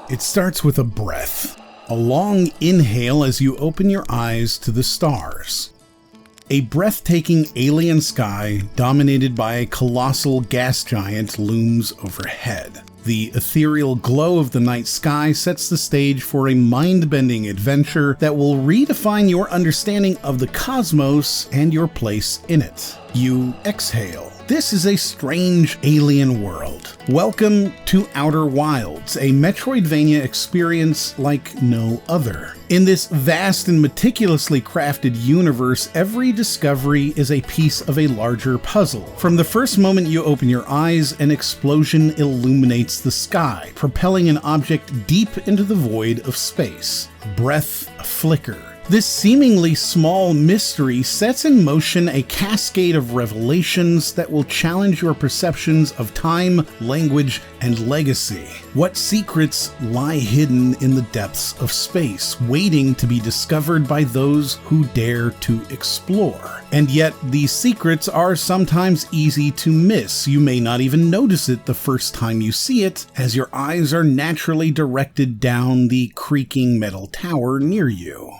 It starts with a breath, a long inhale as you open your eyes to the stars. A breathtaking alien sky dominated by a colossal gas giant looms overhead. The ethereal glow of the night sky sets the stage for a mind-bending adventure that will redefine your understanding of the cosmos and your place in it. You exhale. This is a strange alien world. Welcome to Outer Wilds, a Metroidvania experience like no other. In this vast and meticulously crafted universe, every discovery is a piece of a larger puzzle. From the first moment you open your eyes, an explosion illuminates the sky, propelling an object deep into the void of space. Breath flicker. This seemingly small mystery sets in motion a cascade of revelations that will challenge your perceptions of time, language, and legacy. What secrets lie hidden in the depths of space, waiting to be discovered by those who dare to explore? And yet, these secrets are sometimes easy to miss. You may not even notice it the first time you see it, as your eyes are naturally directed down the creaking metal tower near you.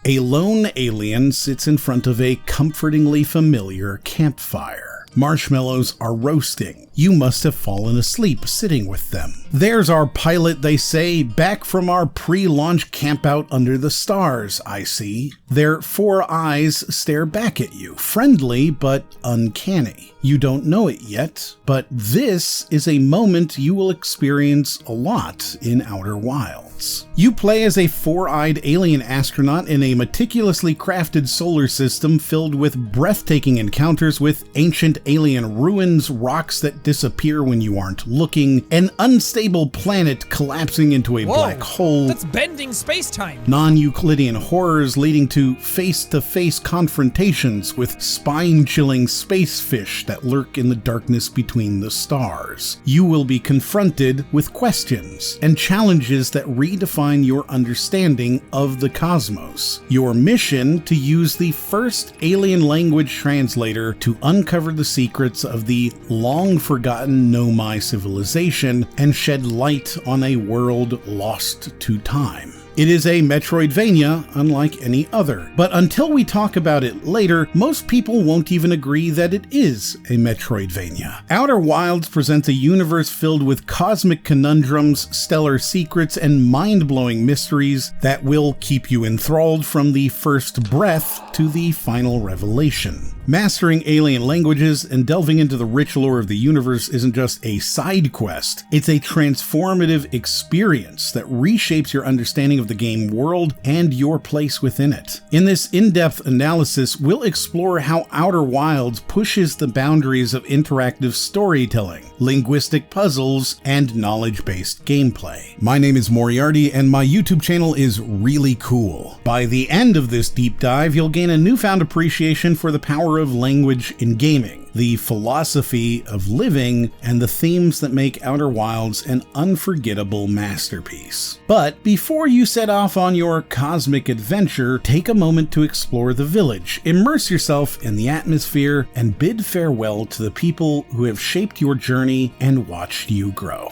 A lone alien sits in front of a comfortingly familiar campfire. Marshmallows are roasting. You must have fallen asleep sitting with them. There's our pilot, they say, back from our pre-launch campout under the stars, I see. Their 4 eyes stare back at you, friendly but uncanny. You don't know it yet, but this is a moment you will experience a lot in Outer Wilds. You play as a 4-eyed alien astronaut in a meticulously crafted solar system filled with breathtaking encounters with ancient alien ruins, rocks that disappear when you aren't looking, an unstable planet collapsing into a black hole. That's bending space-time. Non-Euclidean horrors leading to face-to-face confrontations with spine-chilling space fish that lurk in the darkness between the stars. You will be confronted with questions and challenges that redefine your understanding of the cosmos. Your mission: to use the first alien language translator to uncover the secrets of the long-forgotten Nomai civilization and shed light on a world lost to time. It is a Metroidvania unlike any other, but until we talk about it later, most people won't even agree that it is a Metroidvania. Outer Wilds presents a universe filled with cosmic conundrums, stellar secrets, and mind-blowing mysteries that will keep you enthralled from the first breath to the final revelation. Mastering alien languages and delving into the rich lore of the universe isn't just a side quest, it's a transformative experience that reshapes your understanding of the game world and your place within it. In this in-depth analysis, we'll explore how Outer Wilds pushes the boundaries of interactive storytelling, linguistic puzzles, and knowledge-based gameplay. My name is Moriarty, and my YouTube channel is really cool. By the end of this deep dive, you'll gain a newfound appreciation for the power of language in gaming, the philosophy of living, and the themes that make Outer Wilds an unforgettable masterpiece. But before you set off on your cosmic adventure, take a moment to explore the village, immerse yourself in the atmosphere, and bid farewell to the people who have shaped your journey and watched you grow.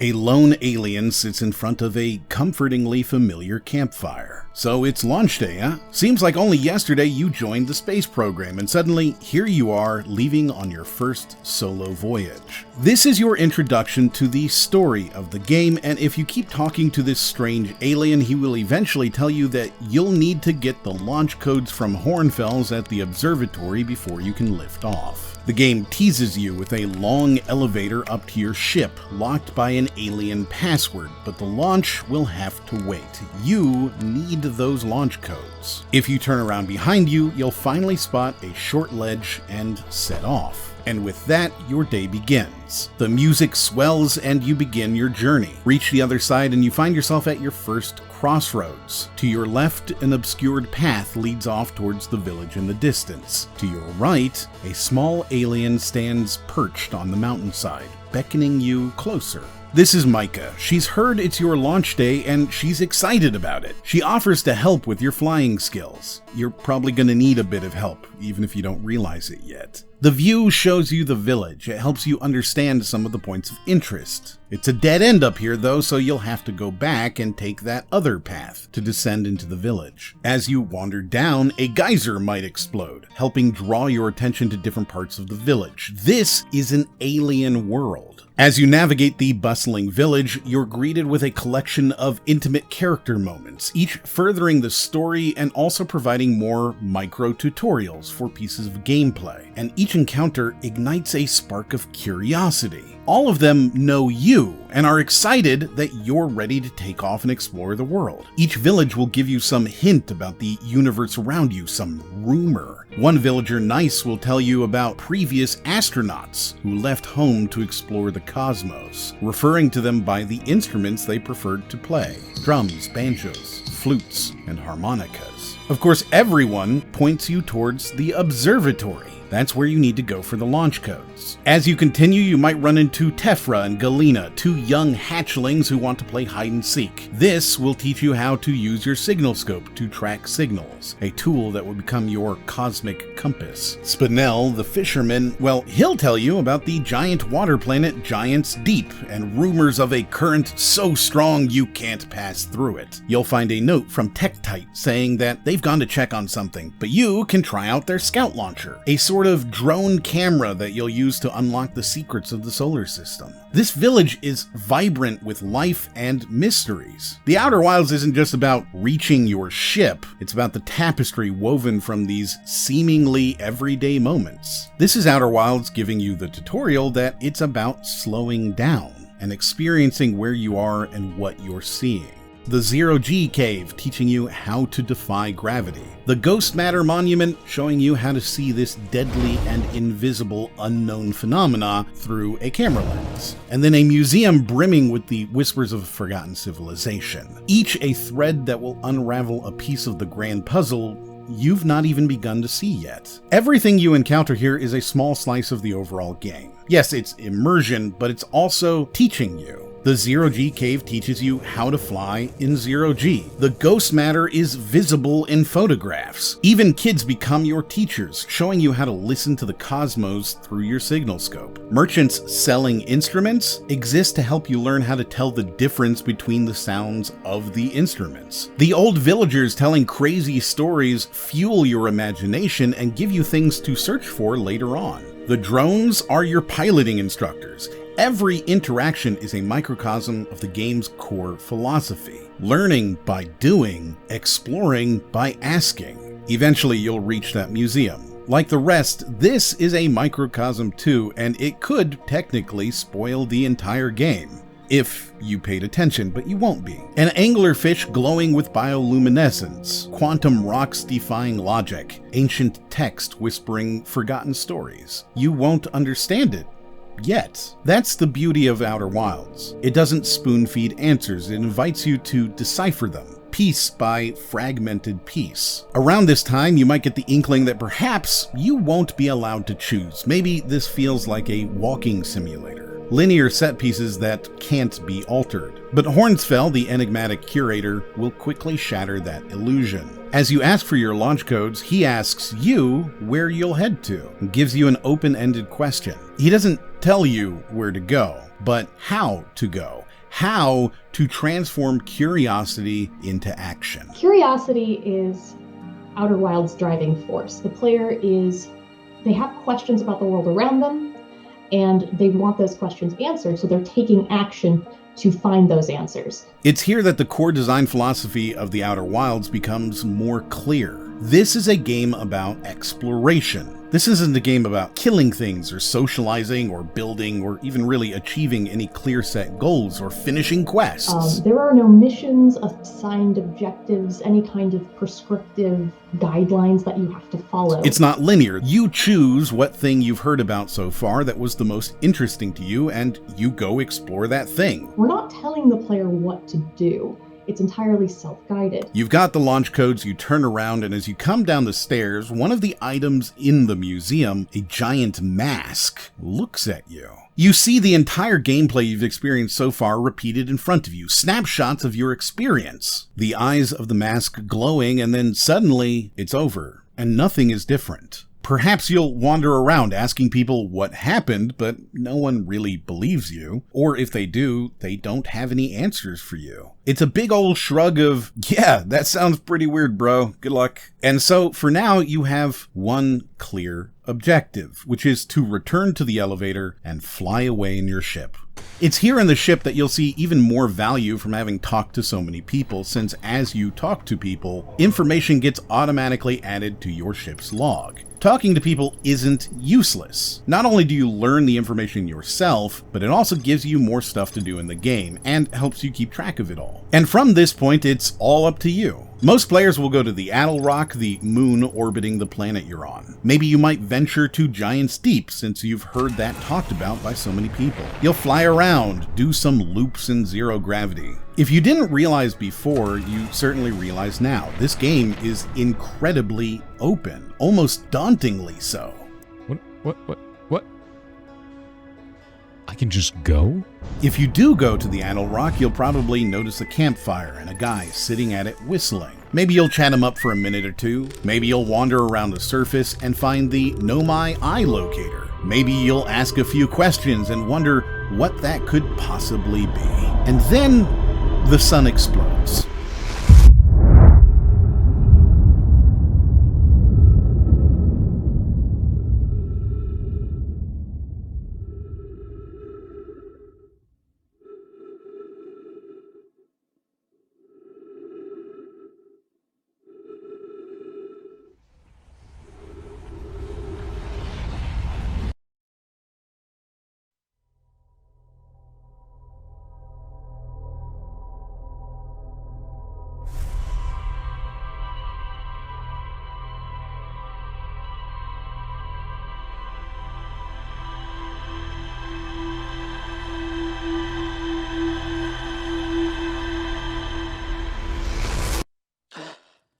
A lone alien sits in front of a comfortingly familiar campfire. So it's launch day, huh? Seems like only yesterday you joined the space program, and suddenly here you are leaving on your first solo voyage. This is your introduction to the story of the game, and if you keep talking to this strange alien, he will eventually tell you that you'll need to get the launch codes from Hornfels at the observatory before you can lift off. The game teases you with a long elevator up to your ship, locked by an alien password, but the launch will have to wait. You need those launch codes. If you turn around behind you, you'll finally spot a short ledge and set off. And with that, your day begins. The music swells and you begin your journey. Reach the other side and you find yourself at your first crossroads. To your left, an obscured path leads off towards the village in the distance. To your right, a small alien stands perched on the mountainside, beckoning you closer. This is Micah. She's heard it's your launch day and she's excited about it. She offers to help with your flying skills. You're probably going to need a bit of help, even if you don't realize it yet. The view shows you the village. It helps you understand some of the points of interest. It's a dead end up here though, so you'll have to go back and take that other path to descend into the village. As you wander down, a geyser might explode, helping draw your attention to different parts of the village. This is an alien world. As you navigate the bustling village, you're greeted with a collection of intimate character moments, each furthering the story and also providing more micro-tutorials for pieces of gameplay. And each encounter ignites a spark of curiosity. All of them know you and are excited that you're ready to take off and explore the world. Each village will give you some hint about the universe around you, some rumor. One villager nice will tell you about previous astronauts who left home to explore the cosmos, referring to them by the instruments they preferred to play: drums, banjos, flutes, and harmonicas. Of course, everyone points you towards the observatory. That's where you need to go for the launch codes. As you continue, you might run into Tefra and Galena, two young hatchlings who want to play hide and seek. This will teach you how to use your signal scope to track signals, a tool that will become your cosmic compass. Spinell, the fisherman, well, he'll tell you about the giant water planet Giant's Deep and rumors of a current so strong you can't pass through it. You'll find a note from Tektite saying that they've gone to check on something, but you can try out their scout launcher, a sort of drone camera that you'll use to unlock the secrets of the solar system. This village is vibrant with life and mysteries. The Outer Wilds isn't just about reaching your ship, it's about the tapestry woven from these seemingly everyday moments. This is Outer Wilds giving you the tutorial that it's about slowing down and experiencing where you are and what you're seeing. The Zero-G Cave teaching you how to defy gravity. The Ghost Matter Monument showing you how to see this deadly and invisible unknown phenomena through a camera lens. And then a museum brimming with the whispers of a forgotten civilization. Each a thread that will unravel a piece of the grand puzzle you've not even begun to see yet. Everything you encounter here is a small slice of the overall game. Yes, it's immersion, but it's also teaching you. The Zero-G Cave teaches you how to fly in Zero-G. The Ghost Matter is visible in photographs. Even kids become your teachers, showing you how to listen to the cosmos through your signal scope. Merchants selling instruments exist to help you learn how to tell the difference between the sounds of the instruments. The old villagers telling crazy stories fuel your imagination and give you things to search for later on. The drones are your piloting instructors. Every interaction is a microcosm of the game's core philosophy. Learning by doing, exploring by asking. Eventually you'll reach that museum. Like the rest, this is a microcosm too, and it could technically spoil the entire game. If you paid attention, but you won't be. An anglerfish glowing with bioluminescence, quantum rocks defying logic, ancient text whispering forgotten stories. You won't understand it yet. That's the beauty of Outer Wilds. It doesn't spoon-feed answers, it invites you to decipher them, piece by fragmented piece. Around this time, you might get the inkling that perhaps you won't be allowed to choose. Maybe this feels like a walking simulator. Linear set pieces that can't be altered. But Hornsfell, the enigmatic curator, will quickly shatter that illusion. As you ask for your launch codes, he asks you where you'll head to, and gives you an open-ended question. He doesn't tell you where to go, but how to go. How to transform curiosity into action. Curiosity is Outer Wilds' driving force. The player they have questions about the world around them, and they want those questions answered, so they're taking action to find those answers. It's here that the core design philosophy of the Outer Wilds becomes more clear. This is a game about exploration. This isn't a game about killing things or socializing or building or even really achieving any clear set goals or finishing quests. There are no missions, assigned objectives, any kind of prescriptive guidelines that you have to follow. It's not linear. You choose what thing you've heard about so far that was the most interesting to you, and you go explore that thing. We're not telling the player what to do. It's entirely self-guided. You've got the launch codes, you turn around, and as you come down the stairs, one of the items in the museum, a giant mask, looks at you. You see the entire gameplay you've experienced so far repeated in front of you, snapshots of your experience. The eyes of the mask glowing, and then suddenly it's over, and nothing is different. Perhaps you'll wander around asking people what happened, but no one really believes you. Or if they do, they don't have any answers for you. It's a big old shrug of, yeah, that sounds pretty weird, bro. Good luck. And so for now, you have one clear objective, which is to return to the elevator and fly away in your ship. It's here in the ship that you'll see even more value from having talked to so many people, since as you talk to people, information gets automatically added to your ship's log. Talking to people isn't useless. Not only do you learn the information yourself, but it also gives you more stuff to do in the game, and helps you keep track of it all. And from this point, it's all up to you. Most players will go to the Owlks, the moon orbiting the planet you're on. Maybe you might venture to Giant's Deep, since you've heard that talked about by so many people. You'll fly around, do some loops in zero gravity. If you didn't realize before, you certainly realize now. This game is incredibly open, almost dauntingly so. What? I can just go? If you do go to the Owlks, you'll probably notice a campfire and a guy sitting at it whistling. Maybe you'll chat him up for a minute or two. Maybe you'll wander around the surface and find the Nomai eye locator. Maybe you'll ask a few questions and wonder what that could possibly be. And then the sun explodes.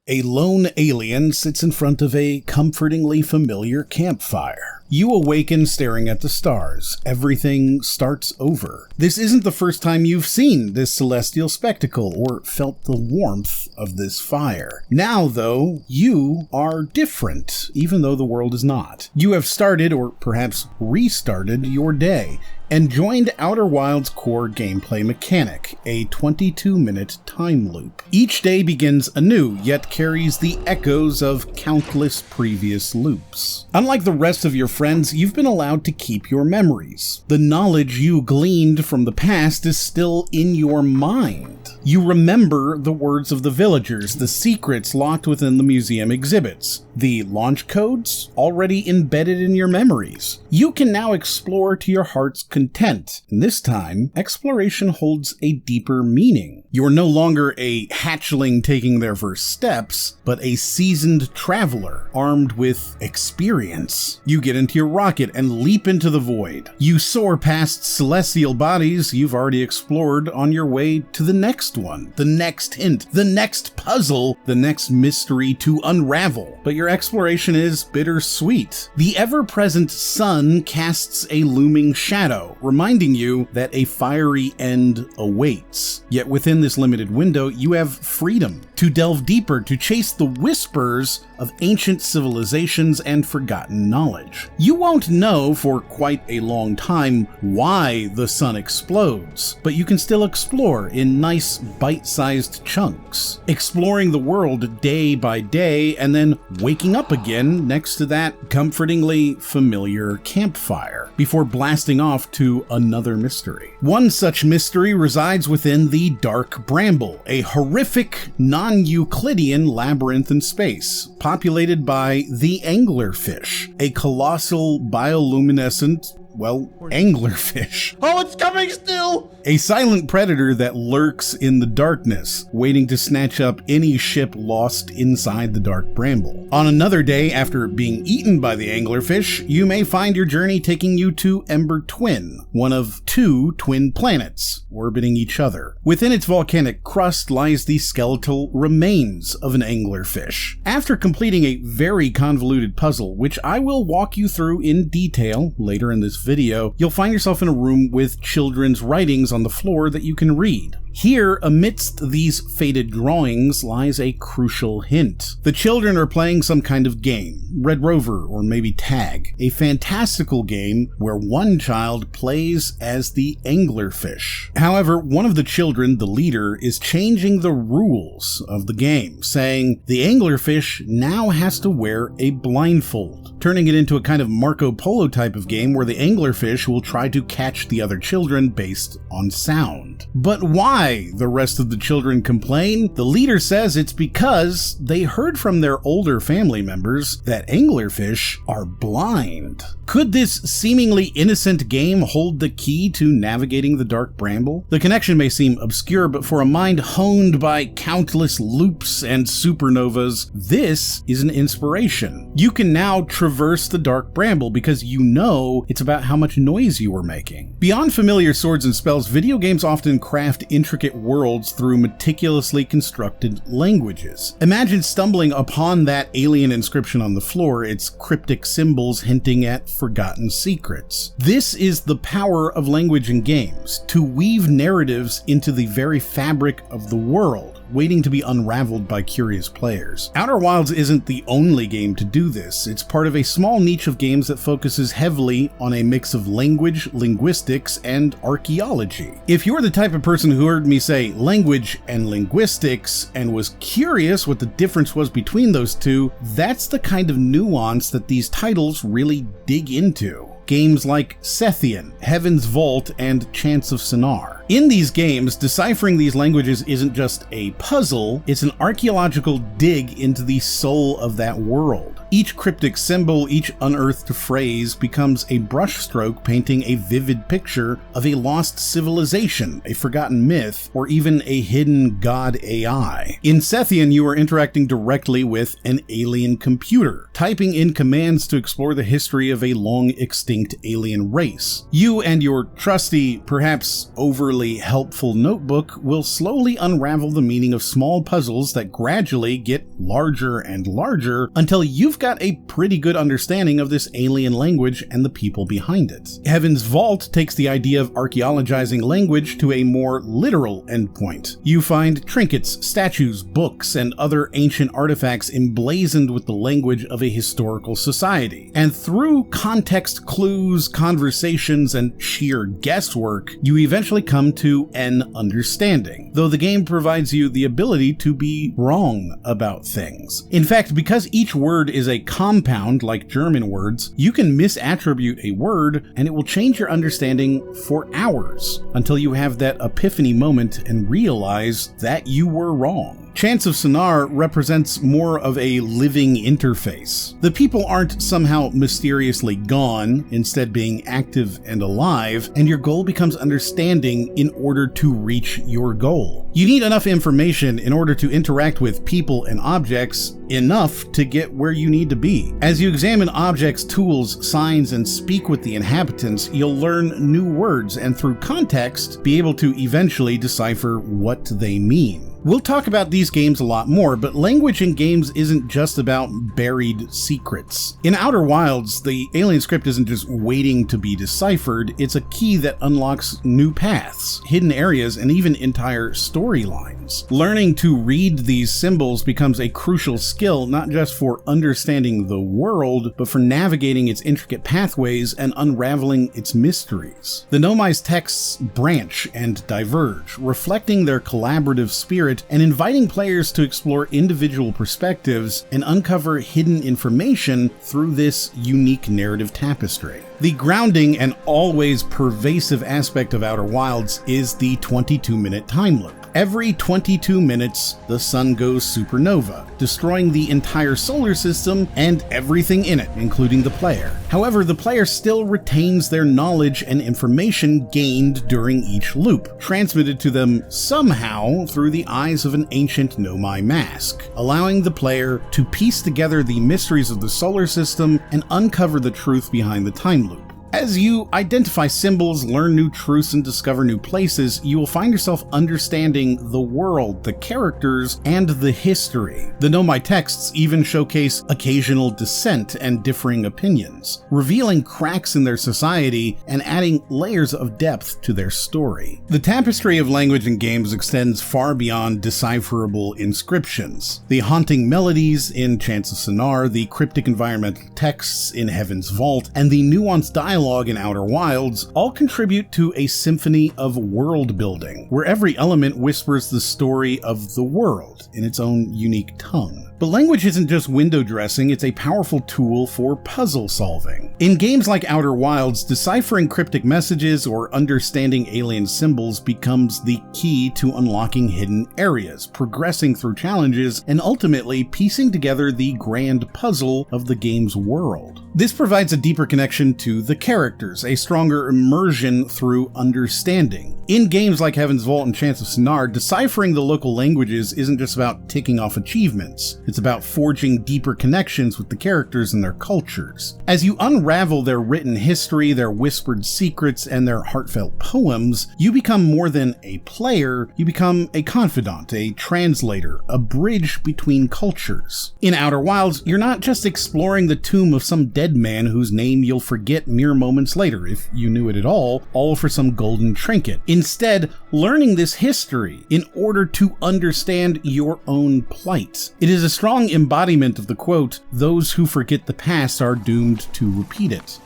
A lone alien sits in front of a comfortingly familiar campfire. You awaken staring at the stars. Everything starts over. This isn't the first time you've seen this celestial spectacle or felt the warmth of this fire. Now, though, you are different, even though the world is not. You have started, or perhaps restarted, your day and joined Outer Wilds' core gameplay mechanic, a 22-minute time loop. Each day begins anew, yet carries the echoes of countless previous loops. Unlike the rest of your friends, you've been allowed to keep your memories. The knowledge you gleaned from the past is still in your mind. You remember the words of the villagers, the secrets locked within the museum exhibits, the launch codes already embedded in your memories. You can now explore to your heart's content, and this time, exploration holds a deeper meaning. You're no longer a hatchling taking their first steps, but a seasoned traveler armed with experience. You get into your rocket and leap into the void. You soar past celestial bodies you've already explored on your way to the next one, the next hint, the next puzzle, the next mystery to unravel. But your exploration is bittersweet. The ever-present sun casts a looming shadow, reminding you that a fiery end awaits. Yet within this limited window, you have freedom to delve deeper, to chase the whispers of ancient civilizations and forgotten knowledge. You won't know for quite a long time why the sun explodes, but you can still explore in nice bite-sized chunks, exploring the world day by day and then waking up again next to that comfortingly familiar campfire before blasting off to another mystery. One such mystery resides within the Dark Bramble, a horrific, non-Euclidean labyrinth in space, populated by the anglerfish, a colossal bioluminescent, anglerfish. Oh, it's coming still! A silent predator that lurks in the darkness, waiting to snatch up any ship lost inside the Dark Bramble. On another day, after being eaten by the anglerfish, you may find your journey taking you to Ember Twin, one of 2 twin planets orbiting each other. Within its volcanic crust lies the skeletal remains of an anglerfish. After completing a very convoluted puzzle, which I will walk you through in detail later in this video, you'll find yourself in a room with children's writings on the floor that you can read. Here, amidst these faded drawings, lies a crucial hint. The children are playing some kind of game, Red Rover or maybe Tag, a fantastical game where one child plays as the anglerfish. However, one of the children, the leader, is changing the rules of the game, saying the anglerfish now has to wear a blindfold, turning it into a kind of Marco Polo type of game where the anglerfish will try to catch the other children based on sound. But why? The rest of the children complain. The leader says it's because they heard from their older family members that anglerfish are blind. Could this seemingly innocent game hold the key to navigating the Dark Bramble? The connection may seem obscure, but for a mind honed by countless loops and supernovas, this is an inspiration. You can now traverse the Dark Bramble because you know it's about how much noise you were making. Beyond familiar swords and spells, video games often craft intricate worlds through meticulously constructed languages. Imagine stumbling upon that alien inscription on the floor, its cryptic symbols hinting at forgotten secrets. This is the power of language in games, to weave narratives into the very fabric of the world, waiting to be unraveled by curious players. Outer Wilds isn't the only game to do this. It's part of a small niche of games that focuses heavily on a mix of language, linguistics, and archaeology. If you're the type of person who heard me say language and linguistics and was curious what the difference was between those two, that's the kind of nuance that these titles really dig into. Games like Sethian, Heaven's Vault, and Chants of Sonar. In these games, deciphering these languages isn't just a puzzle, it's an archaeological dig into the soul of that world. Each cryptic symbol, each unearthed phrase becomes a brushstroke painting a vivid picture of a lost civilization, a forgotten myth, or even a hidden god AI. In Sethian, you are interacting directly with an alien computer, typing in commands to explore the history of a long-extinct alien race. You and your trusty, perhaps overly helpful notebook will slowly unravel the meaning of small puzzles that gradually get larger and larger until you've got a pretty good understanding of this alien language and the people behind it. Heaven's Vault takes the idea of archaeologizing language to a more literal endpoint. You find trinkets, statues, books, and other ancient artifacts emblazoned with the language of a historical society. And through context clues, conversations, and sheer guesswork, you eventually come to an understanding, though the game provides you the ability to be wrong about things. In fact, because each word is a compound like German words, you can misattribute a word and it will change your understanding for hours until you have that epiphany moment and realize that you were wrong. Chants of Sonar represents more of a living interface. The people aren't somehow mysteriously gone, instead being active and alive, and your goal becomes understanding in order to reach your goal. You need enough information in order to interact with people and objects, enough to get where you need to be. As you examine objects, tools, signs, and speak with the inhabitants, you'll learn new words and through context, be able to eventually decipher what they mean. We'll talk about these games a lot more, but language in games isn't just about buried secrets. In Outer Wilds, the alien script isn't just waiting to be deciphered, it's a key that unlocks new paths, hidden areas, and even entire storylines. Learning to read these symbols becomes a crucial skill not just for understanding the world, but for navigating its intricate pathways and unraveling its mysteries. The Nomai's texts branch and diverge, reflecting their collaborative spirit and inviting players to explore individual perspectives and uncover hidden information through this unique narrative tapestry. The grounding and always pervasive aspect of Outer Wilds is the 22-minute time loop. Every 22 minutes, the sun goes supernova, destroying the entire solar system and everything in it, including the player. However, the player still retains their knowledge and information gained during each loop, transmitted to them somehow through the eyes of an ancient Nomai mask, allowing the player to piece together the mysteries of the solar system and uncover the truth behind the time loop. As you identify symbols, learn new truths, and discover new places, you will find yourself understanding the world, the characters, and the history. The Nomai texts even showcase occasional dissent and differing opinions, revealing cracks in their society and adding layers of depth to their story. The tapestry of language in games extends far beyond decipherable inscriptions. The haunting melodies in Chants of Sennaar, the cryptic environmental texts in Heaven's Vault, and the nuanced dialogue in Outer Wilds all contribute to a symphony of world building, where every element whispers the story of the world in its own unique tongue. But language isn't just window dressing, it's a powerful tool for puzzle solving. In games like Outer Wilds, deciphering cryptic messages or understanding alien symbols becomes the key to unlocking hidden areas, progressing through challenges, and ultimately piecing together the grand puzzle of the game's world. This provides a deeper connection to the characters, a stronger immersion through understanding. In games like Heaven's Vault and Chants of Sennaar, deciphering the local languages isn't just about ticking off achievements. It's about forging deeper connections with the characters and their cultures. As you unravel their written history, their whispered secrets, and their heartfelt poems, you become more than a player, you become a confidant, a translator, a bridge between cultures. In Outer Wilds, you're not just exploring the tomb of some dead man whose name you'll forget mere moments later, if you knew it at all for some golden trinket. Instead, learning this history in order to understand your own plight. It is a strong embodiment of the quote, "Those who forget the past are doomed to repeat it."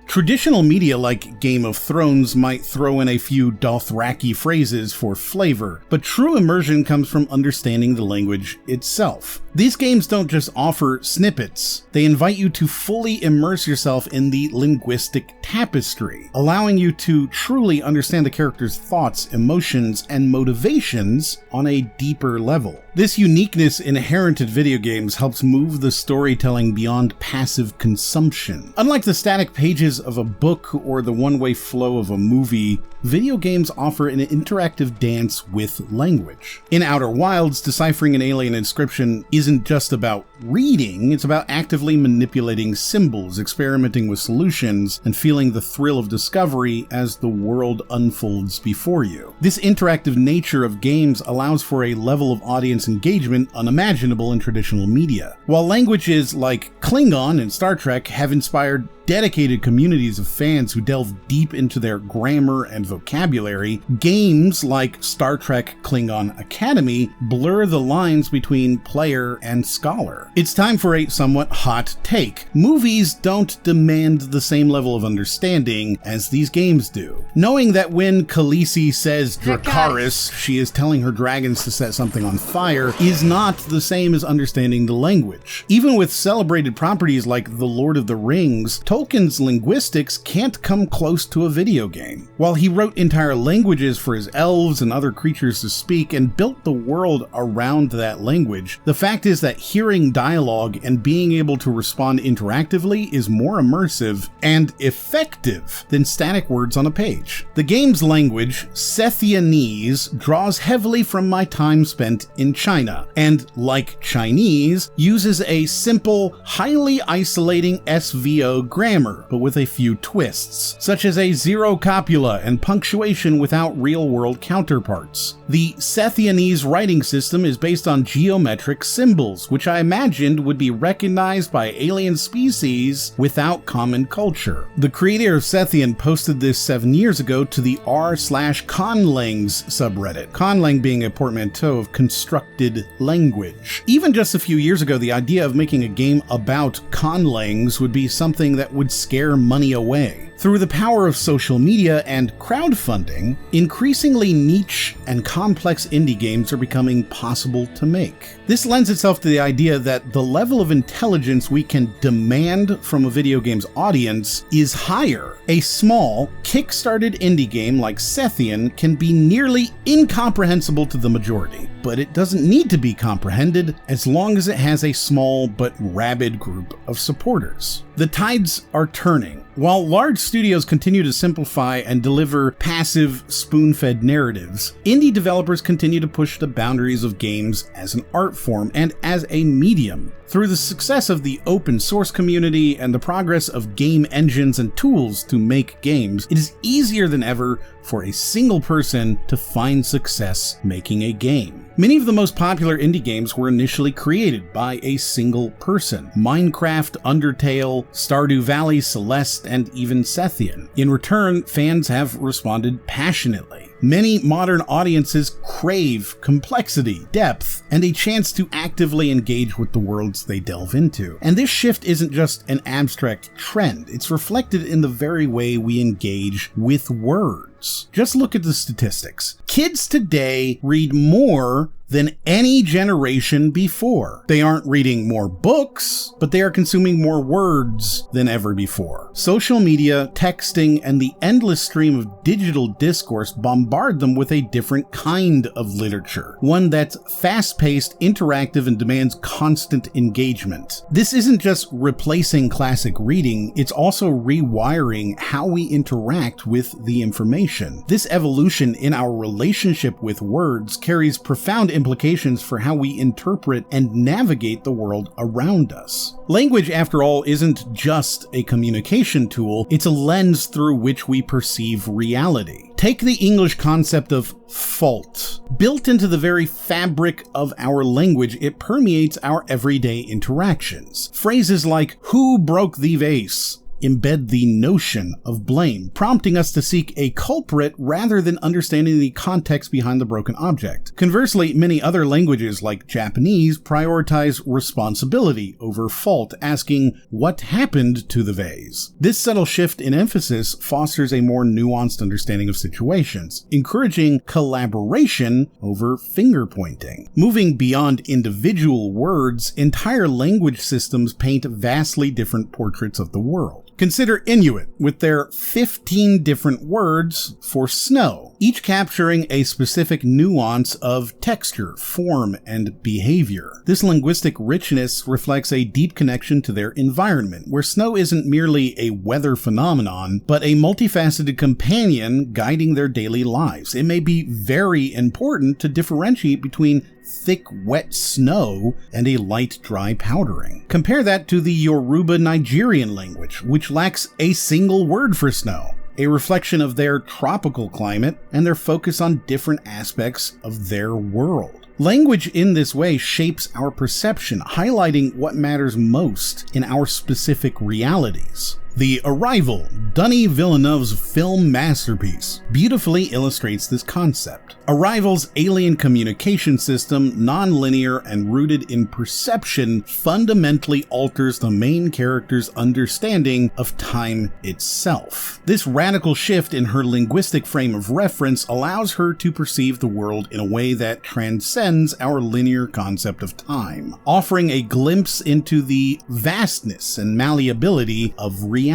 Traditional media like Game of Thrones might throw in a few Dothraki phrases for flavor, but true immersion comes from understanding the language itself. These games don't just offer snippets, they invite you to fully immerse yourself in the linguistic tapestry, allowing you to truly understand the character's thoughts, emotions, and motivations on a deeper level. This uniqueness inherent in video games helps move the storytelling beyond passive consumption. Unlike the static pages of a book or the one-way flow of a movie, video games offer an interactive dance with language. In Outer Wilds, deciphering an alien inscription isn't just about reading, it's about actively manipulating symbols, experimenting with solutions, and feeling the thrill of discovery as the world unfolds before you. This interactive nature of games allows for a level of audience engagement unimaginable in traditional media. While languages like Klingon and Star Trek have inspired dedicated communities of fans who delve deep into their grammar and vocabulary, games like Star Trek Klingon Academy blur the lines between player and scholar. It's time for a somewhat hot take. Movies don't demand the same level of understanding as these games do. Knowing that when Khaleesi says Dracarys, she is telling her dragons to set something on fire is not the same as understanding the language. Even with celebrated properties like The Lord of the Rings, Tolkien's linguistics can't come close to a video game. While he wrote entire languages for his elves and other creatures to speak and built the world around that language, the fact is that hearing dialogue and being able to respond interactively is more immersive and effective than static words on a page. The game's language, Scythianese, draws heavily from my time spent in China, and like Chinese, uses a simple, highly isolating SVO grammar grammar, but with a few twists, such as a zero copula and punctuation without real-world counterparts. The Sethianese writing system is based on geometric symbols, which I imagined would be recognized by alien species without common culture. The creator of Sethian posted this 7 years ago to the r/conlangs subreddit, conlang being a portmanteau of constructed language. Even just a few years ago, the idea of making a game about conlangs would be something that would scare money away. Through the power of social media and crowdfunding, increasingly niche and complex indie games are becoming possible to make. This lends itself to the idea that the level of intelligence we can demand from a video game's audience is higher. A small, kick-started indie game like Sethian can be nearly incomprehensible to the majority, but it doesn't need to be comprehended as long as it has a small but rabid group of supporters. The tides are turning. While large studios continue to simplify and deliver passive, spoon-fed narratives, indie developers continue to push the boundaries of games as an art form and as a medium. Through the success of the open source community and the progress of game engines and tools to make games, it is easier than ever for a single person to find success making a game. Many of the most popular indie games were initially created by a single person. Minecraft, Undertale, Stardew Valley, Celeste, and even Sethian. In return, fans have responded passionately. Many modern audiences crave complexity, depth, and a chance to actively engage with the worlds they delve into. And this shift isn't just an abstract trend, it's reflected in the very way we engage with words. Just look at the statistics. Kids today read more than any generation before. They aren't reading more books, but they are consuming more words than ever before. Social media, texting, and the endless stream of digital discourse bombard them with a different kind of literature, one that's fast-paced, interactive, and demands constant engagement. This isn't just replacing classic reading, it's also rewiring how we interact with the information. This evolution in our relationship with words carries profound implications for how we interpret and navigate the world around us. Language, after all, isn't just a communication tool, it's a lens through which we perceive reality. Take the English concept of fault. Built into the very fabric of our language, it permeates our everyday interactions. Phrases like, "Who broke the vase?" embed the notion of blame, prompting us to seek a culprit rather than understanding the context behind the broken object. Conversely, many other languages, like Japanese, prioritize responsibility over fault, asking, "What happened to the vase?" This subtle shift in emphasis fosters a more nuanced understanding of situations, encouraging collaboration over finger-pointing. Moving beyond individual words, entire language systems paint vastly different portraits of the world. Consider Inuit, with their 15 different words for snow, each capturing a specific nuance of texture, form, and behavior. This linguistic richness reflects a deep connection to their environment, where snow isn't merely a weather phenomenon, but a multifaceted companion guiding their daily lives. It may be very important to differentiate between thick, wet snow and a light, dry powdering. Compare that to the Yoruba Nigerian language, which lacks a single word for snow, a reflection of their tropical climate and their focus on different aspects of their world. Language in this way shapes our perception, highlighting what matters most in our specific realities. The Arrival, Denis Villeneuve's film masterpiece, beautifully illustrates this concept. Arrival's alien communication system, non-linear and rooted in perception, fundamentally alters the main character's understanding of time itself. This radical shift in her linguistic frame of reference allows her to perceive the world in a way that transcends our linear concept of time, offering a glimpse into the vastness and malleability of reality.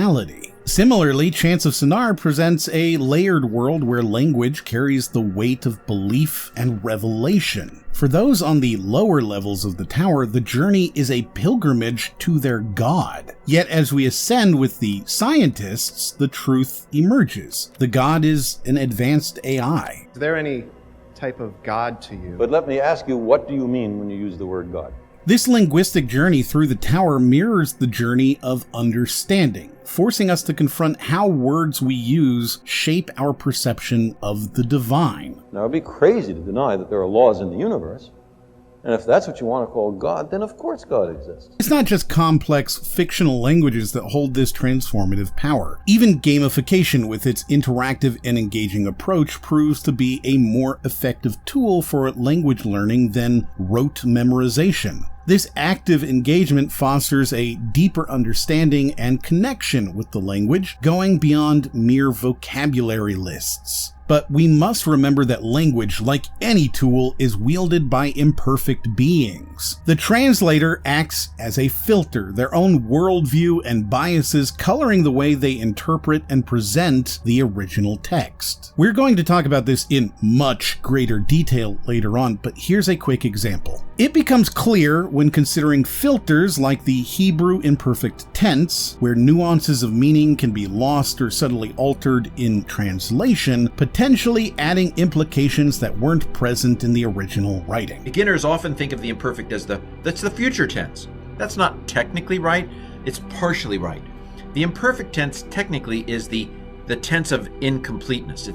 Similarly, Chants of Sennaar presents a layered world where language carries the weight of belief and revelation. For those on the lower levels of the tower, the journey is a pilgrimage to their god. Yet as we ascend with the scientists, the truth emerges. The god is an advanced AI. Is there any type of god to you? But let me ask you, what do you mean when you use the word God? This linguistic journey through the tower mirrors the journey of understanding, forcing us to confront how words we use shape our perception of the divine. Now, it'd be crazy to deny that there are laws in the universe. And if that's what you want to call God, then of course God exists. It's not just complex fictional languages that hold this transformative power. Even gamification, with its interactive and engaging approach, proves to be a more effective tool for language learning than rote memorization. This active engagement fosters a deeper understanding and connection with the language, going beyond mere vocabulary lists. But we must remember that language, like any tool, is wielded by imperfect beings. The translator acts as a filter, their own worldview and biases coloring the way they interpret and present the original text. We're going to talk about this in much greater detail later on, but here's a quick example. It becomes clear when considering filters like the Hebrew imperfect tense, where nuances of meaning can be lost or subtly altered in translation, potentially adding implications that weren't present in the original writing. Beginners often think of the imperfect as that's the future tense. That's not technically right, it's partially right. The imperfect tense technically is the tense of incompleteness.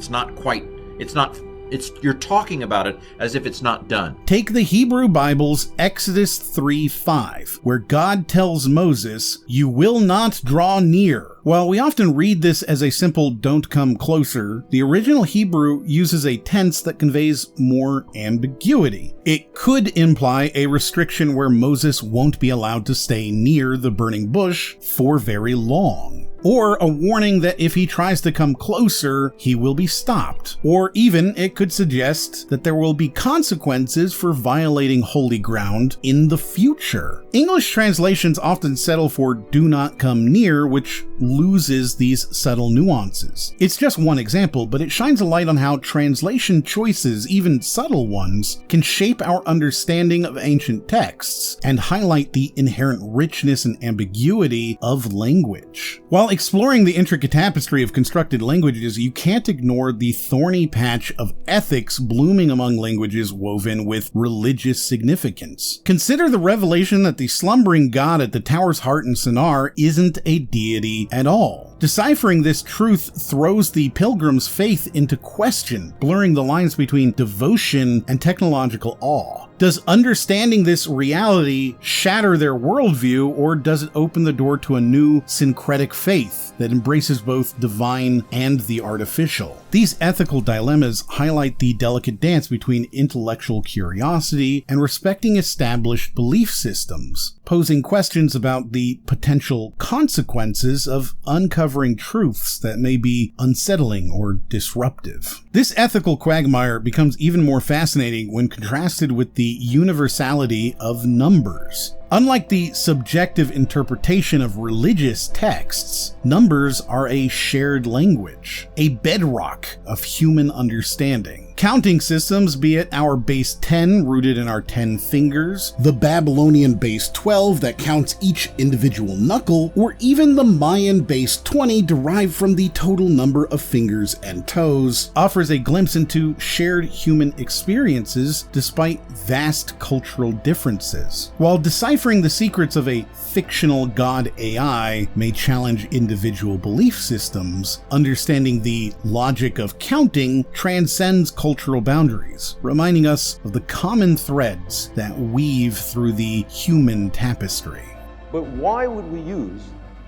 You're talking about it as if it's not done. Take the Hebrew Bible's Exodus 3:5, where God tells Moses, "You will not draw near." While we often read this as a simple "don't come closer," the original Hebrew uses a tense that conveys more ambiguity. It could imply a restriction where Moses won't be allowed to stay near the burning bush for very long. Or a warning that if he tries to come closer, he will be stopped. Or even it could suggest that there will be consequences for violating holy ground in the future. English translations often settle for "do not come near," which loses these subtle nuances. It's just one example, but it shines a light on how translation choices, even subtle ones, can shape our understanding of ancient texts and highlight the inherent richness and ambiguity of language. While exploring the intricate tapestry of constructed languages, you can't ignore the thorny patch of ethics blooming among languages woven with religious significance. Consider the revelation that the slumbering god at the tower's heart in Sinar isn't a deity at all. Deciphering this truth throws the pilgrim's faith into question, blurring the lines between devotion and technological awe. Does understanding this reality shatter their worldview, or does it open the door to a new syncretic faith that embraces both divine and the artificial? These ethical dilemmas highlight the delicate dance between intellectual curiosity and respecting established belief systems, posing questions about the potential consequences of uncovering truths that may be unsettling or disruptive. This ethical quagmire becomes even more fascinating when contrasted with the universality of numbers. Unlike the subjective interpretation of religious texts, numbers are a shared language, a bedrock of human understanding. Counting systems, be it our base 10 rooted in our 10 fingers, the Babylonian base 12 that counts each individual knuckle, or even the Mayan base 20 derived from the total number of fingers and toes, offers a glimpse into shared human experiences despite vast cultural differences. While deciphering the secrets of a fictional god AI may challenge individual belief systems, understanding the logic of counting transcends cultural boundaries, reminding us of the common threads that weave through the human tapestry. But why would we use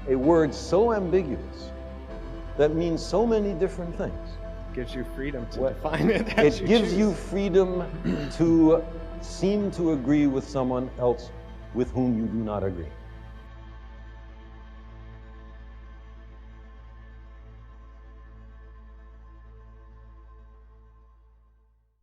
a word so ambiguous that means so many different things? Gives you freedom to define it as It gives you freedom to seem to agree with someone else with whom you do not agree.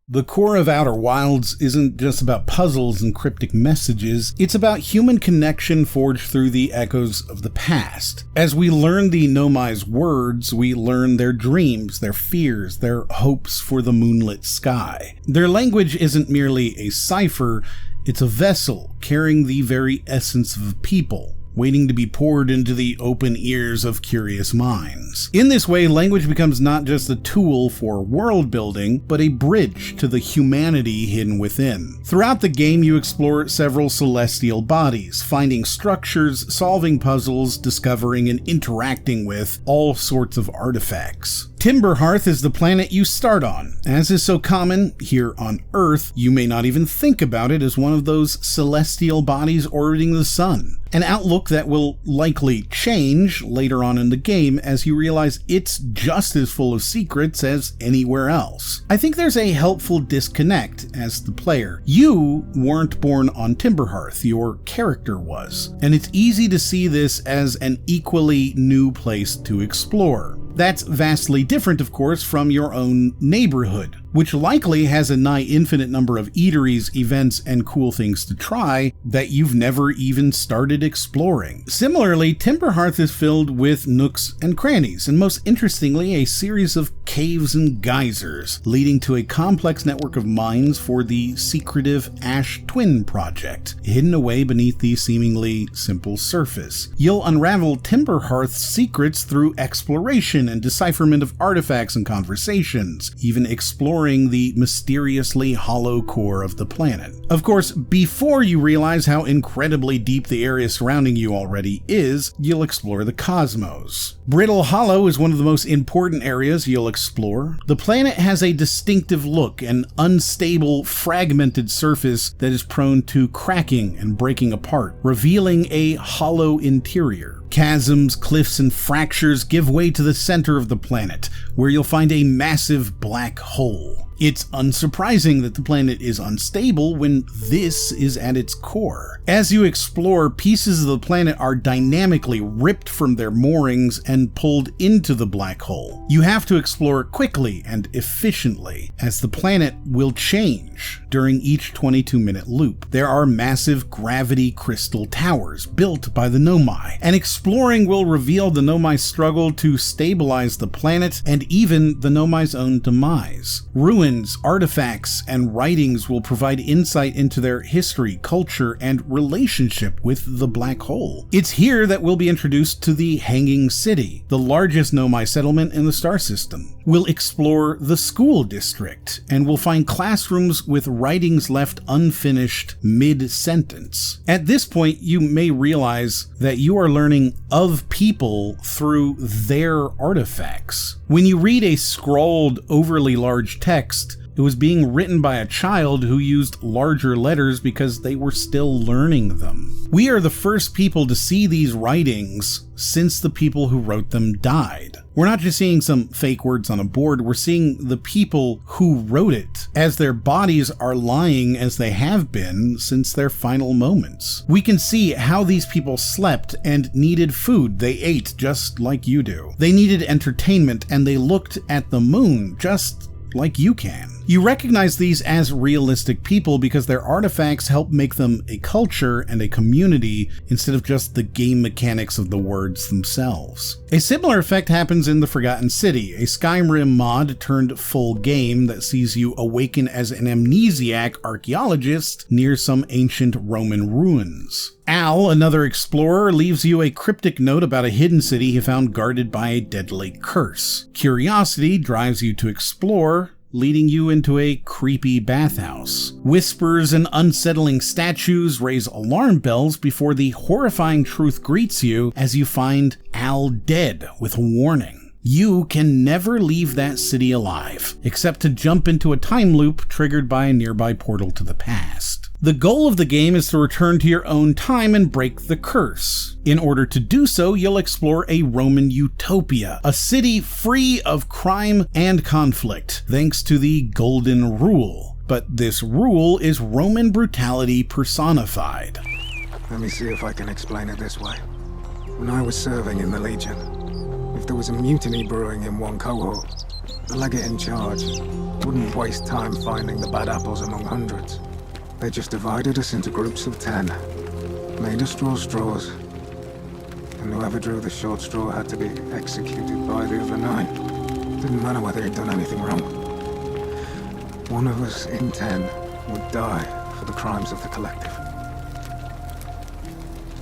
The core of Outer Wilds isn't just about puzzles and cryptic messages, it's about human connection forged through the echoes of the past. As we learn the Nomai's words, we learn their dreams, their fears, their hopes for the moonlit sky. Their language isn't merely a cipher, it's a vessel carrying the very essence of a people. waiting to be poured into the open ears of curious minds. In this way, language becomes not just a tool for world building, but a bridge to the humanity hidden within. Throughout the game, you explore several celestial bodies, finding structures, solving puzzles, discovering and interacting with all sorts of artifacts. Timberhearth is the planet you start on. As is so common here on Earth, you may not even think about it as one of those celestial bodies orbiting the sun. An outlook that will likely change later on in the game as you realize it's just as full of secrets as anywhere else. I think there's a helpful disconnect as the player. You weren't born on Timberhearth, your character was, and it's easy to see this as an equally new place to explore. That's vastly different, of course, from your own neighborhood, which likely has a nigh infinite number of eateries, events, and cool things to try that you've never even started exploring. Similarly, Timberhearth is filled with nooks and crannies, and most interestingly, a series of caves and geysers, leading to a complex network of mines for the secretive Ash Twin project, hidden away beneath the seemingly simple surface. You'll unravel Timberhearth's secrets through exploration and decipherment of artifacts and conversations, even exploring the mysteriously hollow core of the planet. Of course, before you realize how incredibly deep the area surrounding you already is, you'll explore the cosmos. Brittle Hollow is one of the most important areas you'll explore. The planet has a distinctive look, an unstable, fragmented surface that is prone to cracking and breaking apart, revealing a hollow interior. Chasms, cliffs, and fractures give way to the center of the planet, where you'll find a massive black hole. It's unsurprising that the planet is unstable when this is at its core. As you explore, pieces of the planet are dynamically ripped from their moorings and pulled into the black hole. You have to explore quickly and efficiently, as the planet will change during each 22-minute loop. There are massive gravity crystal towers built by the Nomai, and exploring will reveal the Nomai's struggle to stabilize the planet and even the Nomai's own demise. Ruins, artifacts, and writings will provide insight into their history, culture, and relationship with the black hole. It's here that we'll be introduced to the Hanging City, the largest Nomai settlement in the star system. We'll explore the school district, and we'll find classrooms with writings left unfinished mid-sentence. At this point, you may realize that you are learning of people through their artifacts. When you read a scrawled, overly large text, it was being written by a child who used larger letters because they were still learning them. We are the first people to see these writings since the people who wrote them died. We're not just seeing some fake words on a board, we're seeing the people who wrote it, as their bodies are lying as they have been since their final moments. We can see how these people slept and needed food. They ate just like you do. They needed entertainment, and they looked at the moon just like you can. You recognize these as realistic people because their artifacts help make them a culture and a community instead of just the game mechanics of the words themselves. A similar effect happens in the Forgotten City, a Skyrim mod turned full game that sees you awaken as an amnesiac archaeologist near some ancient Roman ruins. Al, another explorer, leaves you a cryptic note about a hidden city he found guarded by a deadly curse. Curiosity drives you to explore, leading you into a creepy bathhouse. Whispers and unsettling statues raise alarm bells before the horrifying truth greets you as you find Al dead with a warning. You can never leave that city alive, except to jump into a time loop triggered by a nearby portal to the past. The goal of the game is to return to your own time and break the curse. In order to do so, you'll explore a Roman utopia, a city free of crime and conflict, thanks to the Golden Rule. But this rule is Roman brutality personified. Let me see if I can explain it this way. When I was serving in the Legion, if there was a mutiny brewing in one cohort, the legate in charge wouldn't waste time finding the bad apples among hundreds. They just divided us into groups of 10, made us draw straws, and whoever drew the short straw had to be executed by the other 9. Didn't matter whether he'd done anything wrong. One of us in 10 would die for the crimes of the collective.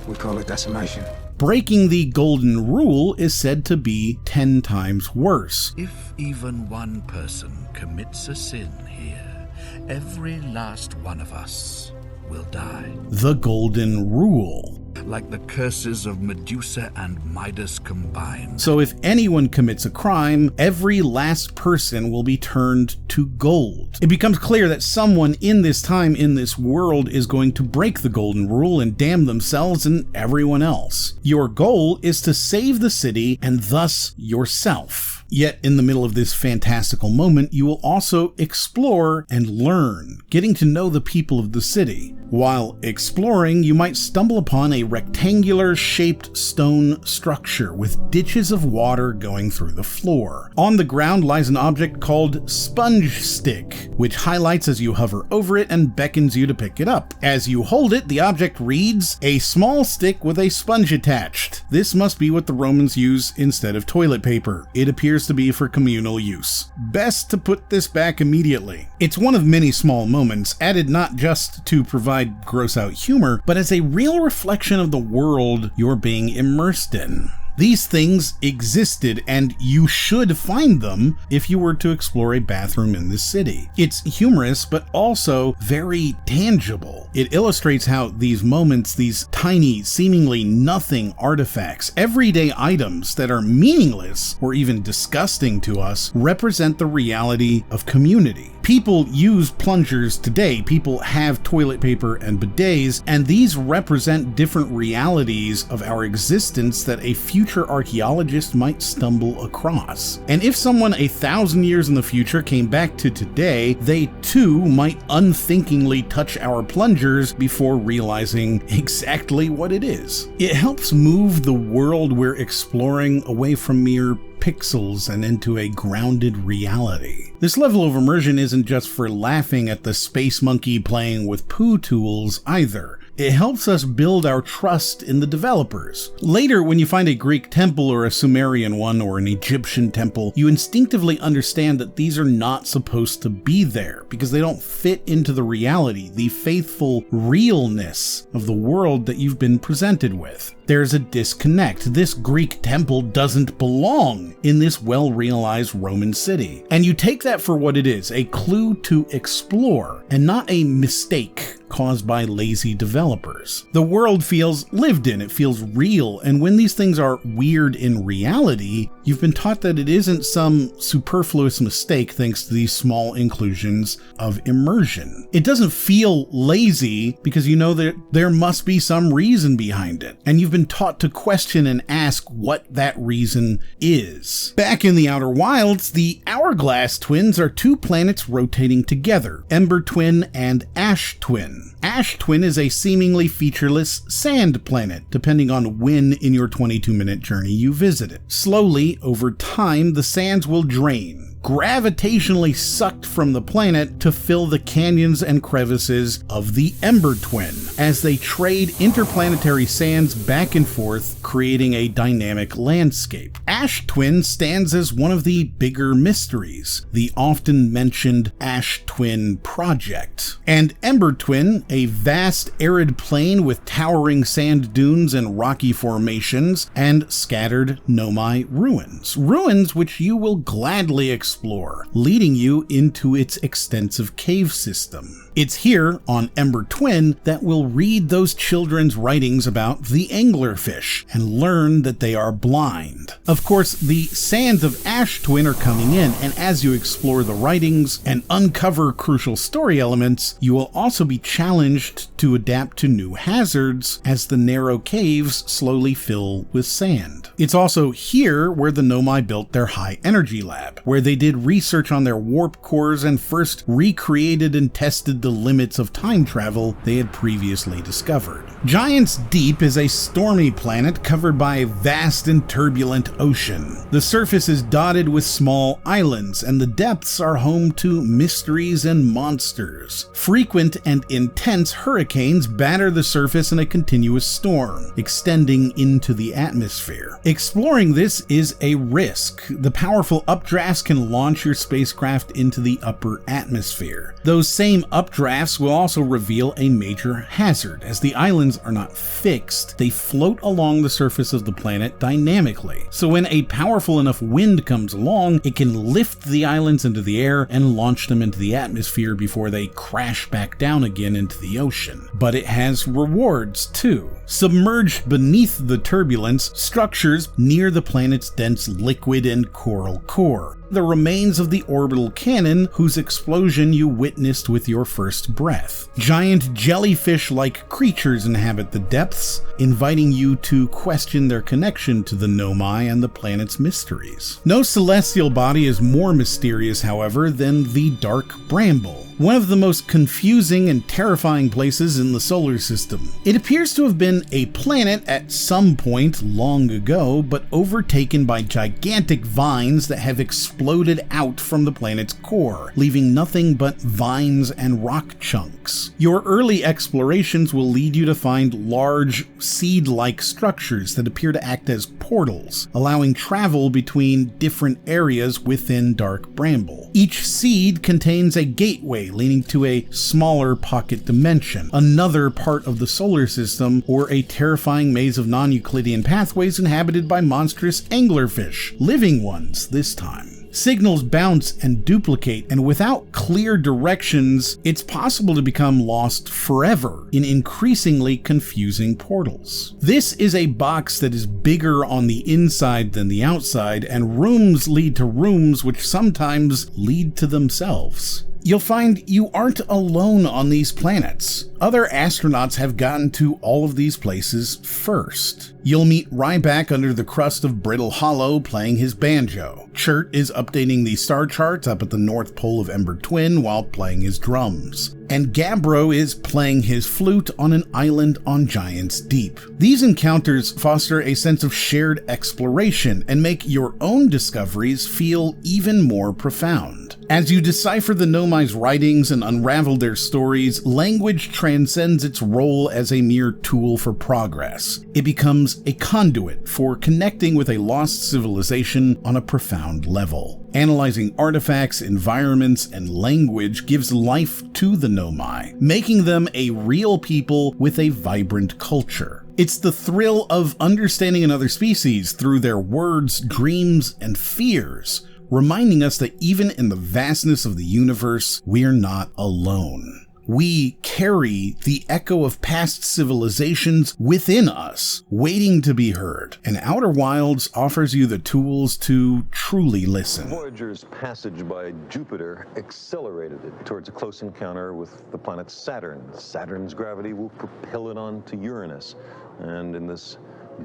We call it decimation. Breaking the golden rule is said to be 10 times worse. If even one person commits a sin here, every last one of us will die. The golden rule. Like the curses of Medusa and Midas combined. So if anyone commits a crime, every last person will be turned to gold. It becomes clear that someone in this time, in this world, is going to break the golden rule and damn themselves and everyone else. Your goal is to save the city and thus yourself. Yet in the middle of this fantastical moment, you will also explore and learn, getting to know the people of the city. While exploring, you might stumble upon a rectangular shaped stone structure with ditches of water going through the floor. On the ground lies an object called Sponge Stick, which highlights as you hover over it and beckons you to pick it up. As you hold it, the object reads, "A small stick with a sponge attached." This must be what the Romans use instead of toilet paper. It appears to be for communal use. Best to put this back immediately. It's one of many small moments, added not just to provide gross out humor, but as a real reflection of the world you're being immersed in. These things existed, and you should find them if you were to explore a bathroom in this city. It's humorous, but also very tangible. It illustrates how these moments, these tiny, seemingly nothing artifacts, everyday items that are meaningless or even disgusting to us, represent the reality of community. People use plungers today, people have toilet paper and bidets, and these represent different realities of our existence that a future archaeologist might stumble across. And if someone 1,000 years in the future came back to today, they too might unthinkingly touch our plungers before realizing exactly what it is. It helps move the world we're exploring away from mere pixels and into a grounded reality. This level of immersion isn't just for laughing at the space monkey playing with poo tools either. It helps us build our trust in the developers. Later, when you find a Greek temple or a Sumerian one or an Egyptian temple, you instinctively understand that these are not supposed to be there because they don't fit into the reality, the faithful realness of the world that you've been presented with. There's a disconnect. This Greek temple doesn't belong in this well-realized Roman city. And you take that for what it is, a clue to explore, and not a mistake caused by lazy developers. The world feels lived in, it feels real, and when these things are weird in reality, you've been taught that it isn't some superfluous mistake thanks to these small inclusions of immersion. It doesn't feel lazy because you know that there must be some reason behind it, and you've been taught to question and ask what that reason is. Back in the Outer Wilds, the Hourglass Twins are two planets rotating together, Ember Twin and Ash Twin. Ash Twin is a seemingly featureless sand planet, depending on when in your 22-minute journey you visit it. Slowly, over time, the sands will drain, gravitationally sucked from the planet to fill the canyons and crevices of the Ember Twin, as they trade interplanetary sands back and forth, creating a dynamic landscape. Ash Twin stands as one of the bigger mysteries, the often mentioned Ash Twin Project. And Ember Twin, a vast arid plain with towering sand dunes and rocky formations, and scattered Nomai ruins. Ruins which you will gladly explore, leading you into its extensive cave system. It's here, on Ember Twin, that we'll read those children's writings about the anglerfish and learn that they are blind. Of course, the sands of Ash Twin are coming in, and as you explore the writings and uncover crucial story elements, you will also be challenged to adapt to new hazards as the narrow caves slowly fill with sand. It's also here where the Nomai built their high energy lab, where they did research on their warp cores and first recreated and tested the limits of time travel they had previously discovered. Giant's Deep is a stormy planet covered by a vast and turbulent ocean. The surface is dotted with small islands, and the depths are home to mysteries and monsters. Frequent and intense hurricanes batter the surface in a continuous storm, extending into the atmosphere. Exploring this is a risk. The powerful updrafts can launch your spacecraft into the upper atmosphere. Those same updrafts Updrafts will also reveal a major hazard. As the islands are not fixed, they float along the surface of the planet dynamically. So when a powerful enough wind comes along, it can lift the islands into the air and launch them into the atmosphere before they crash back down again into the ocean. But it has rewards too. Submerged beneath the turbulence, structures near the planet's dense liquid and coral core. The remains of the orbital cannon whose explosion you witnessed with your first breath. Giant jellyfish-like creatures inhabit the depths, inviting you to question their connection to the Nomai and the planet's mysteries. No celestial body is more mysterious, however, than the Dark Bramble, one of the most confusing and terrifying places in the solar system. It appears to have been a planet at some point long ago, but overtaken by gigantic vines that have exploded out from the planet's core, leaving nothing but vines and rock chunks. Your early explorations will lead you to find large, seed-like structures that appear to act as portals, allowing travel between different areas within Dark Bramble. Each seed contains a gateway leading to a smaller pocket dimension, another part of the solar system, or a terrifying maze of non-Euclidean pathways inhabited by monstrous anglerfish, living ones this time. Signals bounce and duplicate, and without clear directions, it's possible to become lost forever in increasingly confusing portals. This is a box that is bigger on the inside than the outside, and rooms lead to rooms which sometimes lead to themselves. You'll find you aren't alone on these planets. Other astronauts have gotten to all of these places first. You'll meet Ryback under the crust of Brittle Hollow playing his banjo. Chert is updating the star charts up at the North Pole of Ember Twin while playing his drums. And Gabbro is playing his flute on an island on Giant's Deep. These encounters foster a sense of shared exploration and make your own discoveries feel even more profound. As you decipher the Nomai's writings and unravel their stories, language transcends its role as a mere tool for progress. It becomes a conduit for connecting with a lost civilization on a profound level. Analyzing artifacts, environments, and language gives life to the Nomai, making them a real people with a vibrant culture. It's the thrill of understanding another species through their words, dreams, and fears, reminding us that even in the vastness of the universe, we're not alone. We carry the echo of past civilizations within us, waiting to be heard, and Outer Wilds offers you the tools to truly listen. Voyager's passage by Jupiter accelerated it towards a close encounter with the planet Saturn. Saturn's gravity will propel it on to Uranus, and in this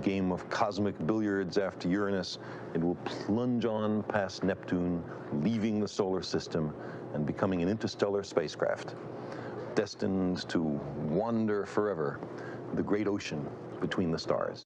game of cosmic billiards after Uranus, it will plunge on past Neptune, leaving the solar system and becoming an interstellar spacecraft, destined to wander forever the great ocean between the stars.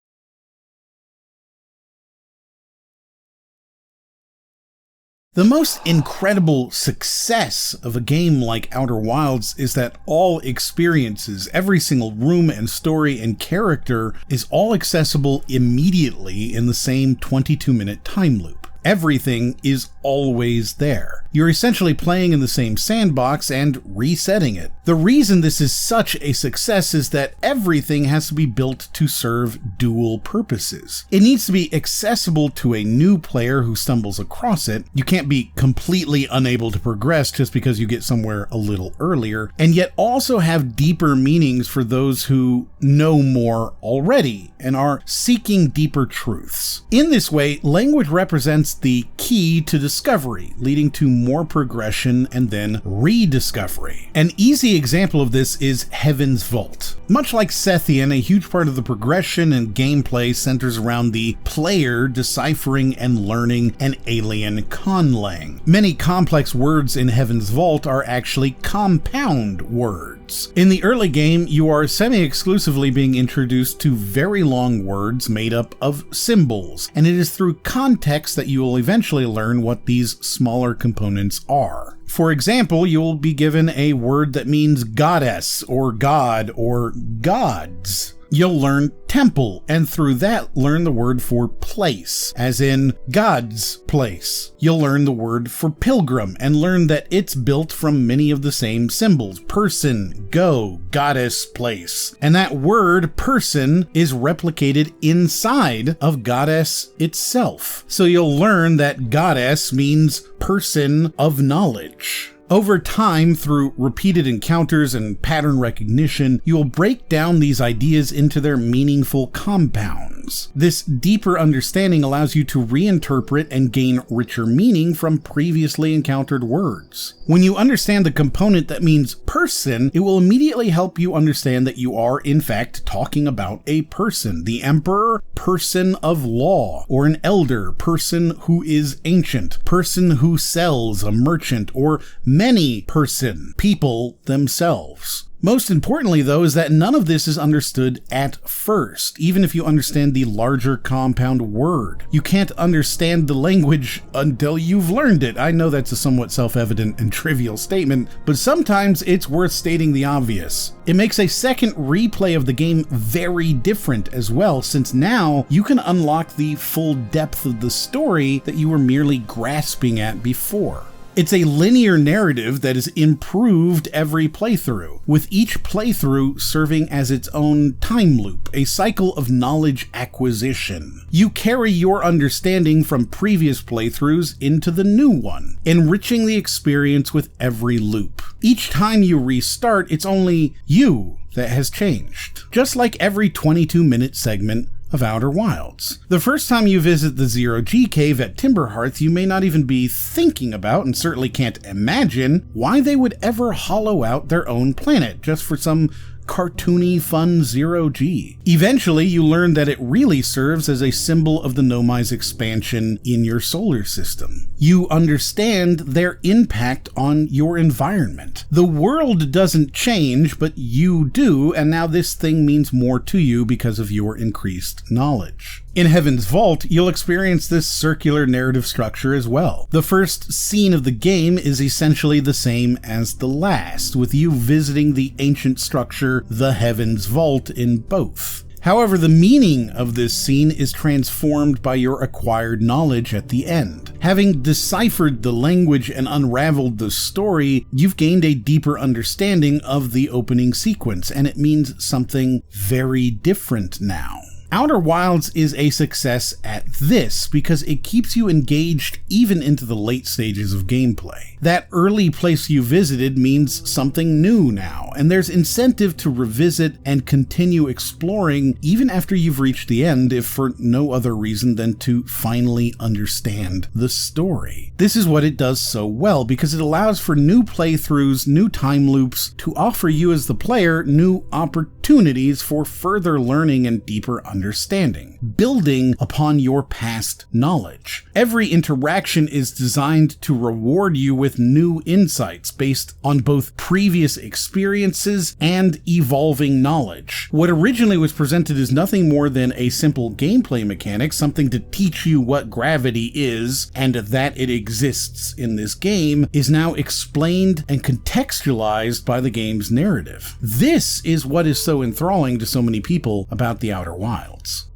The most incredible success of a game like Outer Wilds is that all experiences, every single room and story and character is all accessible immediately in the same 22-minute time loop. Everything is always there. You're essentially playing in the same sandbox and resetting it. The reason this is such a success is that everything has to be built to serve dual purposes. It needs to be accessible to a new player who stumbles across it. You can't be completely unable to progress just because you get somewhere a little earlier, and yet also have deeper meanings for those who know more already and are seeking deeper truths. In this way, language represents the key to discovery, leading to more progression and then rediscovery. An easy example of this is Heaven's Vault. Much like Sethian, a huge part of the progression and gameplay centers around the player deciphering and learning an alien conlang. Many complex words in Heaven's Vault are actually compound words. In the early game, you are semi-exclusively being introduced to very long words made up of symbols, and it is through context that you will eventually learn what these smaller components are. For example, you'll be given a word that means goddess or god or gods. You'll learn temple, and through that learn the word for place, as in God's place. You'll learn the word for pilgrim, and learn that it's built from many of the same symbols: person, go, goddess, place. And that word person is replicated inside of goddess itself. So you'll learn that goddess means person of knowledge. Over time, through repeated encounters and pattern recognition, you will break down these ideas into their meaningful compounds. This deeper understanding allows you to reinterpret and gain richer meaning from previously encountered words. When you understand the component that means person, it will immediately help you understand that you are, in fact, talking about a person. The emperor, person of law, or an elder, person who is ancient, person who sells, a merchant, or many person, people themselves. Most importantly, though, is that none of this is understood at first, even if you understand the larger compound word. You can't understand the language until you've learned it. I know that's a somewhat self-evident and trivial statement, but sometimes it's worth stating the obvious. It makes a second replay of the game very different as well, since now you can unlock the full depth of the story that you were merely grasping at before. It's a linear narrative that is improved every playthrough, with each playthrough serving as its own time loop, a cycle of knowledge acquisition. You carry your understanding from previous playthroughs into the new one, enriching the experience with every loop. Each time you restart, it's only you that has changed. Just like every 22-minute segment of Outer Wilds. The first time you visit the Zero-G cave at Timberhearth, you may not even be thinking about, and certainly can't imagine, why they would ever hollow out their own planet just for some cartoony, fun Zero-G. Eventually, you learn that it really serves as a symbol of the Nomai's expansion in your solar system. You understand their impact on your environment. The world doesn't change, but you do, and now this thing means more to you because of your increased knowledge. In Heaven's Vault, you'll experience this circular narrative structure as well. The first scene of the game is essentially the same as the last, with you visiting the ancient structure, the Heaven's Vault, in both. However, the meaning of this scene is transformed by your acquired knowledge at the end. Having deciphered the language and unraveled the story, you've gained a deeper understanding of the opening sequence, and it means something very different now. Outer Wilds is a success at this because it keeps you engaged even into the late stages of gameplay. That early place you visited means something new now, and there's incentive to revisit and continue exploring even after you've reached the end, if for no other reason than to finally understand the story. This is what it does so well, because it allows for new playthroughs, new time loops, to offer you as the player new opportunities for further learning and deeper understanding, building upon your past knowledge. Every interaction is designed to reward you with new insights based on both previous experiences and evolving knowledge. What originally was presented as nothing more than a simple gameplay mechanic, something to teach you what gravity is and that it exists in this game, is now explained and contextualized by the game's narrative. This is what is so enthralling to so many people about the Outer Wilds.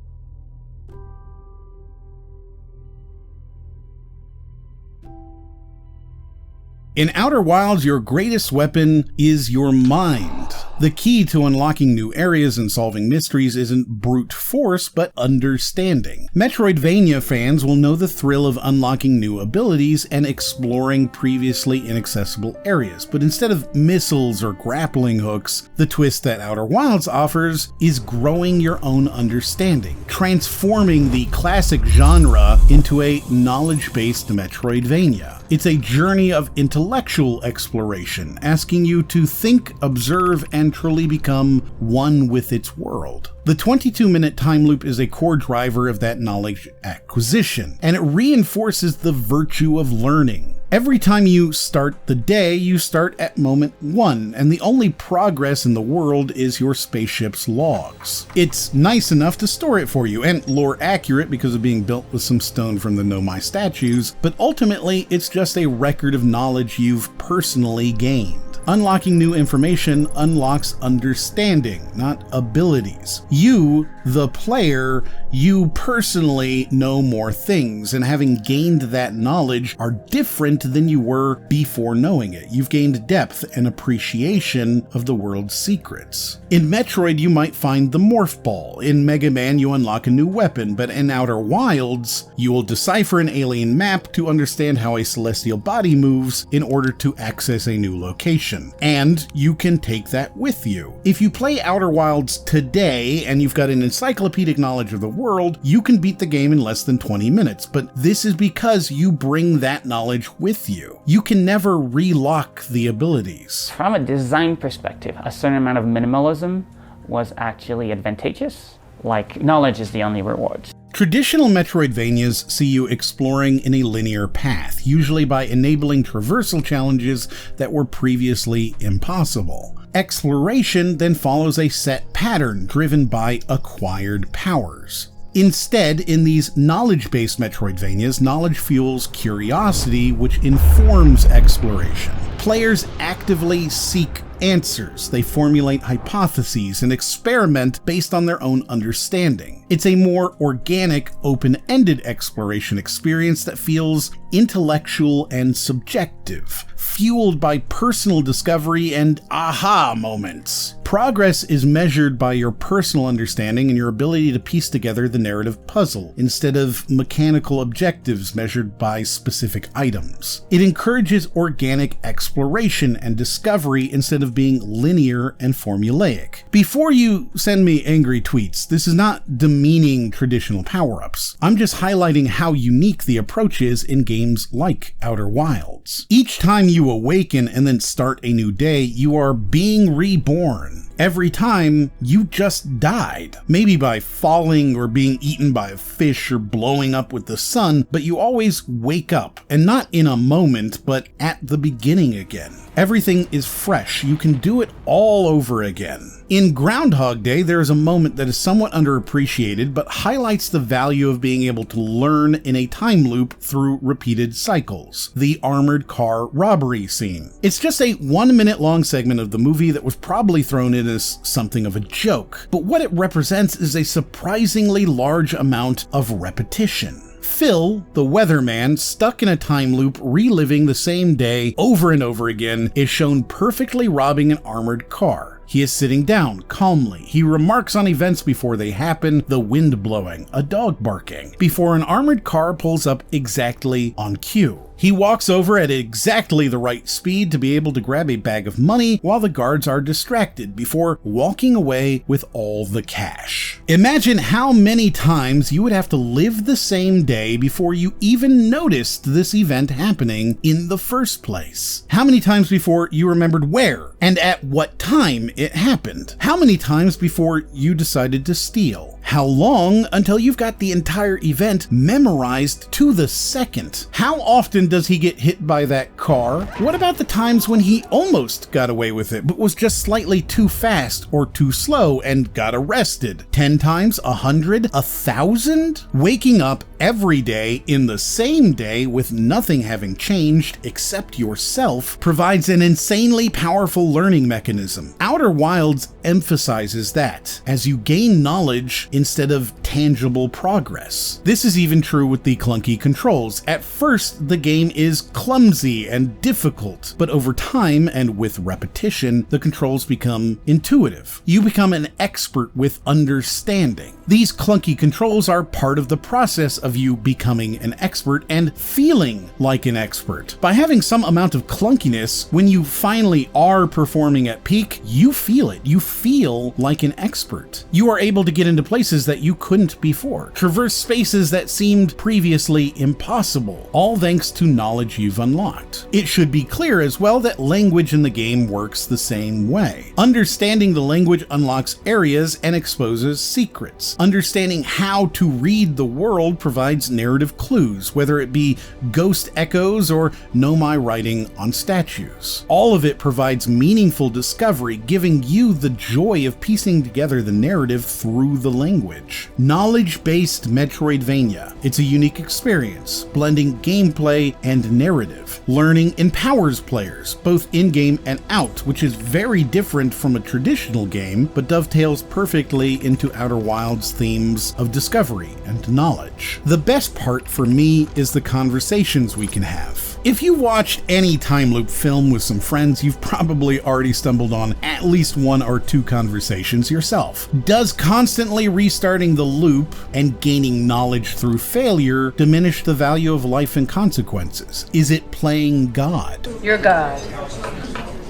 In Outer Wilds, your greatest weapon is your mind. The key to unlocking new areas and solving mysteries isn't brute force, but understanding. Metroidvania fans will know the thrill of unlocking new abilities and exploring previously inaccessible areas, but instead of missiles or grappling hooks, the twist that Outer Wilds offers is growing your own understanding, transforming the classic genre into a knowledge-based Metroidvania. It's a journey of intellectual exploration, asking you to think, observe, and truly become one with its world. The 22-minute time loop is a core driver of that knowledge acquisition, and it reinforces the virtue of learning. Every time you start the day, you start at moment 1, and the only progress in the world is your spaceship's logs. It's nice enough to store it for you, and lore accurate because of being built with some stone from the Nomai statues, but ultimately it's just a record of knowledge you've personally gained. Unlocking new information unlocks understanding, not abilities. You, the player, you personally know more things, and having gained that knowledge are different than you were before knowing it. You've gained depth and appreciation of the world's secrets. In Metroid, you might find the Morph Ball. In Mega Man, you unlock a new weapon, but in Outer Wilds, you will decipher an alien map to understand how a celestial body moves in order to access a new location. And you can take that with you. If you play Outer Wilds today and you've got an encyclopedic knowledge of the world, you can beat the game in less than 20 minutes, but this is because you bring that knowledge with you. You can never relock the abilities. From a design perspective, a certain amount of minimalism was actually advantageous. Like, knowledge is the only reward. Traditional Metroidvanias see you exploring in a linear path, usually by enabling traversal challenges that were previously impossible. Exploration then follows a set pattern driven by acquired powers. Instead, in these knowledge-based Metroidvanias, knowledge fuels curiosity, which informs exploration. Players actively seek answers. They formulate hypotheses and experiment based on their own understanding. It's a more organic, open-ended exploration experience that feels intellectual and subjective, fueled by personal discovery and aha moments. Progress is measured by your personal understanding and your ability to piece together the narrative puzzle, instead of mechanical objectives measured by specific items. It encourages organic exploration and discovery instead of being linear and formulaic. Before you send me angry tweets, this is not demeaning traditional power-ups. I'm just highlighting how unique the approach is in games like Outer Wilds. Each time you awaken and then start a new day, you are being reborn. Every time, you just died. Maybe by falling or being eaten by a fish or blowing up with the sun, but you always wake up, and not in a moment, but at the beginning again. Everything is fresh. You can do it all over again. In Groundhog Day, there is a moment that is somewhat underappreciated, but highlights the value of being able to learn in a time loop through repeated cycles. The armored car robbery scene. It's just a 1-minute long segment of the movie that was probably thrown in as something of a joke, but what it represents is a surprisingly large amount of repetition. Phil, the weatherman, stuck in a time loop reliving the same day over and over again, is shown perfectly robbing an armored car. He is sitting down, calmly. He remarks on events before they happen, the wind blowing, a dog barking, before an armored car pulls up exactly on cue. He walks over at exactly the right speed to be able to grab a bag of money while the guards are distracted before walking away with all the cash. Imagine how many times you would have to live the same day before you even noticed this event happening in the first place. How many times before you remembered where and at what time it happened? How many times before you decided to steal? How long until you've got the entire event memorized to the second? How often does he get hit by that car? What about the times when he almost got away with it, but was just slightly too fast or too slow and got arrested? 10 times? 100? 1,000? Waking up every day in the same day with nothing having changed except yourself provides an insanely powerful learning mechanism. Outer Wilds emphasizes that as you gain knowledge instead of tangible progress. This is even true with the clunky controls. At first, the game is clumsy and difficult, but over time and with repetition, the controls become intuitive. You become an expert with understanding. These clunky controls are part of the process of you becoming an expert and feeling like an expert. By having some amount of clunkiness, when you finally are performing at peak, you feel it. You feel like an expert. You are able to get into places that you couldn't before, traverse spaces that seemed previously impossible, all thanks to knowledge you've unlocked. It should be clear as well that language in the game works the same way. Understanding the language unlocks areas and exposes secrets. Understanding how to read the world provides narrative clues, whether it be ghost echoes or Nomai writing on statues. All of it provides meaningful discovery, giving you the joy of piecing together the narrative through the language. language. Knowledge-based Metroidvania. It's a unique experience, blending gameplay and narrative. Learning empowers players, both in-game and out, which is very different from a traditional game, but dovetails perfectly into Outer Wilds' themes of discovery and knowledge. The best part for me is the conversations we can have. If you watched any time loop film with some friends, you've probably already stumbled on at least one or two conversations yourself. Does constantly restarting the loop and gaining knowledge through failure diminish the value of life and consequences? Is it playing God? You're God.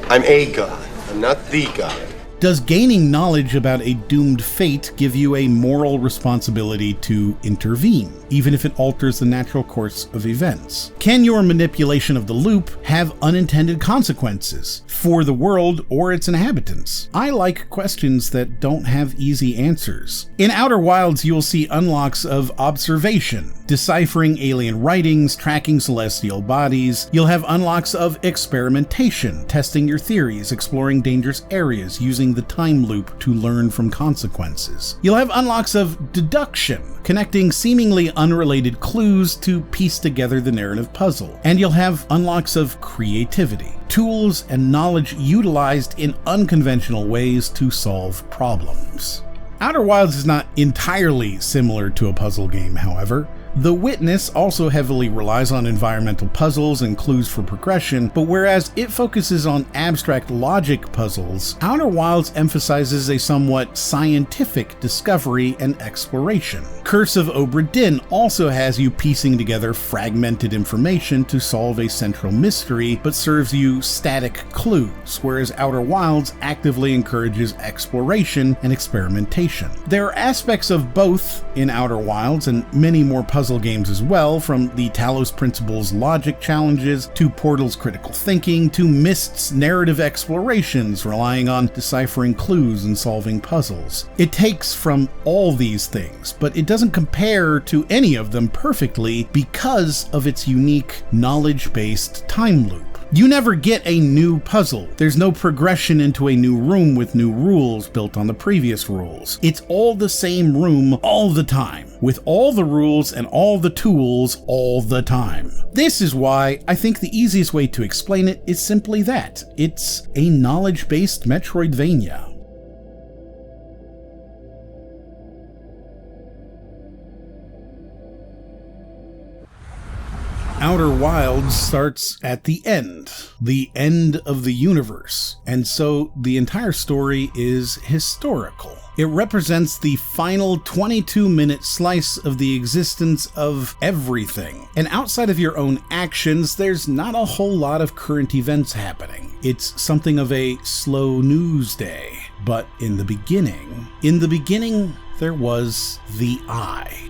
I'm a god. I'm not the god. Does gaining knowledge about a doomed fate give you a moral responsibility to intervene, even if it alters the natural course of events? Can your manipulation of the loop have unintended consequences for the world or its inhabitants? I like questions that don't have easy answers. In Outer Wilds, you'll see unlocks of observation, deciphering alien writings, tracking celestial bodies. You'll have unlocks of experimentation, testing your theories, exploring dangerous areas, using the time loop to learn from consequences. You'll have unlocks of deduction, connecting seemingly unrelated clues to piece together the narrative puzzle. And you'll have unlocks of creativity, tools and knowledge utilized in unconventional ways to solve problems. Outer Wilds is not entirely similar to a puzzle game, however. The Witness also heavily relies on environmental puzzles and clues for progression, but whereas it focuses on abstract logic puzzles, Outer Wilds emphasizes a somewhat scientific discovery and exploration. Curse of Obra Dinn also has you piecing together fragmented information to solve a central mystery, but serves you static clues, whereas Outer Wilds actively encourages exploration and experimentation. There are aspects of both in Outer Wilds and many more puzzle games as well, from the Talos Principle's logic challenges, to Portal's critical thinking, to Mist's narrative explorations relying on deciphering clues and solving puzzles. It takes from all these things, but it doesn't compare to any of them perfectly because of its unique knowledge-based time loop. You never get a new puzzle. There's no progression into a new room with new rules built on the previous rules. It's all the same room all the time, with all the rules and all the tools all the time. This is why I think the easiest way to explain it is simply that. It's a knowledge-based Metroidvania. Outer Wilds starts at the end of the universe, and so the entire story is historical. It represents the final 22-minute slice of the existence of everything. And outside of your own actions, there's not a whole lot of current events happening. It's something of a slow news day. But in the beginning, there was the Eye.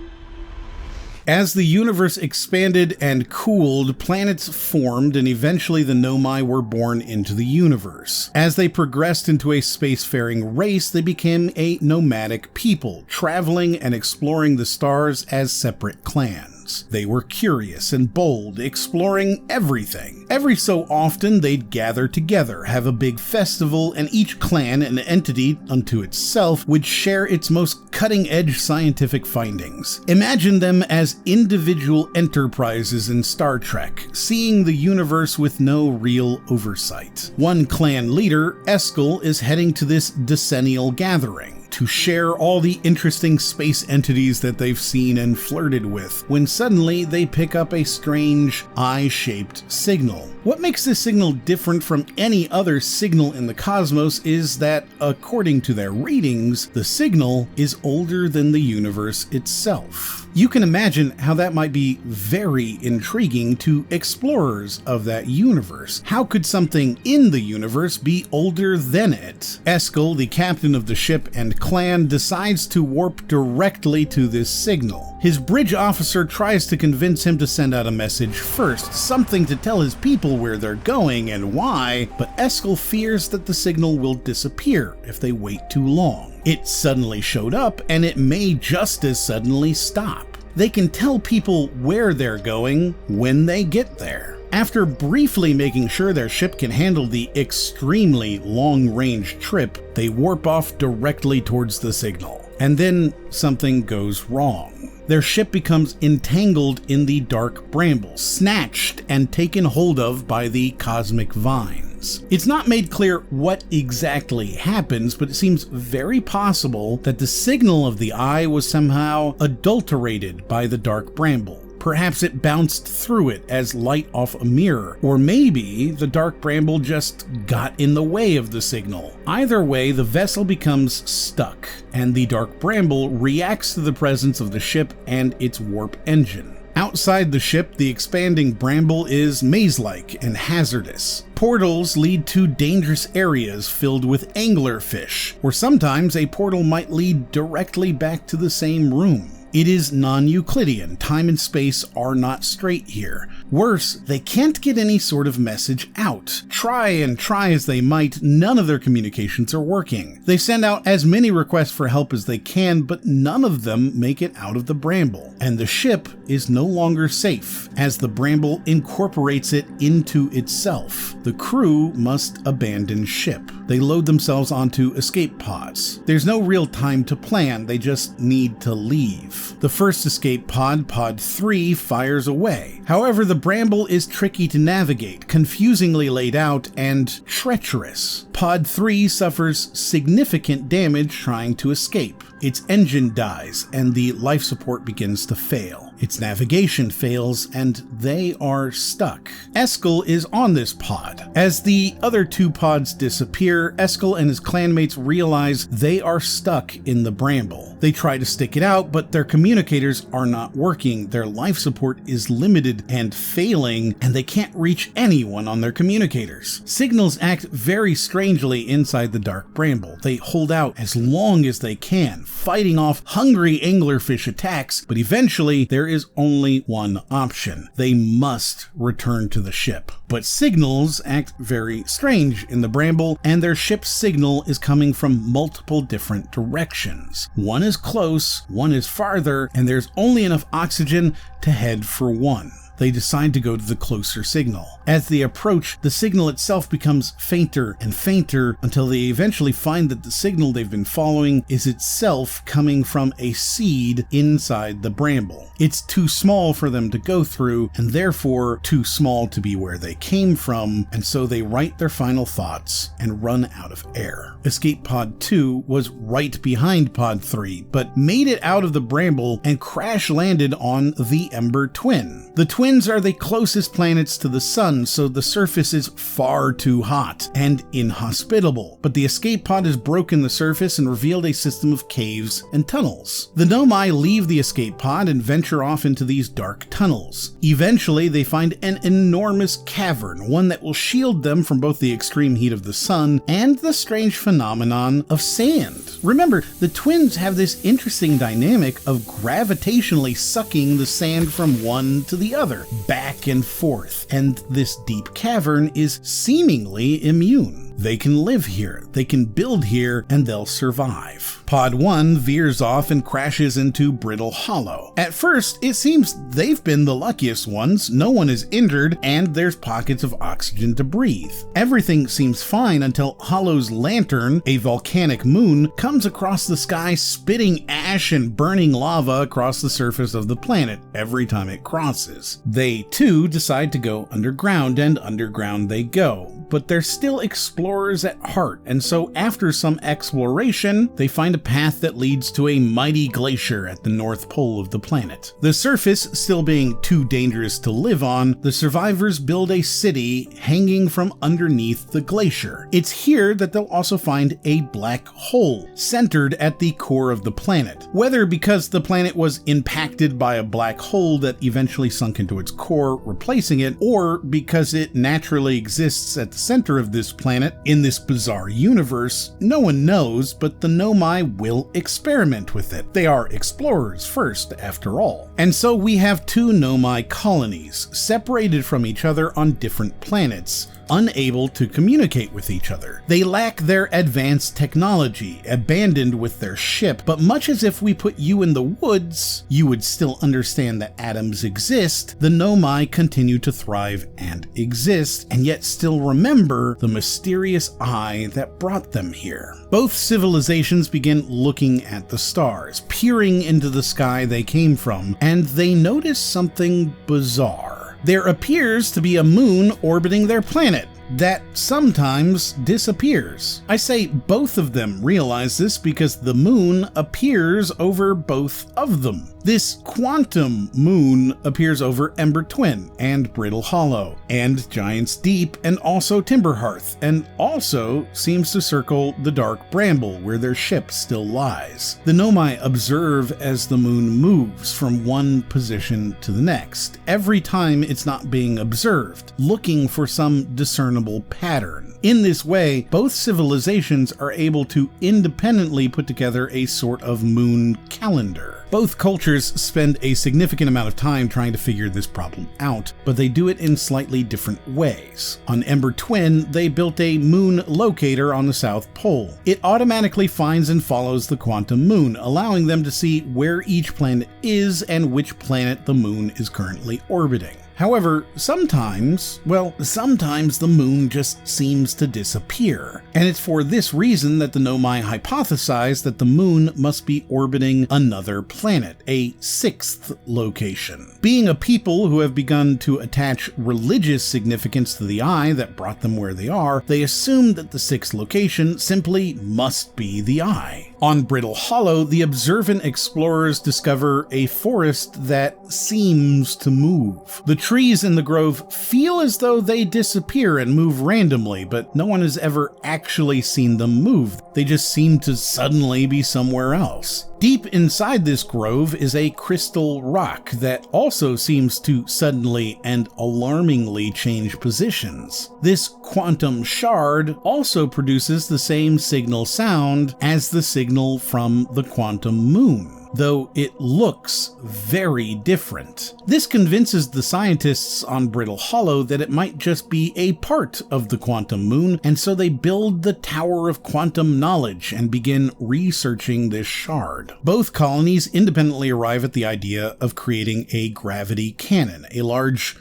As the universe expanded and cooled, planets formed, and eventually the Nomai were born into the universe. As they progressed into a spacefaring race, they became a nomadic people, traveling and exploring the stars as separate clans. They were curious and bold, exploring everything. Every so often, they'd gather together, have a big festival, and each clan, an entity unto itself, would share its most cutting-edge scientific findings. Imagine them as individual enterprises in Star Trek, seeing the universe with no real oversight. One clan leader, Eskel, is heading to this decennial gathering to share all the interesting space entities that they've seen and flirted with, when suddenly they pick up a strange eye-shaped signal. What makes this signal different from any other signal in the cosmos is that, according to their readings, the signal is older than the universe itself. You can imagine how that might be very intriguing to explorers of that universe. How could something in the universe be older than it? Eskel, the captain of the ship and clan, decides to warp directly to this signal. His bridge officer tries to convince him to send out a message first, something to tell his people where they're going and why, but Eskel fears that the signal will disappear if they wait too long. It suddenly showed up, and it may just as suddenly stop. They can tell people where they're going when they get there. After briefly making sure their ship can handle the extremely long-range trip, they warp off directly towards the signal. And then something goes wrong. Their ship becomes entangled in the dark brambles, snatched and taken hold of by the cosmic vines. It's not made clear what exactly happens, but it seems very possible that the signal of the eye was somehow adulterated by the dark bramble. Perhaps it bounced through it as light off a mirror, or maybe the dark bramble just got in the way of the signal. Either way, the vessel becomes stuck, and the dark bramble reacts to the presence of the ship and its warp engine. Outside the ship, the expanding bramble is maze-like and hazardous. Portals lead to dangerous areas filled with anglerfish, or sometimes a portal might lead directly back to the same room. It is non-Euclidean. Time and space are not straight here. Worse, they can't get any sort of message out. Try as they might, none of their communications are working. They send out as many requests for help as they can, but none of them make it out of the bramble. And the ship is no longer safe, as the bramble incorporates it into itself. The crew must abandon ship. They load themselves onto escape pods. There's no real time to plan, they just need to leave. The first escape pod, Pod 3, fires away. However, the bramble is tricky to navigate, confusingly laid out, and treacherous. Pod 3 suffers significant damage trying to escape. Its engine dies, and the life support begins to fail. Its navigation fails, and they are stuck. Eskel is on this pod. As the other two pods disappear, Eskel and his clanmates realize they are stuck in the bramble. They try to stick it out, but their communicators are not working. Their life support is limited and failing, and they can't reach anyone on their communicators. Signals act very strangely inside the dark bramble. They hold out as long as they can, fighting off hungry anglerfish attacks, but eventually there is only one option. They must return to the ship. But signals act very strange in the bramble, and their ship's signal is coming from multiple different directions. One is close, one is farther, and there's only enough oxygen to head for one. They decide to go to the closer signal. As they approach, the signal itself becomes fainter and fainter until they eventually find that the signal they've been following is itself coming from a seed inside the bramble. It's too small for them to go through, and therefore too small to be where they came from, and so they write their final thoughts and run out of air. Escape Pod 2 was right behind Pod 3, but made it out of the bramble and crash landed on the Ember Twin. The twins are the closest planets to the sun, so the surface is far too hot and inhospitable, but the escape pod has broken the surface and revealed a system of caves and tunnels. The Nomai leave the escape pod and venture off into these dark tunnels. Eventually, they find an enormous cavern, one that will shield them from both the extreme heat of the sun and the strange phenomenon of sand. Remember, the twins have this interesting dynamic of gravitationally sucking the sand from one to the other, back and forth, and this deep cavern is seemingly immune. They can live here, they can build here, and they'll survive. Pod 1 veers off and crashes into Brittle Hollow. At first, it seems they've been the luckiest ones, no one is injured, and there's pockets of oxygen to breathe. Everything seems fine until Hollow's lantern, a volcanic moon, comes across the sky spitting ash and burning lava across the surface of the planet every time it crosses. They too decide to go underground, and underground they go. But they're still explorers at heart, and so after some exploration, they find a path that leads to a mighty glacier at the north pole of the planet. The surface still being too dangerous to live on, the survivors build a city hanging from underneath the glacier. It's here that they'll also find a black hole, centered at the core of the planet. Whether because the planet was impacted by a black hole that eventually sunk into its core, replacing it, or because it naturally exists at the center of this planet in this bizarre universe, no one knows, but the Nomai will experiment with it. They are explorers first, after all. And so we have two Nomai colonies, separated from each other on different planets. unable to communicate with each other. They lack their advanced technology, abandoned with their ship, but much as if we put you in the woods, you would still understand that atoms exist, the Nomai continue to thrive and exist, and yet still remember the mysterious eye that brought them here. Both civilizations begin looking at the stars, peering into the sky they came from, and they notice something bizarre. There appears to be a moon orbiting their planet that sometimes disappears. I say both of them realize this because the moon appears over both of them. This quantum moon appears over Ember Twin and Brittle Hollow and Giant's Deep and also Timberhearth, and also seems to circle the Dark Bramble where their ship still lies. The Nomai observe as the moon moves from one position to the next, every time it's not being observed, looking for some discernible pattern. In this way, both civilizations are able to independently put together a sort of moon calendar. Both cultures spend a significant amount of time trying to figure this problem out, but they do it in slightly different ways. On Ember Twin, they built a moon locator on the South Pole. It automatically finds and follows the quantum moon, allowing them to see where each planet is and which planet the moon is currently orbiting. However, sometimes the moon just seems to disappear. And it's for this reason that the Nomai hypothesize that the moon must be orbiting another planet, a sixth location. Being a people who have begun to attach religious significance to the eye that brought them where they are, they assume that the sixth location simply must be the eye. On Brittle Hollow, the observant explorers discover a forest that seems to move. The trees in the grove feel as though they disappear and move randomly, but no one has ever actually seen them move. They just seem to suddenly be somewhere else. Deep inside this grove is a crystal rock that also seems to suddenly and alarmingly change positions. This quantum shard also produces the same signal sound as the signal from the quantum moon, though it looks very different. This convinces the scientists on Brittle Hollow that it might just be a part of the quantum moon, and so they build the Tower of Quantum Knowledge and begin researching this shard. Both colonies independently arrive at the idea of creating a gravity cannon, a large,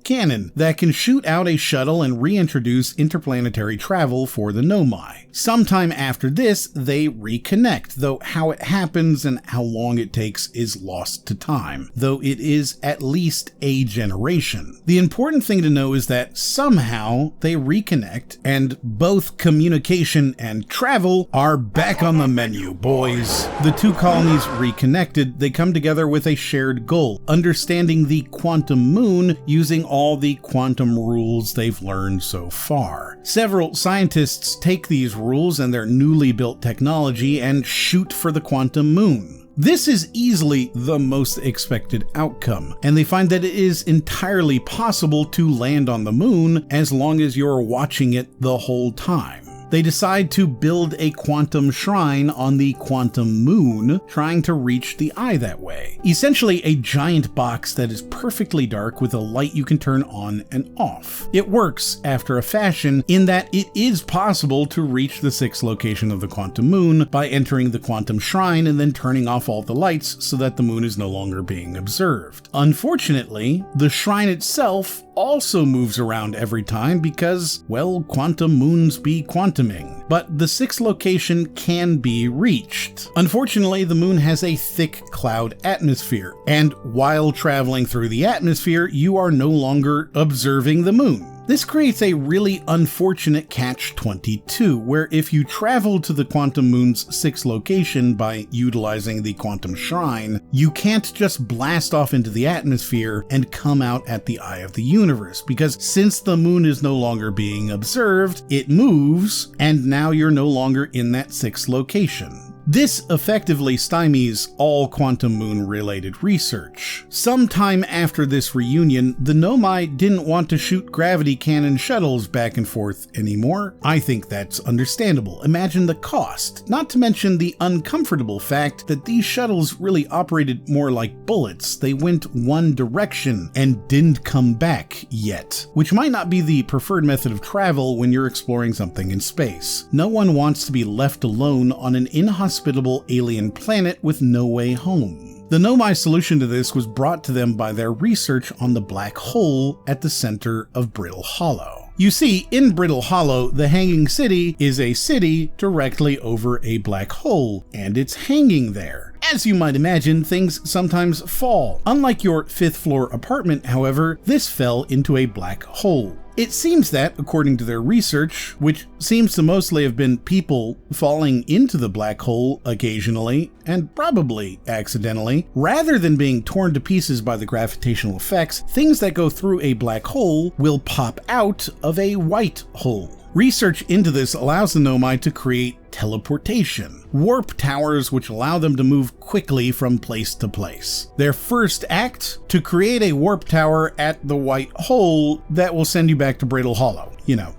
cannon that can shoot out a shuttle and reintroduce interplanetary travel for the Nomai. Sometime after this, they reconnect, though how it happens and how long it takes is lost to time, though it is at least a generation. The important thing to know is that somehow they reconnect, and both communication and travel are back on the menu, boys. The two colonies reconnected, they come together with a shared goal, understanding the quantum moon using all the quantum rules they've learned so far. Several scientists take these rules and their newly built technology and shoot for the quantum moon. This is easily the most expected outcome, and they find that it is entirely possible to land on the moon as long as you're watching it the whole time. They decide to build a quantum shrine on the quantum moon, trying to reach the eye that way. Essentially a giant box that is perfectly dark with a light you can turn on and off. It works after a fashion in that it is possible to reach the sixth location of the quantum moon by entering the quantum shrine and then turning off all the lights so that the moon is no longer being observed. Unfortunately, the shrine itself also moves around every time because, quantum moons be quantuming. But the sixth location can be reached. Unfortunately, the moon has a thick cloud atmosphere, and while traveling through the atmosphere, you are no longer observing the moon. This creates a really unfortunate catch-22, where if you travel to the quantum moon's sixth location by utilizing the quantum shrine, you can't just blast off into the atmosphere and come out at the eye of the universe, because since the moon is no longer being observed, it moves, and now you're no longer in that sixth location. This effectively stymies all quantum moon related research. Sometime after this reunion, the Nomai didn't want to shoot gravity cannon shuttles back and forth anymore. I think that's understandable. Imagine the cost, not to mention the uncomfortable fact that these shuttles really operated more like bullets. They went one direction and didn't come back yet, which might not be the preferred method of travel when you're exploring something in space. No one wants to be left alone on an inhospitable alien planet with no way home. The Nomai solution to this was brought to them by their research on the black hole at the center of Brittle Hollow. You see, in Brittle Hollow, the hanging city is a city directly over a black hole, and it's hanging there. As you might imagine, things sometimes fall. Unlike your 5th floor apartment, however, this fell into a black hole. It seems that, according to their research, which seems to mostly have been people falling into the black hole occasionally, and probably accidentally, rather than being torn to pieces by the gravitational effects, things that go through a black hole will pop out of a white hole. Research into this allows the Nomai to create teleportation, warp towers which allow them to move quickly from place to place. Their first act, to create a warp tower at the white hole that will send you back to Brittle Hollow,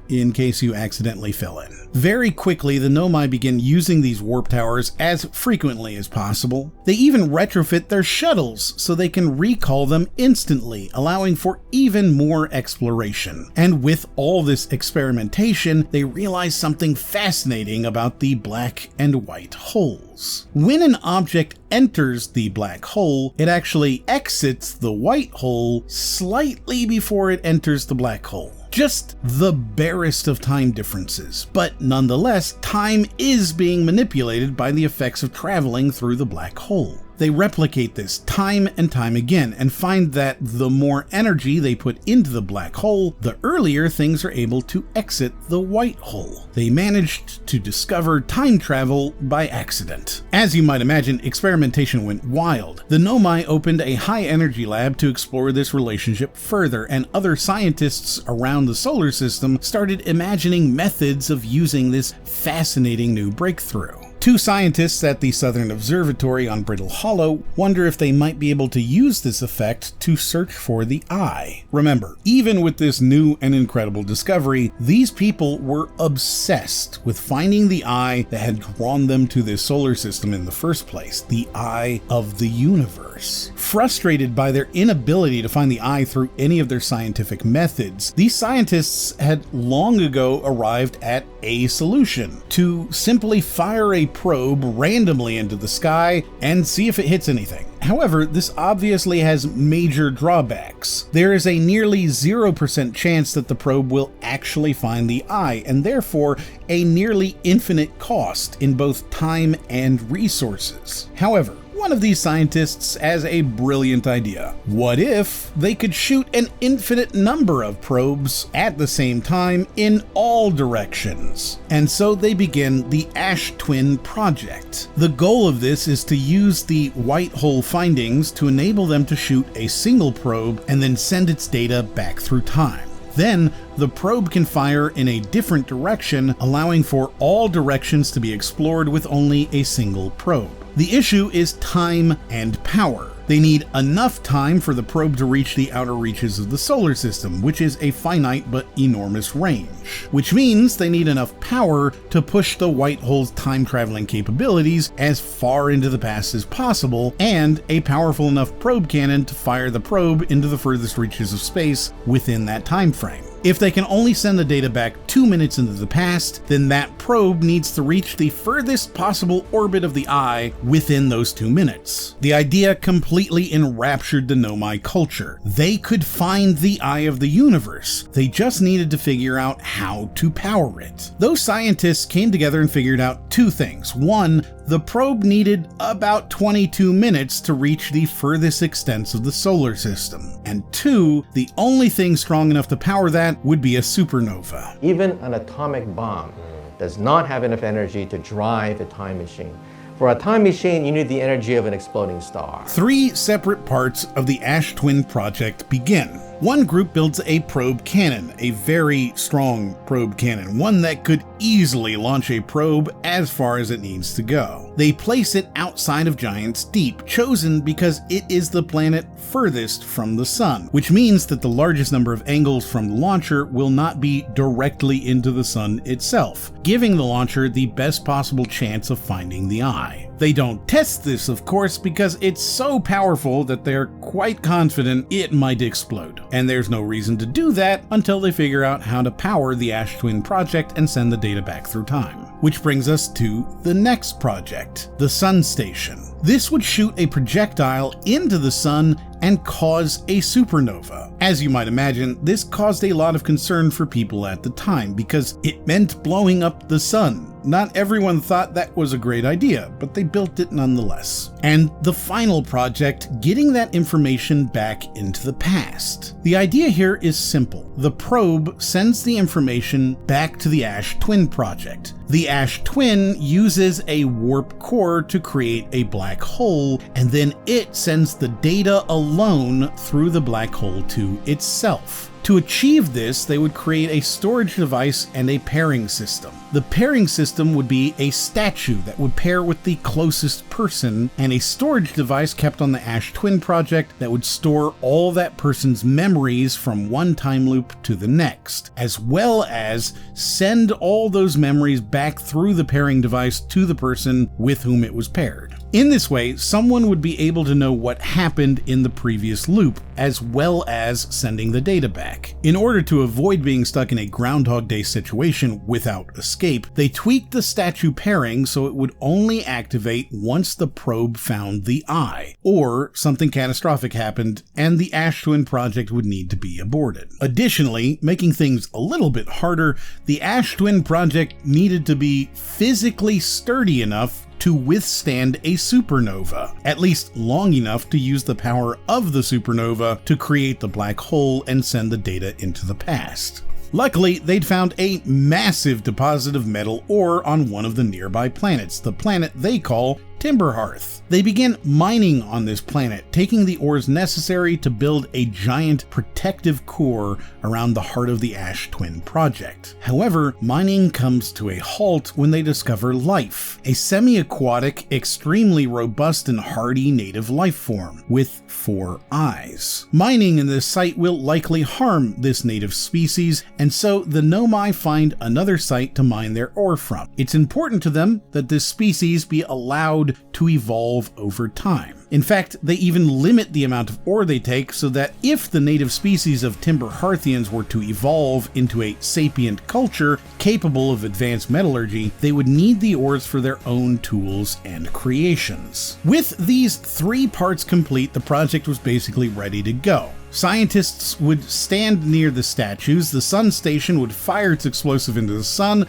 in case you accidentally fell in. Very quickly, the Nomai begin using these warp towers as frequently as possible. They even retrofit their shuttles so they can recall them instantly, allowing for even more exploration. And with all this experimentation, they realize something fascinating about the black and white holes. When an object enters the black hole, it actually exits the white hole slightly before it enters the black hole. Just the barest of time differences, but nonetheless, time is being manipulated by the effects of traveling through the black hole. They replicate this time and time again and find that the more energy they put into the black hole, the earlier things are able to exit the white hole. They managed to discover time travel by accident. As you might imagine, experimentation went wild. The Nomai opened a high-energy lab to explore this relationship further, and other scientists around the solar system started imagining methods of using this fascinating new breakthrough. 2 scientists at the Southern Observatory on Brittle Hollow wonder if they might be able to use this effect to search for the eye. Remember, even with this new and incredible discovery, these people were obsessed with finding the eye that had drawn them to this solar system in the first place, the eye of the universe. Frustrated by their inability to find the eye through any of their scientific methods, these scientists had long ago arrived at a solution: to simply fire a probe randomly into the sky and see if it hits anything. However, this obviously has major drawbacks. There is a nearly 0% chance that the probe will actually find the eye, and therefore a nearly infinite cost in both time and resources. However, one of these scientists has a brilliant idea. What if they could shoot an infinite number of probes at the same time in all directions? And so they begin the Ash Twin project. The goal of this is to use the white hole findings to enable them to shoot a single probe and then send its data back through time. Then, the probe can fire in a different direction, allowing for all directions to be explored with only a single probe. The issue is time and power. They need enough time for the probe to reach the outer reaches of the solar system, which is a finite but enormous range. Which means they need enough power to push the white hole's time-traveling capabilities as far into the past as possible, and a powerful enough probe cannon to fire the probe into the furthest reaches of space within that time frame. If they can only send the data back 2 minutes into the past, then that probe needs to reach the furthest possible orbit of the eye within those 2 minutes. The idea completely enraptured the Nomai culture. They could find the eye of the universe. They just needed to figure out how to power it. Those scientists came together and figured out 2 things. 1, the probe needed about 22 minutes to reach the furthest extents of the solar system. And 2, the only thing strong enough to power that would be a supernova. Even an atomic bomb does not have enough energy to drive a time machine. For a time machine, you need the energy of an exploding star. 3 separate parts of the Ash Twin project begin. One group builds a probe cannon, a very strong probe cannon, one that could easily launch a probe as far as it needs to go. They place it outside of Giant's Deep, chosen because it is the planet furthest from the sun, which means that the largest number of angles from the launcher will not be directly into the sun itself, giving the launcher the best possible chance of finding the eye. They don't test this, of course, because it's so powerful that they're quite confident it might explode. And there's no reason to do that until they figure out how to power the Ash Twin project and send the data back through time. Which brings us to the next project, the Sun Station. This would shoot a projectile into the sun and cause a supernova. As you might imagine, this caused a lot of concern for people at the time because it meant blowing up the sun. Not everyone thought that was a great idea, but they built it nonetheless. And the final project, getting that information back into the past. The idea here is simple. The probe sends the information back to the Ash Twin project. The Ash Twin uses a warp core to create a black hole, and then it sends the data alone through the black hole to itself. To achieve this, they would create a storage device and a pairing system. The pairing system would be a statue that would pair with the closest person, and a storage device kept on the Ash Twin project that would store all that person's memories from one time loop to the next, as well as send all those memories back through the pairing device to the person with whom it was paired. In this way, someone would be able to know what happened in the previous loop, as well as sending the data back. In order to avoid being stuck in a Groundhog Day situation without escape, they tweaked the statue pairing so it would only activate once the probe found the eye, or something catastrophic happened and the Ash Twin project would need to be aborted. Additionally, making things a little bit harder, the Ash Twin project needed to be physically sturdy enough to withstand a supernova, at least long enough to use the power of the supernova to create the black hole and send the data into the past. Luckily, they'd found a massive deposit of metal ore on one of the nearby planets, the planet they call Timberhearth. They began mining on this planet, taking the ores necessary to build a giant protective core around the heart of the Ash Twin project. However, mining comes to a halt when they discover life, a semi-aquatic, extremely robust and hardy native life form with 4 eyes. Mining in this site will likely harm this native species, and so the Nomai find another site to mine their ore from. It's important to them that this species be allowed to evolve over time. In fact, they even limit the amount of ore they take so that if the native species of Timberhearthians were to evolve into a sapient culture capable of advanced metallurgy, they would need the ores for their own tools and creations. With these 3 parts complete, the project was basically ready to go. Scientists would stand near the statues, the Sun Station would fire its explosive into the sun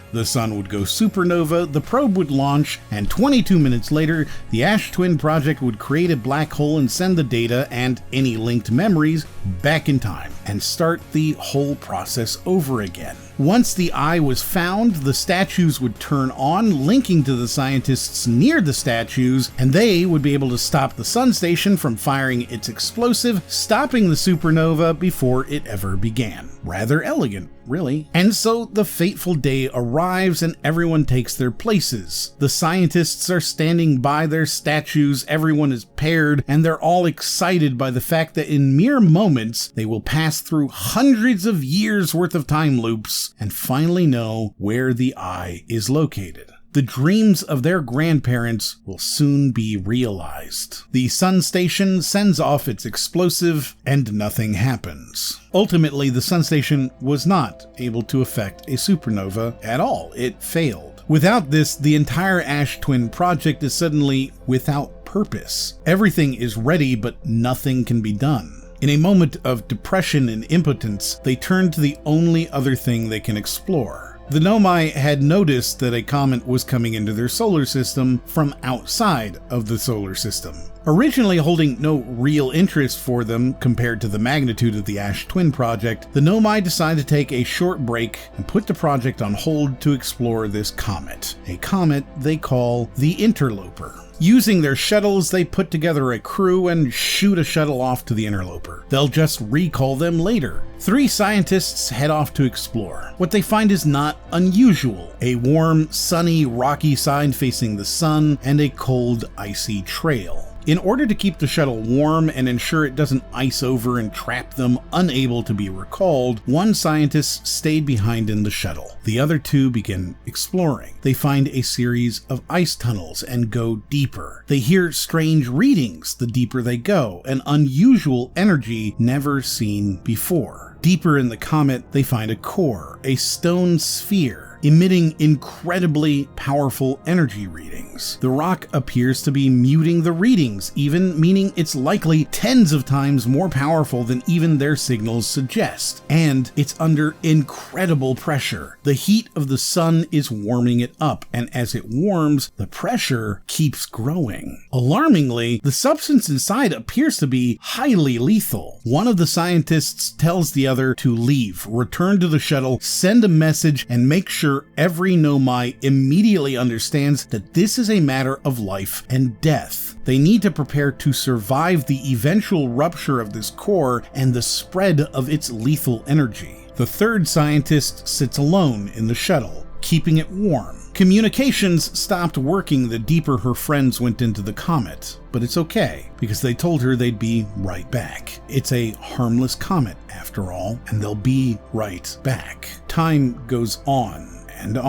would go supernova, the probe would launch, and 22 minutes later, the Ash Twin project would create a black hole and send the data and any linked memories back in time, and start the whole process over again. Once the eye was found, the statues would turn on, linking to the scientists near the statues, and they would be able to stop the Sun Station from firing its explosive, stopping the supernova before it ever began. Rather elegant, really. And so the fateful day arrives and everyone takes their places. The scientists are standing by their statues, everyone is paired, and they're all excited by the fact that in mere moments they will pass through hundreds of years worth of time loops and finally know where the eye is located. The dreams of their grandparents will soon be realized. The Sun Station sends off its explosive, and nothing happens. Ultimately, the Sun Station was not able to affect a supernova at all. It failed. Without this, the entire Ash Twin project is suddenly without purpose. Everything is ready, but nothing can be done. In a moment of depression and impotence, they turn to the only other thing they can explore. The Nomai had noticed that a comet was coming into their solar system from outside of the solar system. Originally holding no real interest for them compared to the magnitude of the Ash Twin project, the Nomai decided to take a short break and put the project on hold to explore this comet, a comet they call the Interloper. Using their shuttles, they put together a crew and shoot a shuttle off to the interloper. They'll just recall them later. 3 scientists head off to explore. What they find is not unusual: a warm, sunny, rocky side facing the sun, and a cold, icy trail. In order to keep the shuttle warm and ensure it doesn't ice over and trap them unable to be recalled, one scientist stayed behind in the shuttle. The other 2 begin exploring. They find a series of ice tunnels and go deeper. They hear strange readings the deeper they go, an unusual energy never seen before. Deeper in the comet, they find a core, a stone sphere, emitting incredibly powerful energy readings. The rock appears to be muting the readings, even meaning it's likely tens of times more powerful than even their signals suggest. And it's under incredible pressure. The heat of the sun is warming it up, and as it warms, the pressure keeps growing. Alarmingly, the substance inside appears to be highly lethal. One of the scientists tells the other to leave, return to the shuttle, send a message, and make sure every Nomai immediately understands that this is a matter of life and death. They need to prepare to survive the eventual rupture of this core and the spread of its lethal energy. The 3rd scientist sits alone in the shuttle, keeping it warm. Communications stopped working the deeper her friends went into the comet, but it's okay, because they told her they'd be right back. It's a harmless comet, after all, and they'll be right back. Time goes on, and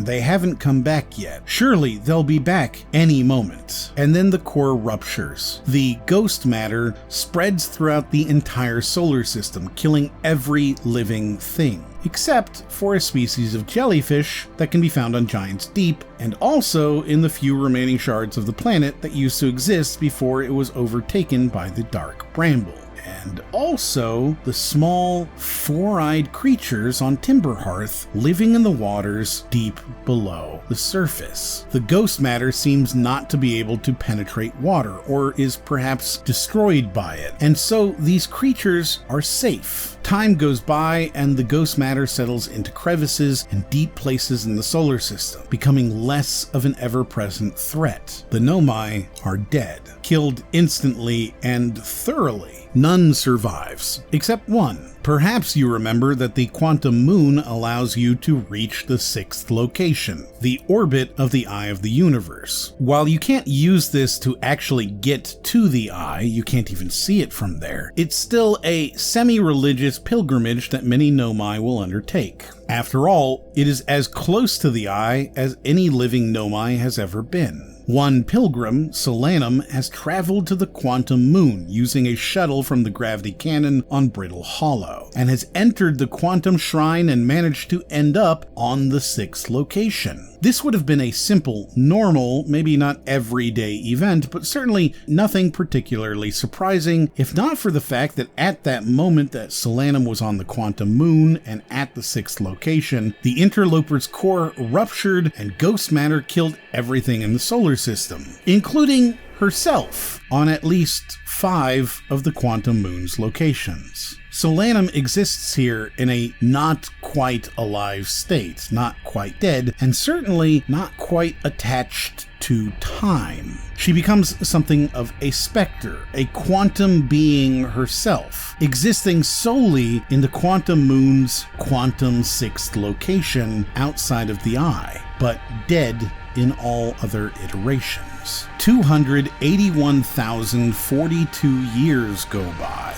they haven't come back yet. Surely they'll be back any moment. And then the core ruptures. The ghost matter spreads throughout the entire solar system, killing every living thing, except for a species of jellyfish that can be found on Giant's Deep, and also in the few remaining shards of the planet that used to exist before it was overtaken by the Dark Bramble. And also the small, 4-eyed creatures on Timberhearth living in the waters deep below the surface. The ghost matter seems not to be able to penetrate water, or is perhaps destroyed by it, and so these creatures are safe. Time goes by and the ghost matter settles into crevices and deep places in the solar system, becoming less of an ever-present threat. The Nomai are dead, killed instantly and thoroughly. None survives, except one. Perhaps you remember that the quantum moon allows you to reach the 6th location, the orbit of the eye of the universe. While you can't use this to actually get to the eye, you can't even see it from there, it's still a semi-religious pilgrimage that many Nomai will undertake. After all, it is as close to the eye as any living Nomai has ever been. One pilgrim, Solanum, has traveled to the quantum moon using a shuttle from the gravity cannon on Brittle Hollow, and has entered the quantum shrine and managed to end up on the 6th location. This would have been a simple, normal, maybe not everyday event, but certainly nothing particularly surprising, if not for the fact that at that moment that Solanum was on the quantum moon and at the 6th location, the interloper's core ruptured and ghost matter killed everything in the solar system, including herself, on at least 5 of the quantum moon's locations. Solanum exists here in a not quite alive state, not quite dead, and certainly not quite attached to time. She becomes something of a specter, a quantum being herself, existing solely in the quantum moon's quantum 6th location outside of the eye, but dead in all other iterations. 281,042 years go by.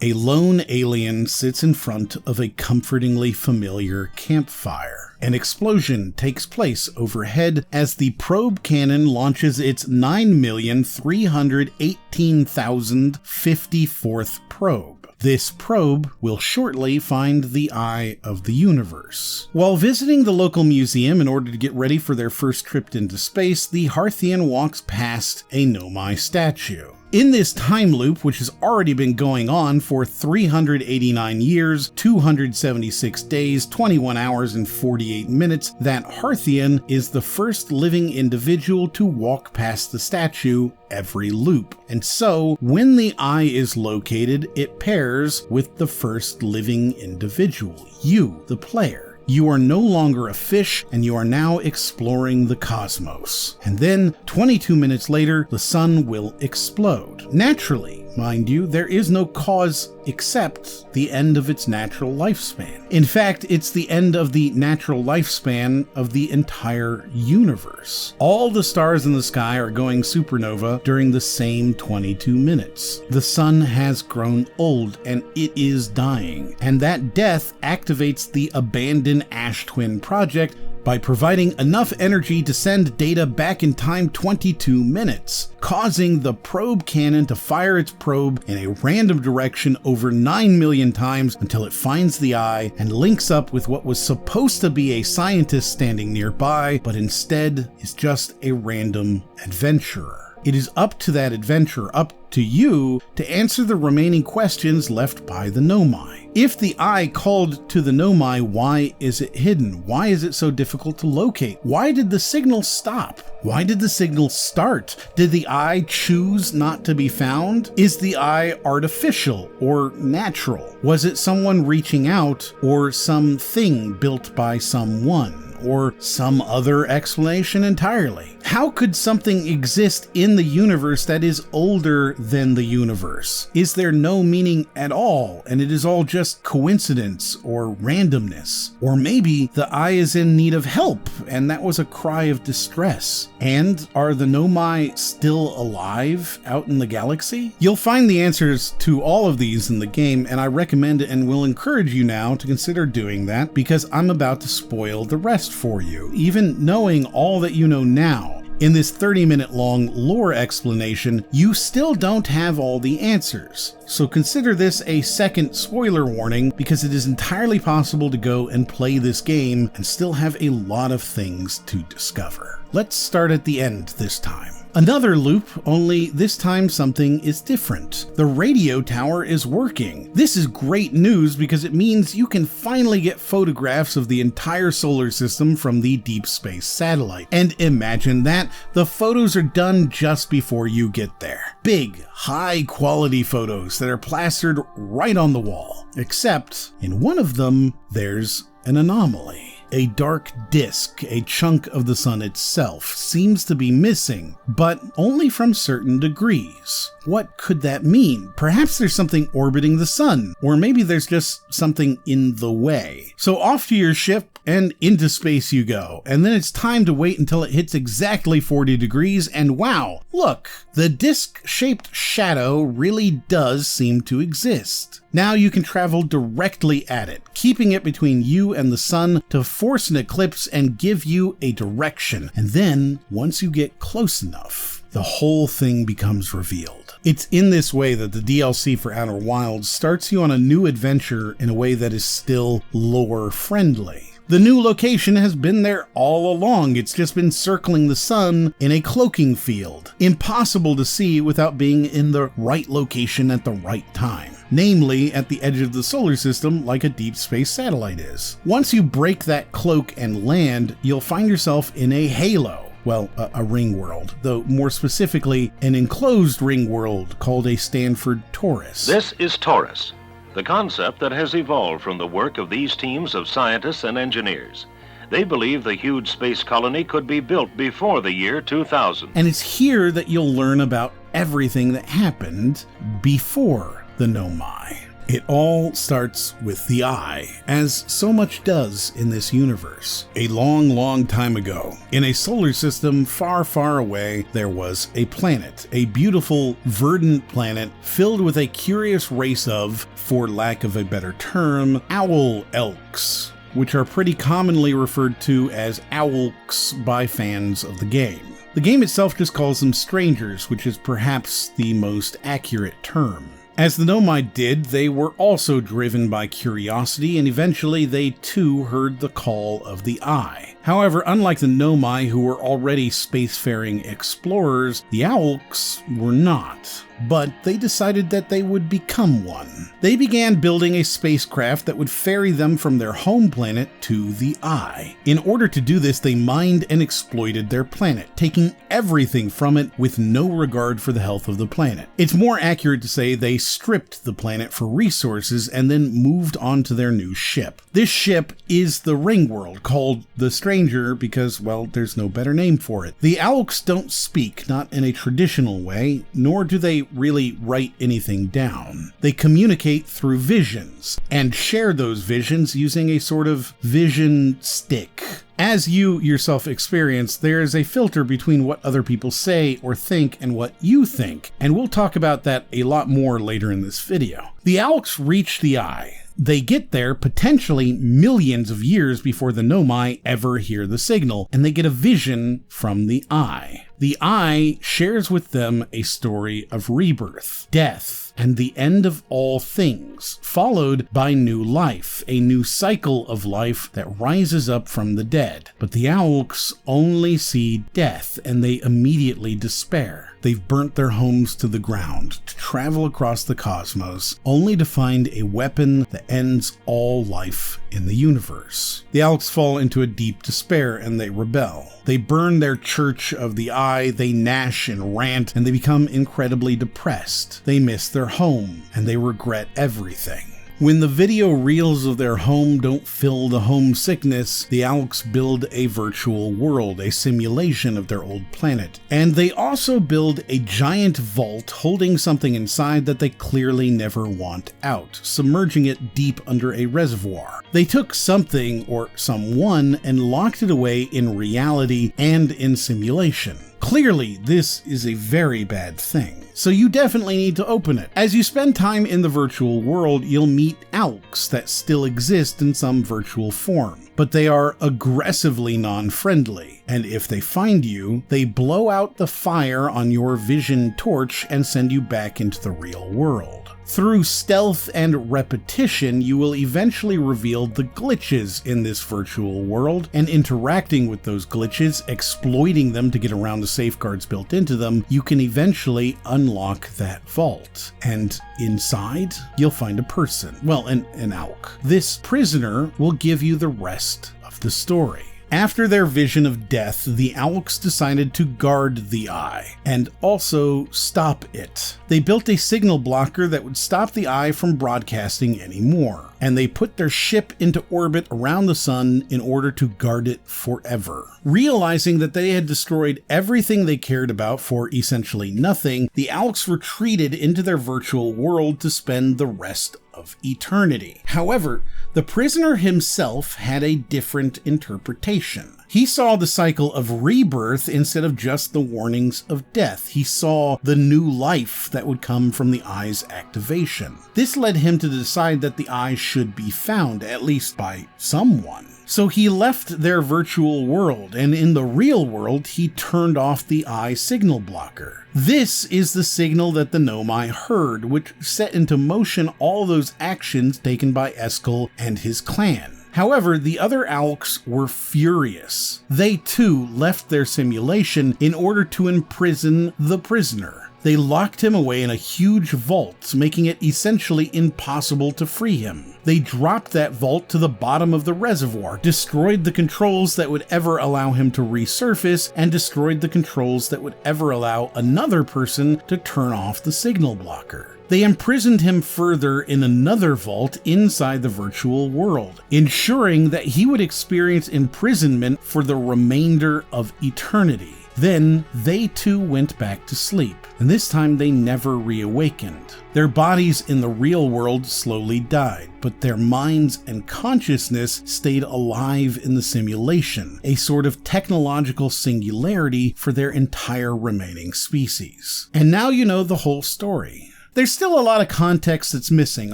A lone alien sits in front of a comfortingly familiar campfire. An explosion takes place overhead as the probe cannon launches its 9,318,054th probe. This probe will shortly find the eye of the universe. While visiting the local museum in order to get ready for their first trip into space, the Hearthian walks past a Nomai statue. In this time loop, which has already been going on for 389 years, 276 days, 21 hours, and 48 minutes, that Hearthian is the first living individual to walk past the statue every loop. And so, when the eye is located, it pairs with the first living individual, you, the player. You are no longer a fish, and you are now exploring the cosmos. And then, 22 minutes later, the sun will explode. Naturally, mind you, there is no cause except the end of its natural lifespan. In fact, it's the end of the natural lifespan of the entire universe. All the stars in the sky are going supernova during the same 22 minutes. The sun has grown old and it is dying, and that death activates the abandoned Ash Twin project by providing enough energy to send data back in time 22 minutes, causing the probe cannon to fire its probe in a random direction over 9 million times until it finds the eye and links up with what was supposed to be a scientist standing nearby, but instead is just a random adventurer. It is up to that adventurer, up to you, to answer the remaining questions left by the Nomai. If the eye called to the Nomai, why is it hidden? Why is it so difficult to locate? Why did the signal stop? Why did the signal start? Did the eye choose not to be found? Is the eye artificial or natural? Was it someone reaching out, or something built by someone, or some other explanation entirely? How could something exist in the universe that is older than the universe? Is there no meaning at all, and it is all just coincidence or randomness? Or maybe the eye is in need of help, and that was a cry of distress. And are the Nomai still alive out in the galaxy? You'll find the answers to all of these in the game, and I recommend it and will encourage you now to consider doing that, because I'm about to spoil the rest for you. Even knowing all that you know now, in this 30-minute long lore explanation, you still don't have all the answers. So consider this a second spoiler warning, because it is entirely possible to go and play this game and still have a lot of things to discover. Let's start at the end this time. Another loop, only this time something is different. The radio tower is working. This is great news because it means you can finally get photographs of the entire solar system from the deep space satellite. And imagine that, the photos are done just before you get there. Big, high quality photos that are plastered right on the wall. Except, in one of them, there's an anomaly. A dark disk, a chunk of the sun itself, seems to be missing, but only from certain degrees. What could that mean? Perhaps there's something orbiting the sun, or maybe there's just something in the way. So off to your ship and into space you go, and then it's time to wait until it hits exactly 40 degrees, and wow, look, the disc-shaped shadow really does seem to exist. Now you can travel directly at it, keeping it between you and the sun to force an eclipse and give you a direction. And then, once you get close enough, the whole thing becomes revealed. It's in this way that the DLC for Outer Wilds starts you on a new adventure in a way that is still lore-friendly. The new location has been there all along. It's just been circling the sun in a cloaking field. Impossible to see without being in the right location at the right time. Namely, at the edge of the solar system like a deep space satellite is. Once you break that cloak and land, you'll find yourself in a halo. Well, a ring world, though more specifically, an enclosed ring world called a Stanford Torus. This is Torus, the concept that has evolved from the work of these teams of scientists and engineers. They believe the huge space colony could be built before the year 2000. And it's here that you'll learn about everything that happened before the Nomai. It all starts with the eye, as so much does in this universe. A long, long time ago, in a solar system far, far away, there was a planet, a beautiful, verdant planet filled with a curious race of, for lack of a better term, Owlks, which are pretty commonly referred to as Owlks by fans of the game. The game itself just calls them strangers, which is perhaps the most accurate term. As the Nomai did, they were also driven by curiosity, and eventually they too heard the call of the eye. However, unlike the Nomai, who were already spacefaring explorers, the Owlks were not. but they decided that they would become one. They began building a spacecraft that would ferry them from their home planet to the Eye. In order to do this, they mined and exploited their planet, taking everything from it with no regard for the health of the planet. It's more accurate to say they stripped the planet for resources and then moved on to their new ship. This ship is the ring world, called the Stranger because, well, there's no better name for it. The Owlks don't speak, not in a traditional way, nor do they really write anything down. They communicate through visions, and share those visions using a sort of vision stick. As you yourself experience, there is a filter between what other people say or think and what you think, and we'll talk about that a lot more later in this video. The Owlks reach the Eye. They get there potentially millions of years before the Nomai ever hear the signal, and they get a vision from the Eye. The Eye shares with them a story of rebirth, death, and the end of all things, followed by new life, a new cycle of life that rises up from the dead. But the Owlks only see death, and they immediately despair. They've burnt their homes to the ground to travel across the cosmos, only to find a weapon that ends all life in the universe. The Owlks fall into a deep despair and they rebel. They burn their church of the Eye, they gnash and rant, and they become incredibly depressed. They miss their home, and they regret everything. When the video reels of their home don't fill the homesickness, the Owlks build a virtual world, a simulation of their old planet. And they also build a giant vault holding something inside that they clearly never want out, submerging it deep under a reservoir. They took something or someone and locked it away in reality and in simulation. Clearly, this is a very bad thing, so you definitely need to open it. As you spend time in the virtual world, you'll meet Owlks that still exist in some virtual form, but they are aggressively non-friendly, and if they find you, they blow out the fire on your vision torch and send you back into the real world. Through stealth and repetition, you will eventually reveal the glitches in this virtual world, and interacting with those glitches, exploiting them to get around the safeguards built into them, you can eventually unlock that vault. And inside, you'll find a person. Well, an Owlk. This prisoner will give you the rest of the story. After their vision of death, the Owlks decided to guard the Eye, and also stop it. They built a signal blocker that would stop the Eye from broadcasting anymore, and they put their ship into orbit around the sun in order to guard it forever. Realizing that they had destroyed everything they cared about for essentially nothing, the Owlks retreated into their virtual world to spend the rest of eternity. However, the prisoner himself had a different interpretation. He saw the cycle of rebirth instead of just the warnings of death. He saw the new life that would come from the Eye's activation. This led him to decide that the Eye should be found, at least by someone. So he left their virtual world, and in the real world, he turned off the Eye signal blocker. This is the signal that the Nomai heard, which set into motion all those actions taken by Eskel and his clan. However, the other Owlks were furious. They too left their simulation in order to imprison the prisoner. They locked him away in a huge vault, making it essentially impossible to free him. They dropped that vault to the bottom of the reservoir, destroyed the controls that would ever allow him to resurface, and destroyed the controls that would ever allow another person to turn off the signal blocker. They imprisoned him further in another vault inside the virtual world, ensuring that he would experience imprisonment for the remainder of eternity. Then they too went back to sleep, and this time they never reawakened. Their bodies in the real world slowly died, but their minds and consciousness stayed alive in the simulation, a sort of technological singularity for their entire remaining species. And now you know the whole story. There's still a lot of context that's missing.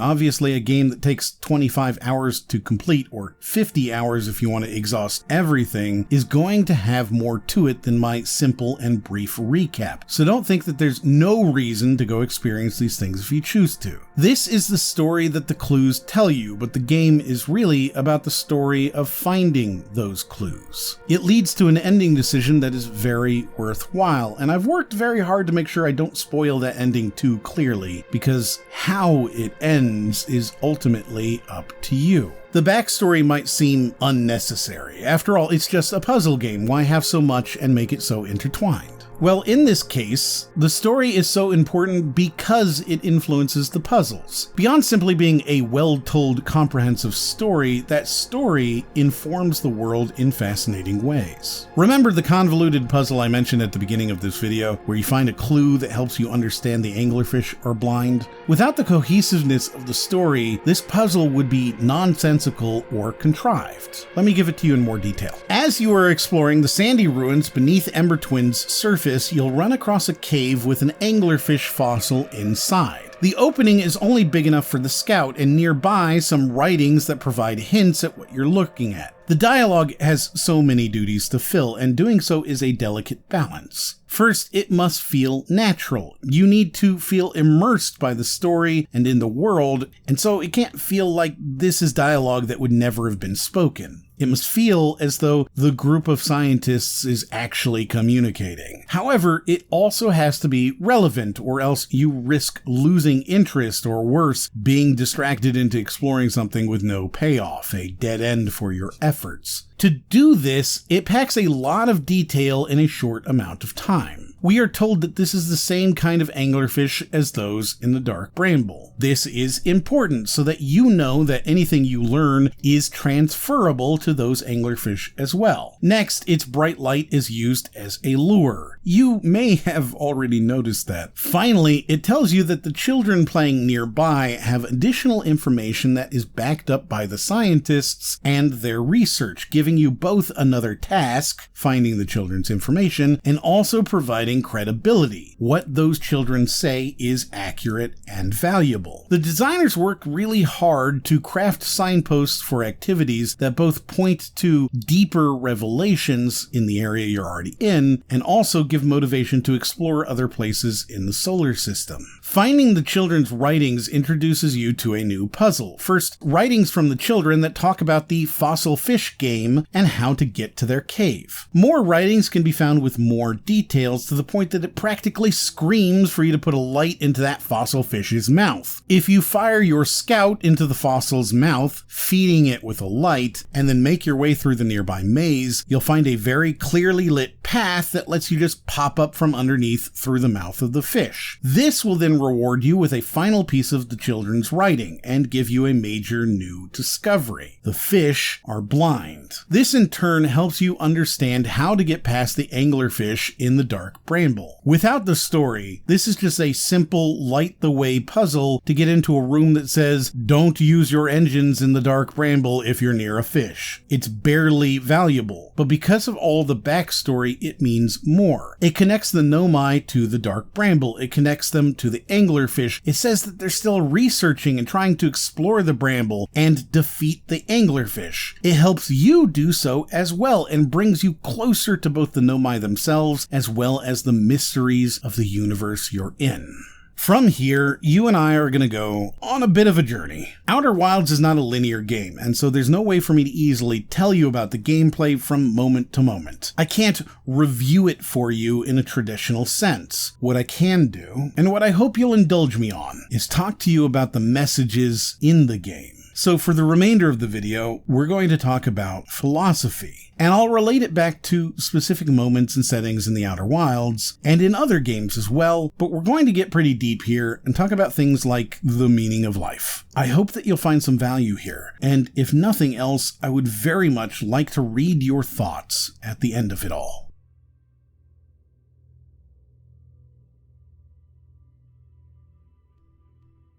Obviously, a game that takes 25 hours to complete, or 50 hours if you want to exhaust everything, is going to have more to it than my simple and brief recap. So don't think that there's no reason to go experience these things if you choose to. This is the story that the clues tell you, but the game is really about the story of finding those clues. It leads to an ending decision that is very worthwhile, and I've worked very hard to make sure I don't spoil that ending too clearly, because how it ends is ultimately up to you. The backstory might seem unnecessary. After all, it's just a puzzle game. Why have so much and make it so intertwined? Well, in this case, the story is so important because it influences the puzzles. Beyond simply being a well-told, comprehensive story, that story informs the world in fascinating ways. Remember the convoluted puzzle I mentioned at the beginning of this video, where you find a clue that helps you understand the anglerfish are blind? Without the cohesiveness of the story, this puzzle would be nonsensical or contrived. Let me give it to you in more detail. As you are exploring the sandy ruins beneath Ember Twin's surface, you'll run across a cave with an anglerfish fossil inside. The opening is only big enough for the scout, and nearby some writings that provide hints at what you're looking at. The dialogue has so many duties to fill, and doing so is a delicate balance. First, it must feel natural. You need to feel immersed by the story and in the world, and so it can't feel like this is dialogue that would never have been spoken. It must feel as though the group of scientists is actually communicating. However, it also has to be relevant, or else you risk losing interest, or worse, being distracted into exploring something with no payoff, a dead end for your efforts. To do this, it packs a lot of detail in a short amount of time. We are told that this is the same kind of anglerfish as those in the Dark Bramble. This is important so that you know that anything you learn is transferable to those anglerfish as well. Next, its bright light is used as a lure. You may have already noticed that. Finally, it tells you that the children playing nearby have additional information that is backed up by the scientists and their research, giving you both another task, finding the children's information, and also providing credibility. What those children say is accurate and valuable. The designers worked really hard to craft signposts for activities that both point to deeper revelations in the area you're already in, and also give motivation to explore other places in the solar system. Finding the children's writings introduces you to a new puzzle. First, writings from the children that talk about the fossil fish game and how to get to their cave. More writings can be found with more details, to the point that it practically screams for you to put a light into that fossil fish's mouth. If you fire your scout into the fossil's mouth, feeding it with a light, and then make your way through the nearby maze, you'll find a very clearly lit path that lets you just pop up from underneath through the mouth of the fish. This will then reward you with a final piece of the children's writing and give you a major new discovery. The fish are blind. This in turn helps you understand how to get past the anglerfish in the Dark Bramble. Without the story, this is just a simple light the way puzzle to get into a room that says, don't use your engines in the Dark Bramble if you're near a fish. It's barely valuable, but because of all the backstory, it means more. It connects the Nomai to the Dark Bramble. It connects them to the anglerfish. It says that they're still researching and trying to explore the bramble and defeat the anglerfish. It helps you do so as well and brings you closer to both the Nomai themselves as well as the mysteries of the universe you're in. From here, you and I are going to go on a bit of a journey. Outer Wilds is not a linear game, and so there's no way for me to easily tell you about the gameplay from moment to moment. I can't review it for you in a traditional sense. What I can do, and what I hope you'll indulge me on, is talk to you about the messages in the game. So for the remainder of the video, we're going to talk about philosophy, and I'll relate it back to specific moments and settings in the Outer Wilds, and in other games as well, but we're going to get pretty deep here and talk about things like the meaning of life. I hope that you'll find some value here, and if nothing else, I would very much like to read your thoughts at the end of it all.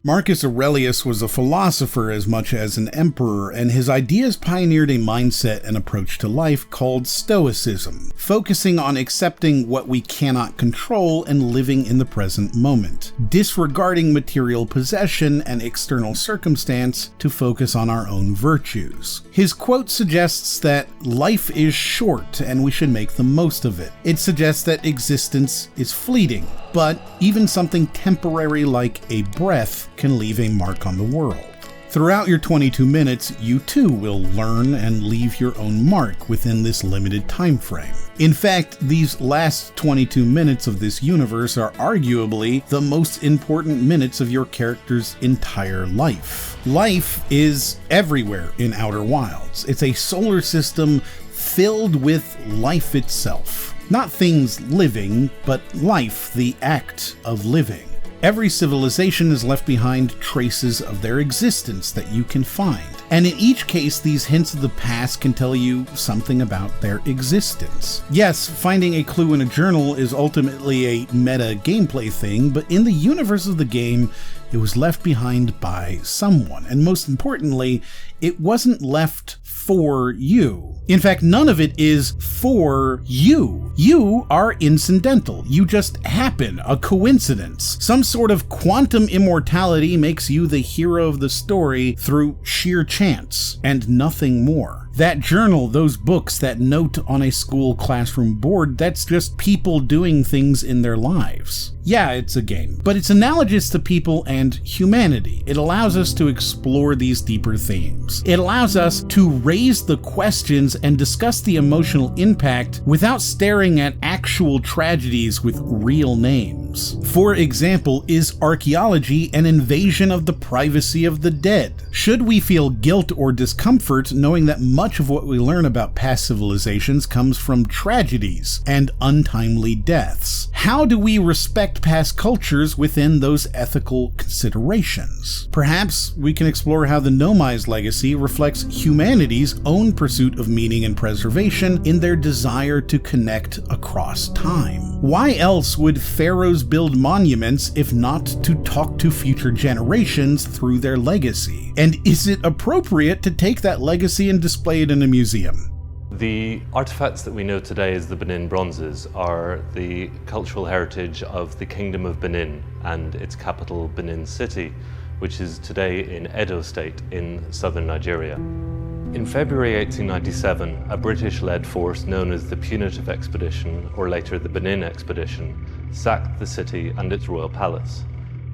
Marcus Aurelius was a philosopher as much as an emperor, and his ideas pioneered a mindset and approach to life called Stoicism, focusing on accepting what we cannot control and living in the present moment, disregarding material possession and external circumstance to focus on our own virtues. His quote suggests that life is short and we should make the most of it. It suggests that existence is fleeting, but even something temporary like a breath can leave a mark on the world. Throughout your 22 minutes, you too will learn and leave your own mark within this limited time frame. In fact, these last 22 minutes of this universe are arguably the most important minutes of your character's entire life. Life is everywhere in Outer Wilds. It's a solar system filled with life itself. Not things living, but life, the act of living. Every civilization has left behind traces of their existence that you can find. And in each case, these hints of the past can tell you something about their existence. Yes, finding a clue in a journal is ultimately a meta gameplay thing, but in the universe of the game, it was left behind by someone. And most importantly, it wasn't left for you. In fact, none of it is for you. You are incidental. You just happen, a coincidence. Some sort of quantum immortality makes you the hero of the story through sheer chance, and nothing more. That journal, those books, that note on a school classroom board, that's just people doing things in their lives. Yeah, it's a game, but it's analogous to people and humanity. It allows us to explore these deeper themes. It allows us to raise the questions and discuss the emotional impact without staring at actual tragedies with real names. For example, is archaeology an invasion of the privacy of the dead? Should we feel guilt or discomfort knowing that much of what we learn about past civilizations comes from tragedies and untimely deaths? How do we respect past cultures within those ethical considerations? Perhaps we can explore how the Nomai's legacy reflects humanity's own pursuit of meaning and preservation in their desire to connect across time. Why else would pharaohs build monuments if not to talk to future generations through their legacy? And is it appropriate to take that legacy and display it in a museum? The artifacts that we know today as the Benin bronzes are the cultural heritage of the Kingdom of Benin and its capital Benin City, which is today in Edo State in southern Nigeria. In February 1897, a British-led force known as the Punitive Expedition, or later the Benin Expedition, sacked the city and its royal palace.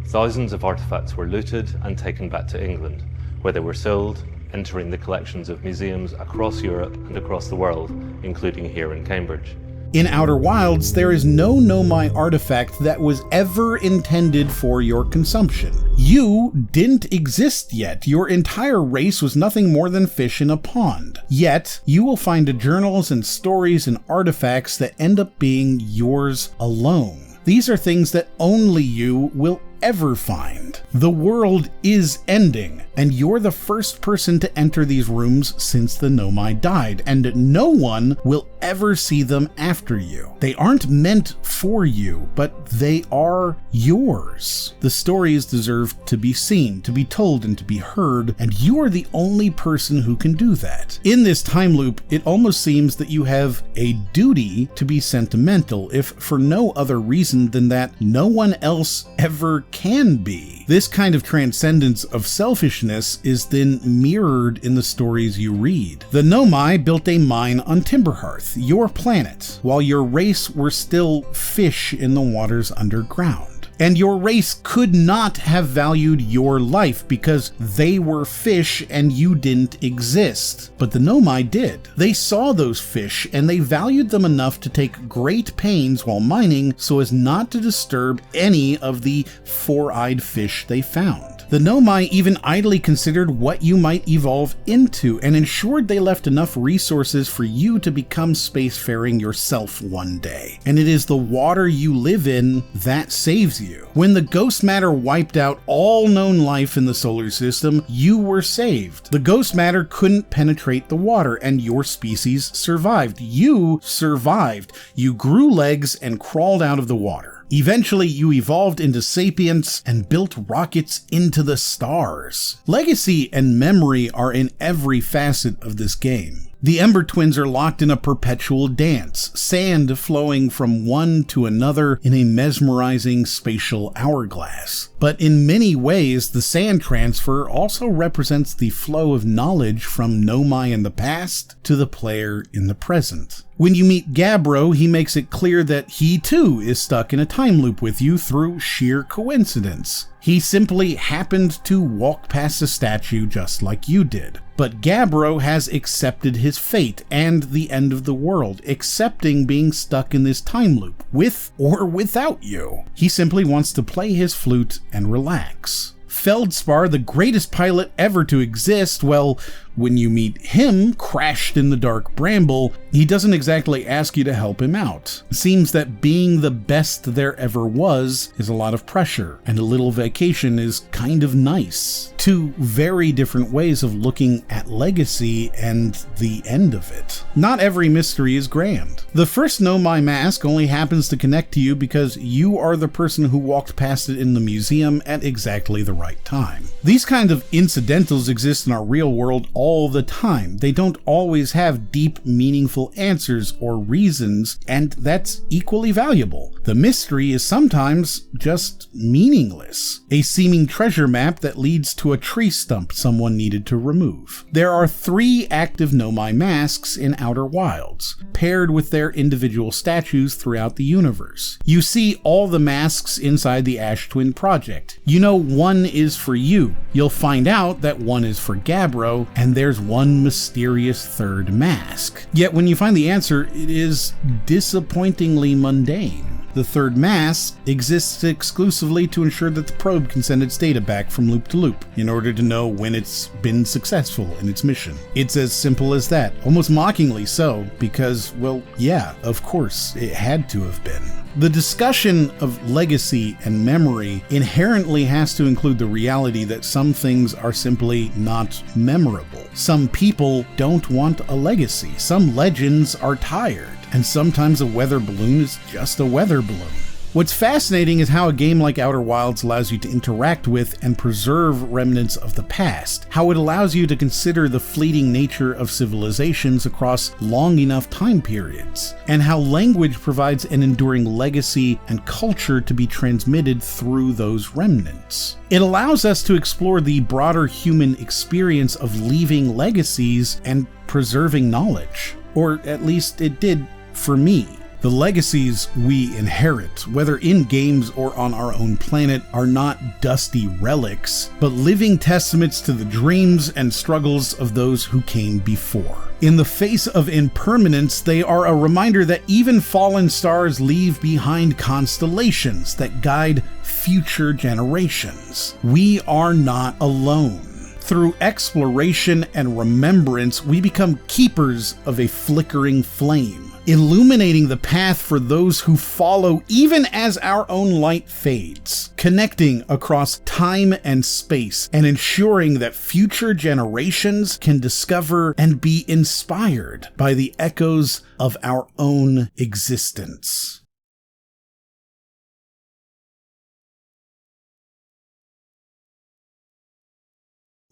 Thousands of artifacts were looted and taken back to England, where they were sold, entering the collections of museums across Europe and across the world, including here in Cambridge. In Outer Wilds, there is no Nomai artifact that was ever intended for your consumption. You didn't exist yet. Your entire race was nothing more than fish in a pond. Yet, you will find journals and stories and artifacts that end up being yours alone. These are things that only you will ever find. The world is ending, and you're the first person to enter these rooms since the Nomai died, and no one will ever see them after you. They aren't meant for you, but they are yours. The stories deserve to be seen, to be told, and to be heard, and you are the only person who can do that. In this time loop, it almost seems that you have a duty to be sentimental, if for no other reason than that no one else ever can be. This kind of transcendence of selfishness is then mirrored in the stories you read. The Nomai built a mine on Timberhearth, your planet, while your race were still fish in the waters underground. And your race could not have valued your life because they were fish and you didn't exist. But the Nomai did. They saw those fish and they valued them enough to take great pains while mining so as not to disturb any of the four-eyed fish they found. The Nomai even idly considered what you might evolve into and ensured they left enough resources for you to become spacefaring yourself one day. And it is the water you live in that saves you. When the ghost matter wiped out all known life in the solar system, you were saved. The ghost matter couldn't penetrate the water and your species survived. You survived. You grew legs and crawled out of the water. Eventually, you evolved into sapience and built rockets into the stars. Legacy and memory are in every facet of this game. The Ember Twins are locked in a perpetual dance, sand flowing from one to another in a mesmerizing spatial hourglass. But in many ways, the sand transfer also represents the flow of knowledge from Nomai in the past to the player in the present. When you meet Gabbro, he makes it clear that he too is stuck in a time loop with you through sheer coincidence. He simply happened to walk past a statue just like you did. But Gabbro has accepted his fate and the end of the world, accepting being stuck in this time loop, with or without you. He simply wants to play his flute and relax. Feldspar, the greatest pilot ever to exist, well, when you meet him crashed in the dark bramble, he doesn't exactly ask you to help him out. It seems that being the best there ever was is a lot of pressure, and a little vacation is kind of nice. Two very different ways of looking at legacy and the end of it. Not every mystery is grand. The first Nomai mask only happens to connect to you because you are the person who walked past it in the museum at exactly the right time. These kind of incidentals exist in our real world all the time. They don't always have deep, meaningful answers or reasons, and that's equally valuable. The mystery is sometimes just meaningless. A seeming treasure map that leads to a tree stump someone needed to remove. There are 3 active Nomai masks in Outer Wilds, paired with their individual statues throughout the universe. You see all the masks inside the Ash Twin project. You know one is for you. You'll find out that one is for Gabbro, and there's one mysterious third mask. Yet when you find the answer, it is disappointingly mundane. The third mask exists exclusively to ensure that the probe can send its data back from loop to loop in order to know when it's been successful in its mission. It's as simple as that, almost mockingly so, because, well, yeah, of course, it had to have been. The discussion of legacy and memory inherently has to include the reality that some things are simply not memorable. Some people don't want a legacy. Some legends are tired. And sometimes a weather balloon is just a weather balloon. What's fascinating is how a game like Outer Wilds allows you to interact with and preserve remnants of the past, how it allows you to consider the fleeting nature of civilizations across long enough time periods, and how language provides an enduring legacy and culture to be transmitted through those remnants. It allows us to explore the broader human experience of leaving legacies and preserving knowledge, or at least it did for me. The legacies we inherit, whether in games or on our own planet, are not dusty relics, but living testaments to the dreams and struggles of those who came before. In the face of impermanence, they are a reminder that even fallen stars leave behind constellations that guide future generations. We are not alone. Through exploration and remembrance, we become keepers of a flickering flame, illuminating the path for those who follow even as our own light fades, connecting across time and space and ensuring that future generations can discover and be inspired by the echoes of our own existence.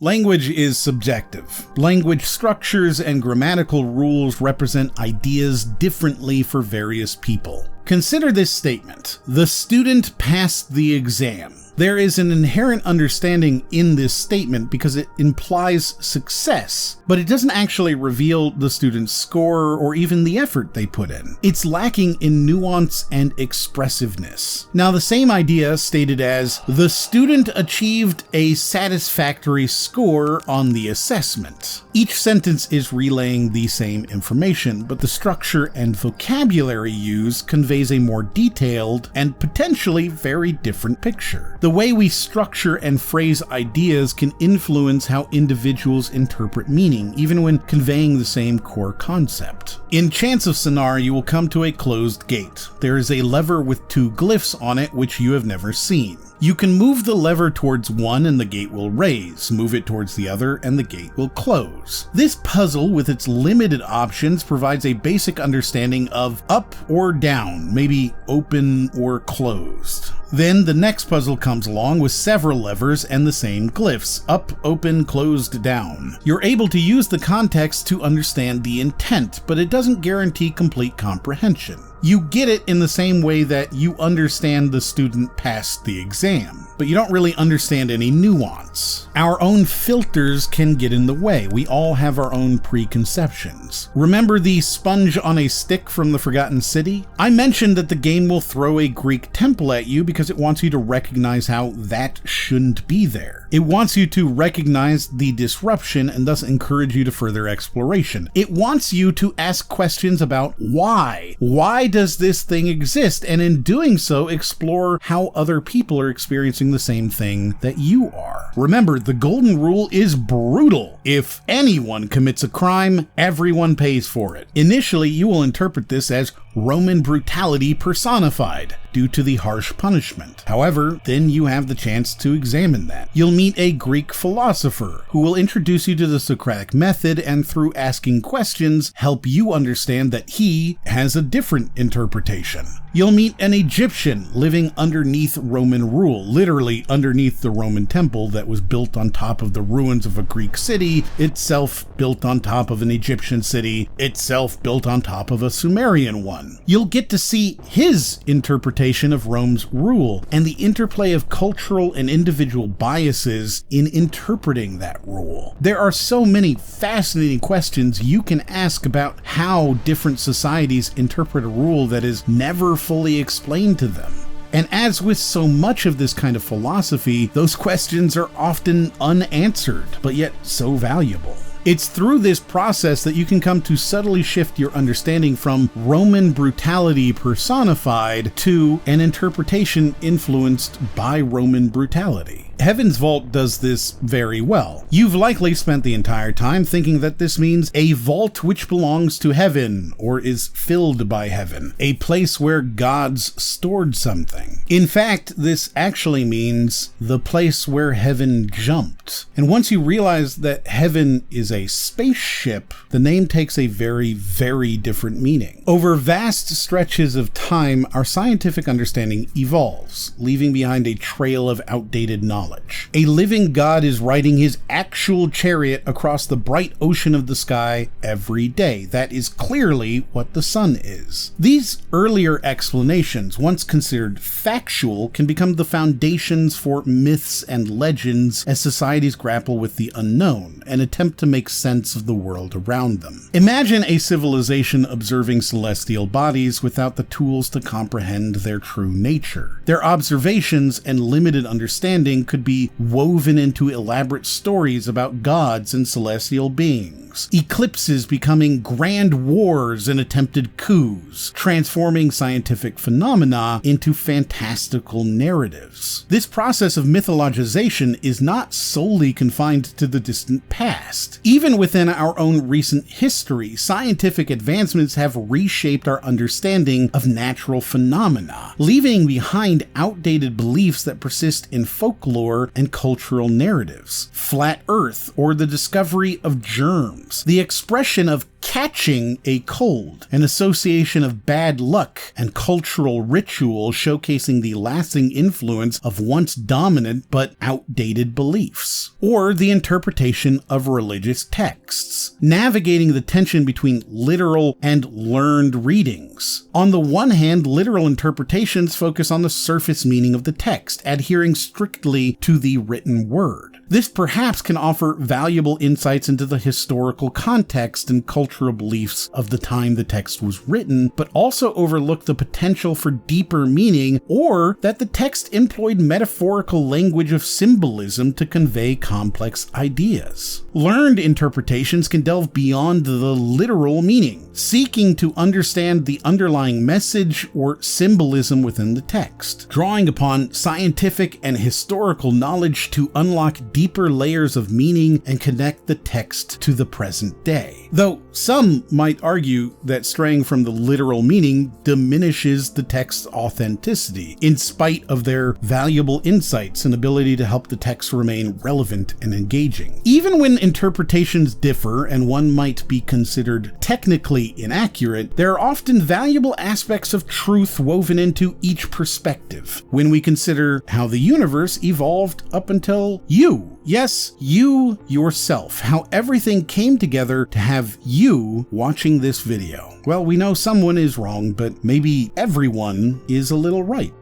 Language is subjective. Language structures and grammatical rules represent ideas differently for various people. Consider this statement: the student passed the exam. There is an inherent understanding in this statement because it implies success, but it doesn't actually reveal the student's score or even the effort they put in. It's lacking in nuance and expressiveness. Now, the same idea stated as, the student achieved a satisfactory score on the assessment. Each sentence is relaying the same information, but the structure and vocabulary used conveys a more detailed and potentially very different picture. The way we structure and phrase ideas can influence how individuals interpret meaning, even when conveying the same core concept. In Chance of Sonar, you will come to a closed gate. There is a lever with 2 glyphs on it which you have never seen. You can move the lever towards one and the gate will raise, move it towards the other and the gate will close. This puzzle with its limited options provides a basic understanding of up or down, maybe open or closed. Then the next puzzle comes along with several levers and the same glyphs, up, open, closed, down. You're able to use the context to understand the intent, but it doesn't guarantee complete comprehension. You get it in the same way that you understand the student passed the exam, but you don't really understand any nuance. Our own filters can get in the way. We all have our own preconceptions. Remember the sponge on a stick from the Forgotten City? I mentioned that the game will throw a Greek temple at you because it wants you to recognize how that shouldn't be there. It wants you to recognize the disruption and thus encourage you to further exploration. It wants you to ask questions about why. Why does this thing exist? And in doing so, explore how other people are experiencing the same thing that you are. Remember, the golden rule is brutal. If anyone commits a crime, everyone pays for it. Initially, you will interpret this as Roman brutality personified due to the harsh punishment. However, then you have the chance to examine that. You'll meet a Greek philosopher who will introduce you to the Socratic method and through asking questions, help you understand that he has a different interpretation. You'll meet an Egyptian living underneath Roman rule, literally underneath the Roman temple that was built on top of the ruins of a Greek city, itself built on top of an Egyptian city, itself built on top of a Sumerian one. You'll get to see his interpretation of Rome's rule and the interplay of cultural and individual biases in interpreting that rule. There are so many fascinating questions you can ask about how different societies interpret a rule that is never fully explained to them. And as with so much of this kind of philosophy, those questions are often unanswered, but yet so valuable. It's through this process that you can come to subtly shift your understanding from Roman brutality personified to an interpretation influenced by Roman brutality. Heaven's Vault does this very well. You've likely spent the entire time thinking that this means a vault which belongs to heaven or is filled by heaven, a place where gods stored something. In fact, this actually means the place where heaven jumped. And once you realize that heaven is a spaceship, the name takes a very, very different meaning. Over vast stretches of time, our scientific understanding evolves, leaving behind a trail of outdated knowledge. A living God is riding his actual chariot across the bright ocean of the sky every day. That is clearly what the sun is. These earlier explanations, once considered factual, can become the foundations for myths and legends as societies grapple with the unknown and attempt to make sense of the world around them. Imagine a civilization observing celestial bodies without the tools to comprehend their true nature. Their observations and limited understanding could be woven into elaborate stories about gods and celestial beings. Eclipses becoming grand wars and attempted coups, transforming scientific phenomena into fantastical narratives. This process of mythologization is not solely confined to the distant past. Even within our own recent history, scientific advancements have reshaped our understanding of natural phenomena, leaving behind outdated beliefs that persist in folklore and cultural narratives. Flat Earth, or the discovery of germs, the expression of catching a cold, an association of bad luck and cultural ritual showcasing the lasting influence of once dominant but outdated beliefs, or the interpretation of religious texts, navigating the tension between literal and learned readings. On the one hand, literal interpretations focus on the surface meaning of the text, adhering strictly to the written word. This perhaps can offer valuable insights into the historical context and cultural beliefs of the time the text was written, but also overlook the potential for deeper meaning, or that the text employed metaphorical language of symbolism to convey complex ideas. Learned interpretations can delve beyond the literal meaning, seeking to understand the underlying message or symbolism within the text, drawing upon scientific and historical knowledge to unlock deeper layers of meaning and connect the text to the present day. Though some Some might argue that straying from the literal meaning diminishes the text's authenticity, in spite of their valuable insights and ability to help the text remain relevant and engaging. Even when interpretations differ and one might be considered technically inaccurate, there are often valuable aspects of truth woven into each perspective when we consider how the universe evolved up until you. Yes, you yourself. How everything came together to have you watching this video. Well, we know someone is wrong, but maybe everyone is a little right.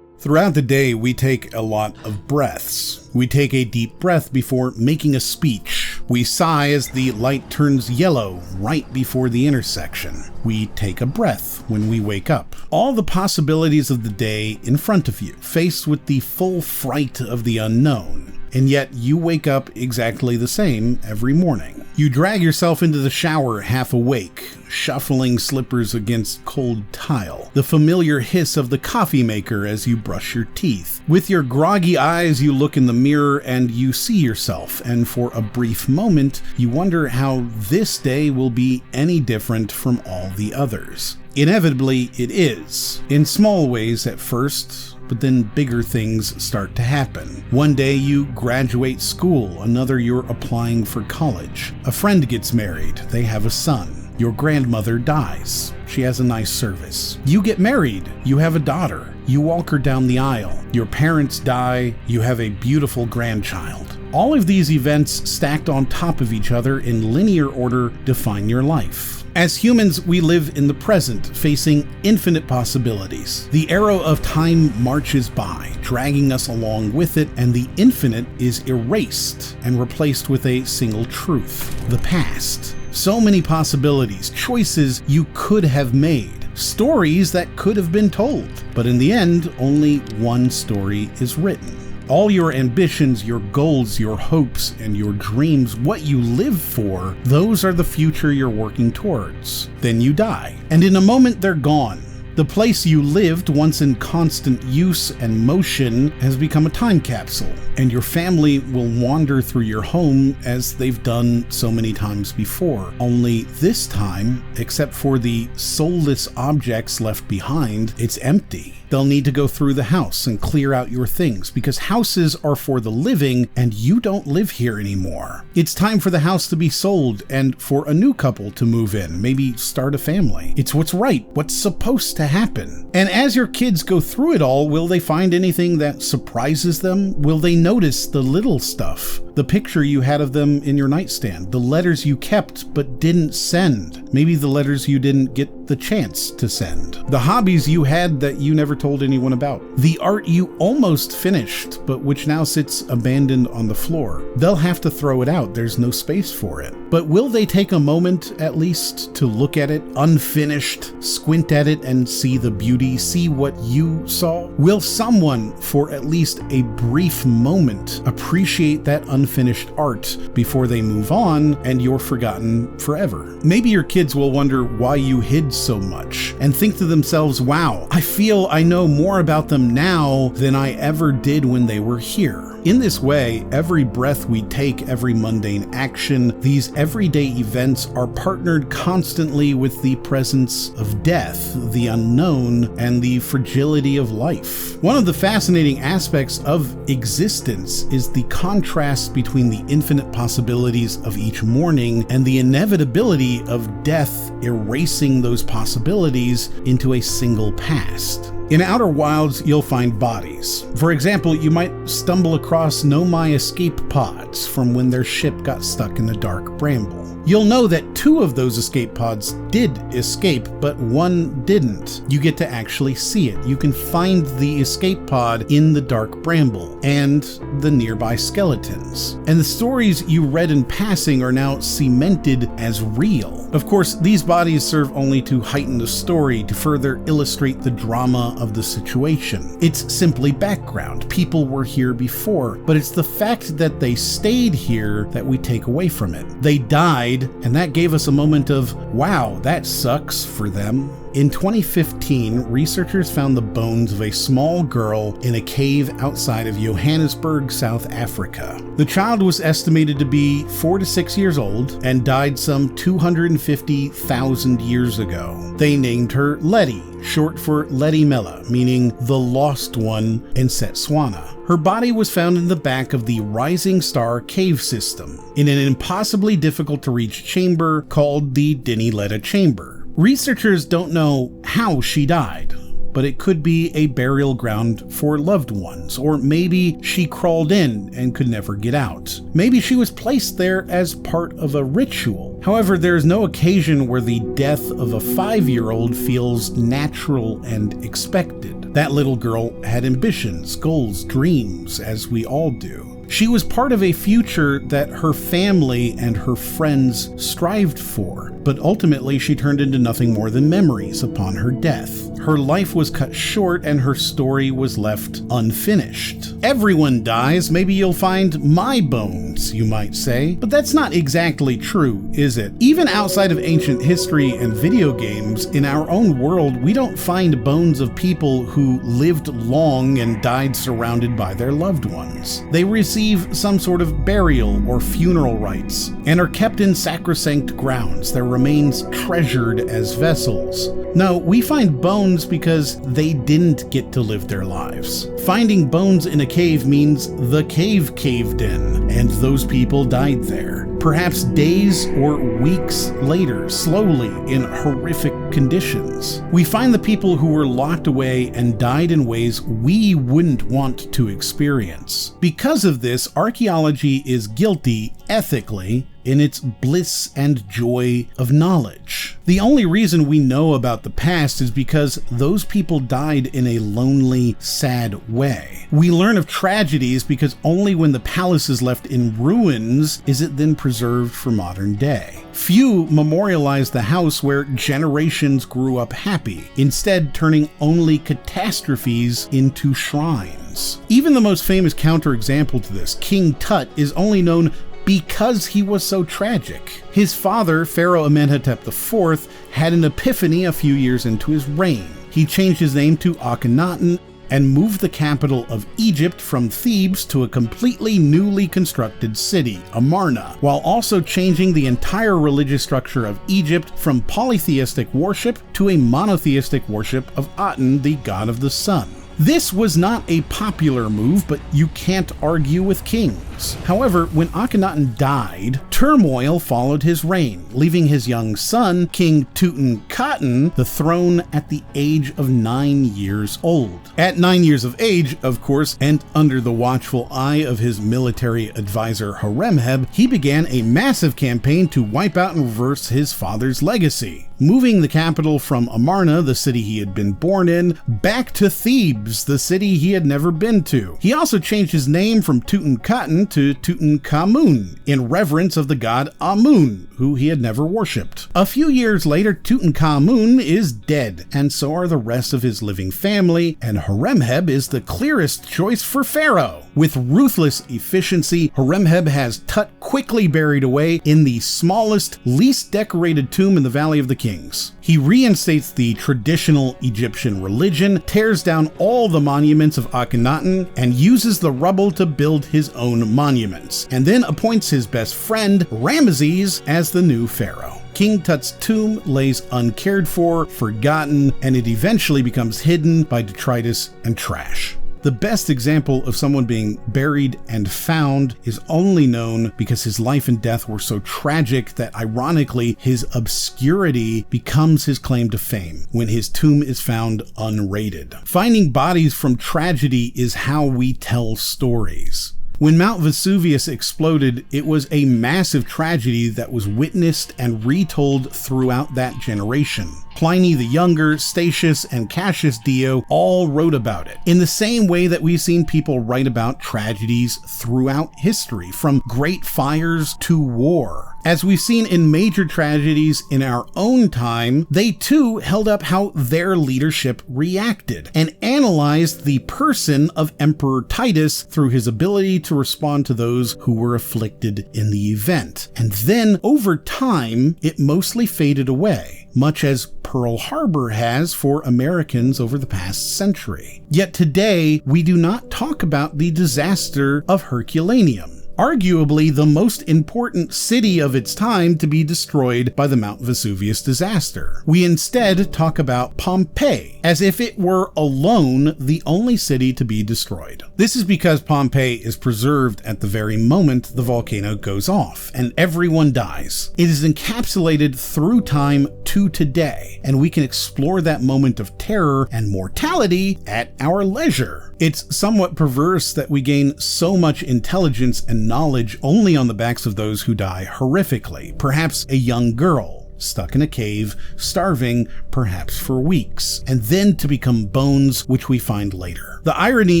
Throughout the day, we take a lot of breaths. We take a deep breath before making a speech. We sigh as the light turns yellow right before the intersection. We take a breath when we wake up. All the possibilities of the day in front of you, faced with the full fright of the unknown. And yet you wake up exactly the same every morning. You drag yourself into the shower half awake, shuffling slippers against cold tile, the familiar hiss of the coffee maker as you brush your teeth. With your groggy eyes, you look in the mirror and you see yourself, and for a brief moment, you wonder how this day will be any different from all the others. Inevitably, it is, in small ways at first, but then bigger things start to happen. One day you graduate school, another you're applying for college. A friend gets married, they have a son. Your grandmother dies. She has a nice service. You get married, you have a daughter. You walk her down the aisle. Your parents die, you have a beautiful grandchild. All of these events stacked on top of each other in linear order define your life. As humans, we live in the present, facing infinite possibilities. The arrow of time marches by, dragging us along with it, and the infinite is erased and replaced with a single truth: the past. So many possibilities, choices you could have made, stories that could have been told, but in the end, only one story is written. All your ambitions, your goals, your hopes, and your dreams, what you live for, those are the future you're working towards. Then you die, and in a moment they're gone. The place you lived, once in constant use and motion, has become a time capsule, and your family will wander through your home as they've done so many times before. Only this time, except for the soulless objects left behind, it's empty. They'll need to go through the house and clear out your things, because houses are for the living and you don't live here anymore. It's time for the house to be sold and for a new couple to move in, maybe start a family. It's what's right, what's supposed to happen. And as your kids go through it all, will they find anything that surprises them? Will they notice the little stuff? The picture you had of them in your nightstand, the letters you kept but didn't send, maybe the letters you didn't get the chance to send, the hobbies you had that you never told anyone about, the art you almost finished but which now sits abandoned on the floor. They'll have to throw it out, there's no space for it. But will they take a moment at least to look at it unfinished, squint at it and see the beauty, see what you saw? Will someone, for at least a brief moment, appreciate that unfinished art before they move on and you're forgotten forever? Maybe your kids will wonder why you hid so much and think to themselves, wow, I feel I know more about them now than I ever did when they were here. In this way, every breath we take, every mundane action, these everyday events are partnered constantly with the presence of death, the unknown, and the fragility of life. One of the fascinating aspects of existence is the contrast between the infinite possibilities of each morning and the inevitability of death erasing those possibilities into a single past. In Outer Wilds, you'll find bodies. For example, you might stumble across Nomai escape pods from when their ship got stuck in the dark bramble. You'll know that 2 of those escape pods did escape, but 1 didn't. You get to actually see it. You can find the escape pod in the dark bramble and the nearby skeletons. And the stories you read in passing are now cemented as real. Of course, these bodies serve only to heighten the story, to further illustrate the drama of the situation. It's simply background. People were here before, but it's the fact that they stayed here that we take away from it. They died died, and that gave us a moment of, wow, that sucks for them. In 2015, researchers found the bones of a small girl in a cave outside of Johannesburg, South Africa. The child was estimated to be 4 to 6 years old and died some 250,000 years ago. They named her Letty, short for Letty Mela, meaning the lost one in Setswana. Her body was found in the back of the Rising Star cave system, in an impossibly difficult to reach chamber called the Dinileta Chamber. Researchers don't know how she died, but it could be a burial ground for loved ones, or maybe she crawled in and could never get out. Maybe she was placed there as part of a ritual. However, there is no occasion where the death of a 5-year-old feels natural and expected. That little girl had ambitions, goals, dreams, as we all do. She was part of a future that her family and her friends strived for, but ultimately she turned into nothing more than memories upon her death. Her life was cut short and her story was left unfinished. Everyone dies, maybe you'll find my bones, you might say, but that's not exactly true, is it? Even outside of ancient history and video games, in our own world, we don't find bones of people who lived long and died surrounded by their loved ones. They receive some sort of burial or funeral rites and are kept in sacrosanct grounds, their remains treasured as vessels. No, we find bones because they didn't get to live their lives. Finding bones in a cave means the cave caved in, and those people died there. Perhaps days or weeks later, slowly in horrific conditions. We find the people who were locked away and died in ways we wouldn't want to experience. Because of this, archaeology is guilty, ethically, in its bliss and joy of knowledge. The only reason we know about the past is because those people died in a lonely, sad way. We learn of tragedies because only when the palace is left in ruins is it then preserved for modern day. Few memorialize the house where generations grew up happy, instead turning only catastrophes into shrines. Even the most famous counterexample to this, King Tut, is only known because he was so tragic. His father, Pharaoh Amenhotep IV, had an epiphany a few years into his reign. He changed his name to Akhenaten and moved the capital of Egypt from Thebes to a completely newly constructed city, Amarna, while also changing the entire religious structure of Egypt from polytheistic worship to a monotheistic worship of Aten, the god of the sun. This was not a popular move, but you can't argue with kings. However, when Akhenaten died, turmoil followed his reign, leaving his young son, King Tutankhaten, the throne at the age of 9 years old. At 9 years of age, of course, and under the watchful eye of his military advisor Horemheb, he began a massive campaign to wipe out and reverse his father's legacy, moving the capital from Amarna, the city he had been born in, back to Thebes, the city he had never been to. He also changed his name from Tutankhaten to Tutankhamun, in reverence of the god Amun, who he had never worshipped. A few years later, Tutankhamun is dead, and so are the rest of his living family, and Horemheb is the clearest choice for Pharaoh. With ruthless efficiency, Horemheb has Tut quickly buried away in the smallest, least decorated tomb in the Valley of the Kings. He reinstates the traditional Egyptian religion, tears down all the monuments of Akhenaten, and uses the rubble to build his own monuments, and then appoints his best friend, Ramesses, as the new pharaoh. King Tut's tomb lays uncared for, forgotten, and it eventually becomes hidden by detritus and trash. The best example of someone being buried and found is only known because his life and death were so tragic that ironically his obscurity becomes his claim to fame when his tomb is found unrated. Finding bodies from tragedy is how we tell stories. When Mount Vesuvius exploded, it was a massive tragedy that was witnessed and retold throughout that generation. Pliny the Younger, Statius, and Cassius Dio all wrote about it, in the same way that we've seen people write about tragedies throughout history, from great fires to war. As we've seen in major tragedies in our own time, they too held up how their leadership reacted and analyzed the person of Emperor Titus through his ability to respond to those who were afflicted in the event. And then, over time, it mostly faded away, much as Pearl Harbor has for Americans over the past century. Yet today, we do not talk about the disaster of Herculaneum, arguably the most important city of its time to be destroyed by the Mount Vesuvius disaster. We instead talk about Pompeii, as if it were alone the only city to be destroyed. This is because Pompeii is preserved at the very moment the volcano goes off, and everyone dies. It is encapsulated through time to today, and we can explore that moment of terror and mortality at our leisure. It's somewhat perverse that we gain so much intelligence and knowledge only on the backs of those who die horrifically. Perhaps a young girl stuck in a cave, starving, perhaps for weeks, and then to become bones, which we find later. The irony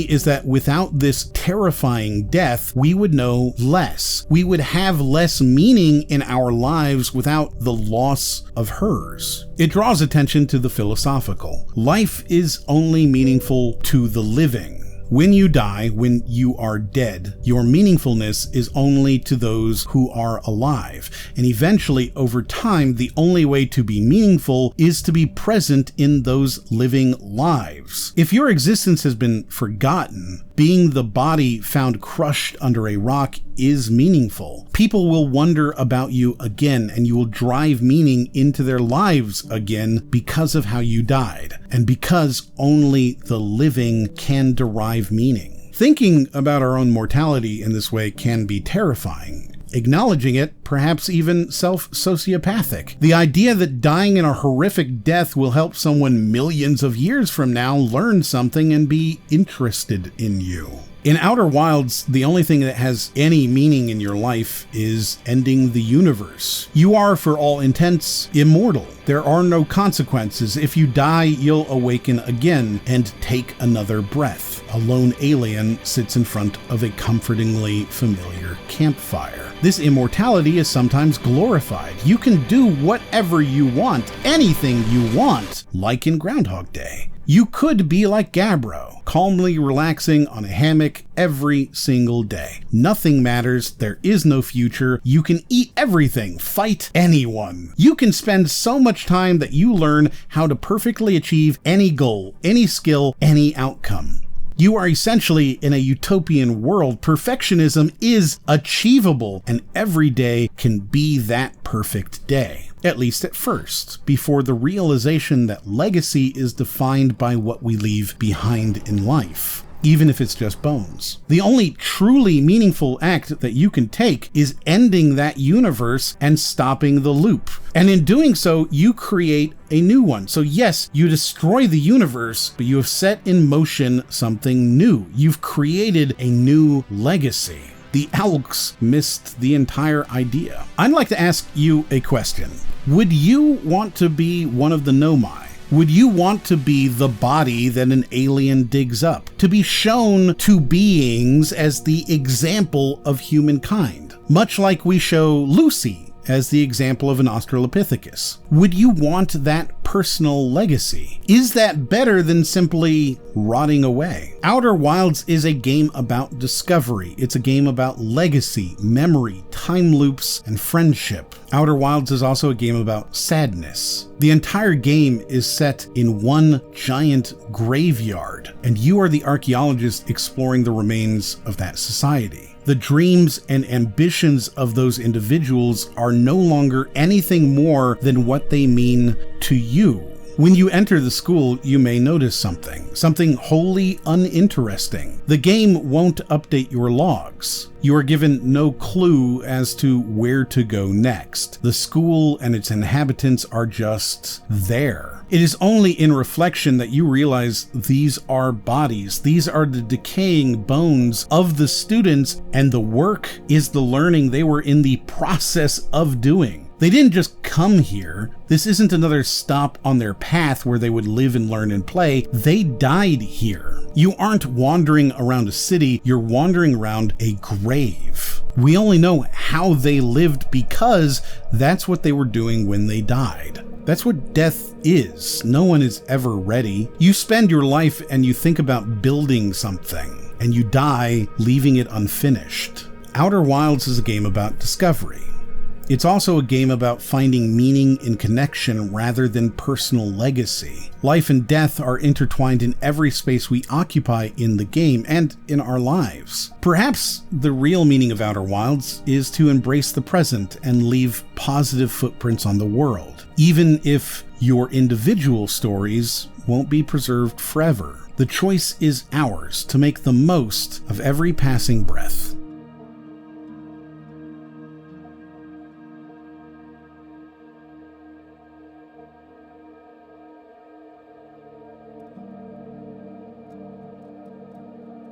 is that without this terrifying death, we would know less. We would have less meaning in our lives without the loss of hers. It draws attention to the philosophical. Life is only meaningful to the living. When you die, when you are dead, your meaningfulness is only to those who are alive. And eventually, over time, the only way to be meaningful is to be present in those living lives. If your existence has been forgotten, being the body found crushed under a rock is meaningful. People will wonder about you again, and you will drive meaning into their lives again because of how you died, and because only the living can derive meaning. Thinking about our own mortality in this way can be terrifying. Acknowledging it, perhaps even self-sociopathic. The idea that dying in a horrific death will help someone millions of years from now learn something and be interested in you. In Outer Wilds, the only thing that has any meaning in your life is ending the universe. You are, for all intents, immortal. There are no consequences. If you die, you'll awaken again and take another breath. A lone alien sits in front of a comfortingly familiar campfire. This immortality is sometimes glorified. You can do whatever you want, anything you want, like in Groundhog Day. You could be like Gabbro, calmly relaxing on a hammock every single day. Nothing matters, there is no future, you can eat everything, fight anyone. You can spend so much time that you learn how to perfectly achieve any goal, any skill, any outcome. You are essentially in a utopian world. Perfectionism is achievable, and every day can be that perfect day. At least at first, before the realization that legacy is defined by what we leave behind in life, even if it's just bones. The only truly meaningful act that you can take is ending that universe and stopping the loop. And in doing so, you create a new one. So yes, you destroy the universe, but you have set in motion something new. You've created a new legacy. The Owlks missed the entire idea. I'd like to ask you a question. Would you want to be one of the Nomai? Would you want to be the body that an alien digs up? To be shown to beings as the example of humankind? Much like we show Lucy as the example of an Australopithecus. Would you want that personal legacy? Is that better than simply rotting away? Outer Wilds is a game about discovery. It's a game about legacy, memory, time loops, and friendship. Outer Wilds is also a game about sadness. The entire game is set in one giant graveyard, and you are the archaeologist exploring the remains of that society. The dreams and ambitions of those individuals are no longer anything more than what they mean to you. When you enter the school, you may notice something wholly uninteresting. The game won't update your logs. You are given no clue as to where to go next. The school and its inhabitants are just there. It is only in reflection that you realize these are bodies. These are the decaying bones of the students, and the work is the learning they were in the process of doing. They didn't just come here. This isn't another stop on their path where they would live and learn and play. They died here. You aren't wandering around a city, you're wandering around a grave. We only know how they lived because that's what they were doing when they died. That's what death is. No one is ever ready. You spend your life and you think about building something, and you die leaving it unfinished. Outer Wilds is a game about discovery. It's also a game about finding meaning in connection rather than personal legacy. Life and death are intertwined in every space we occupy in the game and in our lives. Perhaps the real meaning of Outer Wilds is to embrace the present and leave positive footprints on the world, even if your individual stories won't be preserved forever. The choice is ours to make the most of every passing breath.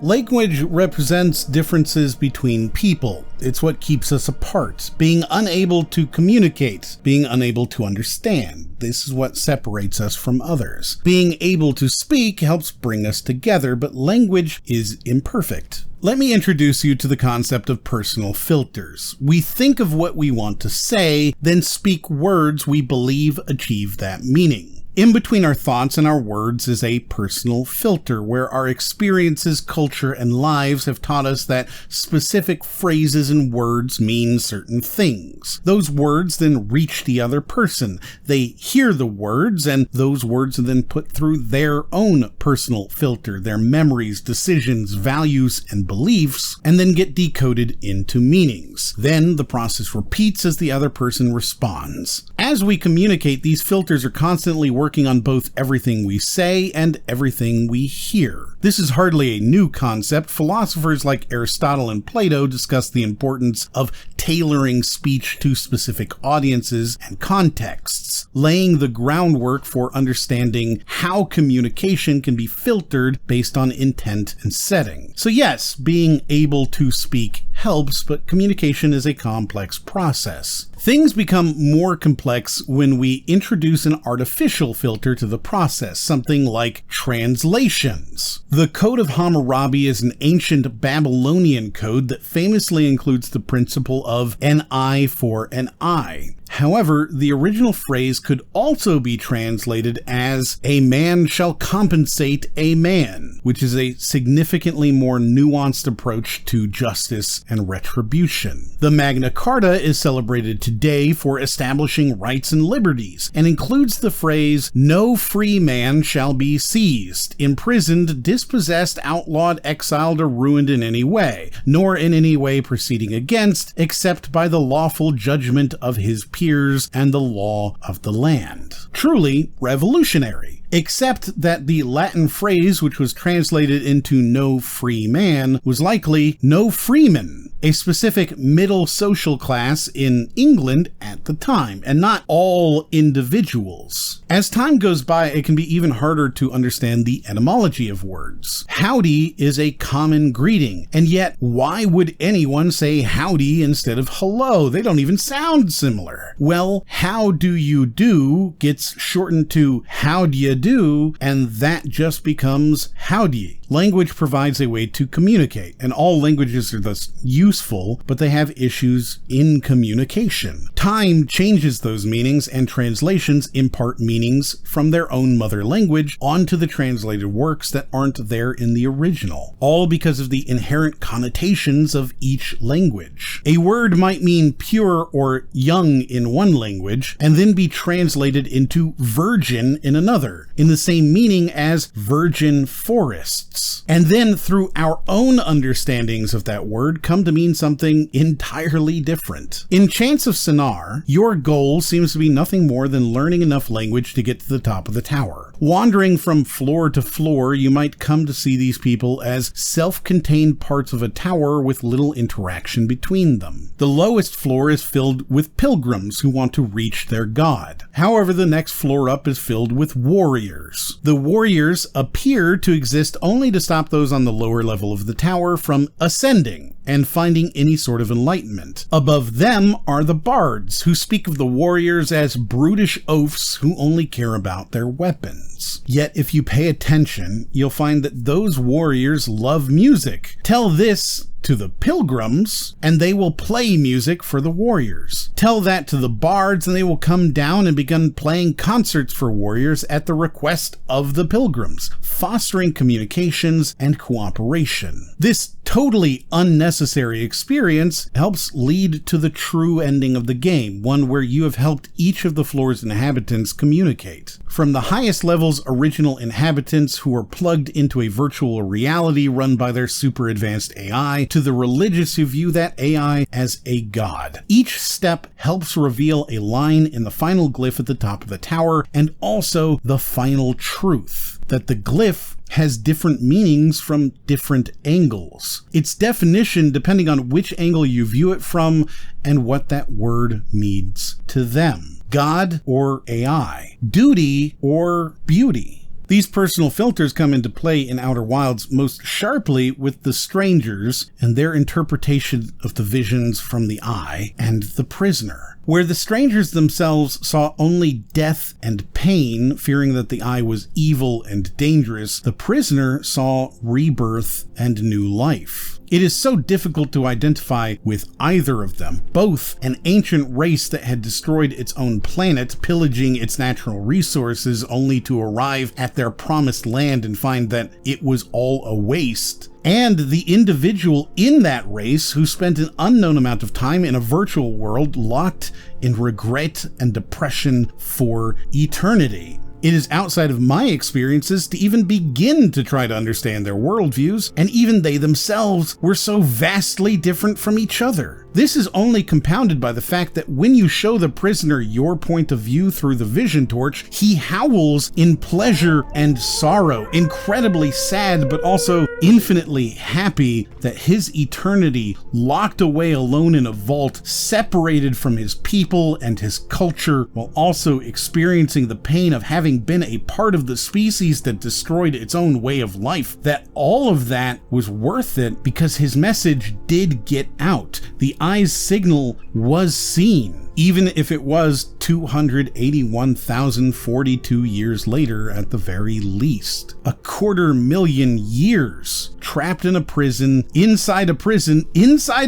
Language represents differences between people. It's what keeps us apart. Being unable to communicate, being unable to understand. This is what separates us from others. Being able to speak helps bring us together, but language is imperfect. Let me introduce you to the concept of personal filters. We think of what we want to say, then speak words we believe achieve that meaning. In between our thoughts and our words is a personal filter where our experiences, culture, and lives have taught us that specific phrases and words mean certain things. Those words then reach the other person. They hear the words, and those words are then put through their own personal filter, their memories, decisions, values, and beliefs, and then get decoded into meanings. Then the process repeats as the other person responds. As we communicate, these filters are constantly working on both everything we say and everything we hear. This is hardly a new concept. Philosophers like Aristotle and Plato discuss the importance of tailoring speech to specific audiences and contexts, laying the groundwork for understanding how communication can be filtered based on intent and setting. So yes, being able to speak helps, but communication is a complex process. Things become more complex when we introduce an artificial filter to the process, something like translations. The Code of Hammurabi is an ancient Babylonian code that famously includes the principle of an eye for an eye. However, the original phrase could also be translated as "a man shall compensate a man," which is a significantly more nuanced approach to justice and retribution. The Magna Carta is celebrated today for establishing rights and liberties, and includes the phrase, "No free man shall be seized, imprisoned, dispossessed, outlawed, exiled, or ruined in any way, nor in any way proceeding against, except by the lawful judgment of his peers and the law of the land." Truly revolutionary. Except that the Latin phrase, which was translated into "no free man," was likely "no freeman," a specific middle social class in England at the time, and not all individuals. As time goes by, it can be even harder to understand the etymology of words. Howdy is a common greeting, and yet why would anyone say howdy instead of hello? They don't even sound similar. Well, how do you do gets shortened to how do you do, and that just becomes howdy. Language provides a way to communicate, and all languages are thus useful, but they have issues in communication. Time changes those meanings, and translations impart meanings from their own mother language onto the translated works that aren't there in the original, all because of the inherent connotations of each language. A word might mean pure or young in one language, and then be translated into virgin in another, in the same meaning as virgin forests. And then through our own understandings of that word come to mean something entirely different. In Chants of Sennaar, your goal seems to be nothing more than learning enough language to get to the top of the tower. Wandering from floor to floor, you might come to see these people as self-contained parts of a tower with little interaction between them. The lowest floor is filled with pilgrims who want to reach their god. However, the next floor up is filled with warriors. The warriors appear to exist only to stop those on the lower level of the tower from ascending. and finding any sort of enlightenment. Above them are the bards, who speak of the warriors as brutish oafs who only care about their weapons. Yet if you pay attention, you'll find that those warriors love music. Tell this to the pilgrims, and they will play music for the warriors. Tell that to the bards, and they will come down and begin playing concerts for warriors at the request of the pilgrims, fostering communications and cooperation. This totally unnecessary experience helps lead to the true ending of the game, one where you have helped each of the floor's inhabitants communicate. From the highest level's original inhabitants who are plugged into a virtual reality run by their super advanced AI, to the religious who view that AI as a god. Each step helps reveal a line in the final glyph at the top of the tower, and also the final truth, that the glyph has different meanings from different angles. Its definition depending on which angle you view it from and what that word means to them. God or AI, duty or beauty. These personal filters come into play in Outer Wilds most sharply with the strangers and their interpretation of the visions from the eye and the prisoner. Where the strangers themselves saw only death and pain, fearing that the eye was evil and dangerous, the prisoner saw rebirth and new life. It is so difficult to identify with either of them, both an ancient race that had destroyed its own planet, pillaging its natural resources only to arrive at their promised land and find that it was all a waste, and the individual in that race who spent an unknown amount of time in a virtual world locked in regret and depression for eternity. It is outside of my experiences to even begin to try to understand their worldviews, and even they themselves were so vastly different from each other. This is only compounded by the fact that when you show the prisoner your point of view through the vision torch, he howls in pleasure and sorrow, incredibly sad but also infinitely happy that his eternity, locked away alone in a vault, separated from his people and his culture, while also experiencing the pain of having been a part of the species that destroyed its own way of life, that all of that was worth it because his message did get out. The eye's signal was seen, even if it was 281,042 years later at the very least. 250,000 years trapped in a prison, inside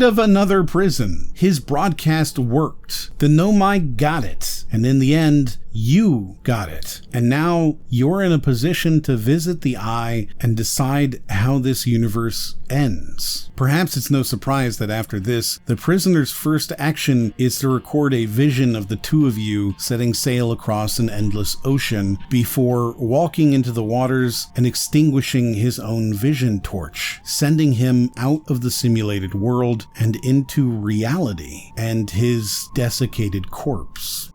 of another prison. His broadcast worked. The Nomai got it, and in the end, you got it. And now you're in a position to visit the eye and decide how this universe ends. Perhaps it's no surprise that after this, the prisoner's first action is to record a vision of the two of you setting sail across an endless ocean before walking into the waters and extinguishing his own vision torch, sending him out of the simulated world and into reality and his desiccated corpse.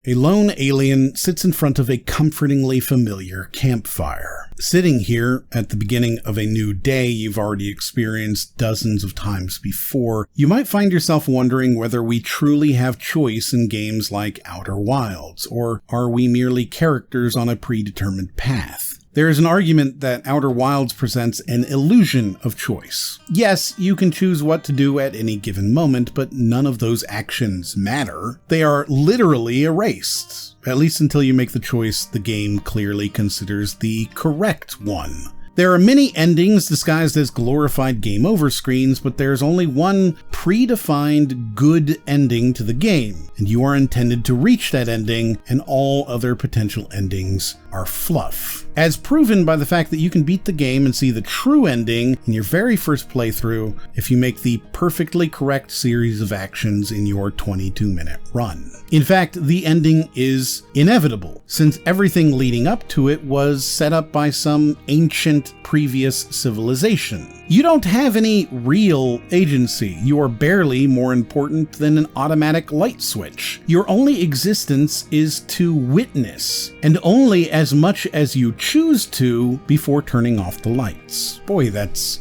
A lone alien sits in front of a comfortingly familiar campfire. Sitting here at the beginning of a new day you've already experienced dozens of times before, you might find yourself wondering whether we truly have choice in games like Outer Wilds, or are we merely characters on a predetermined path? There is an argument that Outer Wilds presents an illusion of choice. Yes, you can choose what to do at any given moment, but none of those actions matter. They are literally erased, at least until you make the choice the game clearly considers the correct one. There are many endings disguised as glorified game over screens, but there's only one predefined good ending to the game, and you are intended to reach that ending, and all other potential endings are fluff. As proven by the fact that you can beat the game and see the true ending in your very first playthrough if you make the perfectly correct series of actions in your 22-minute run. In fact, the ending is inevitable, since everything leading up to it was set up by some ancient previous civilization. You don't have any real agency. You are barely more important than an automatic light switch. Your only existence is to witness, and only as much as you choose to before turning off the lights. Boy, that's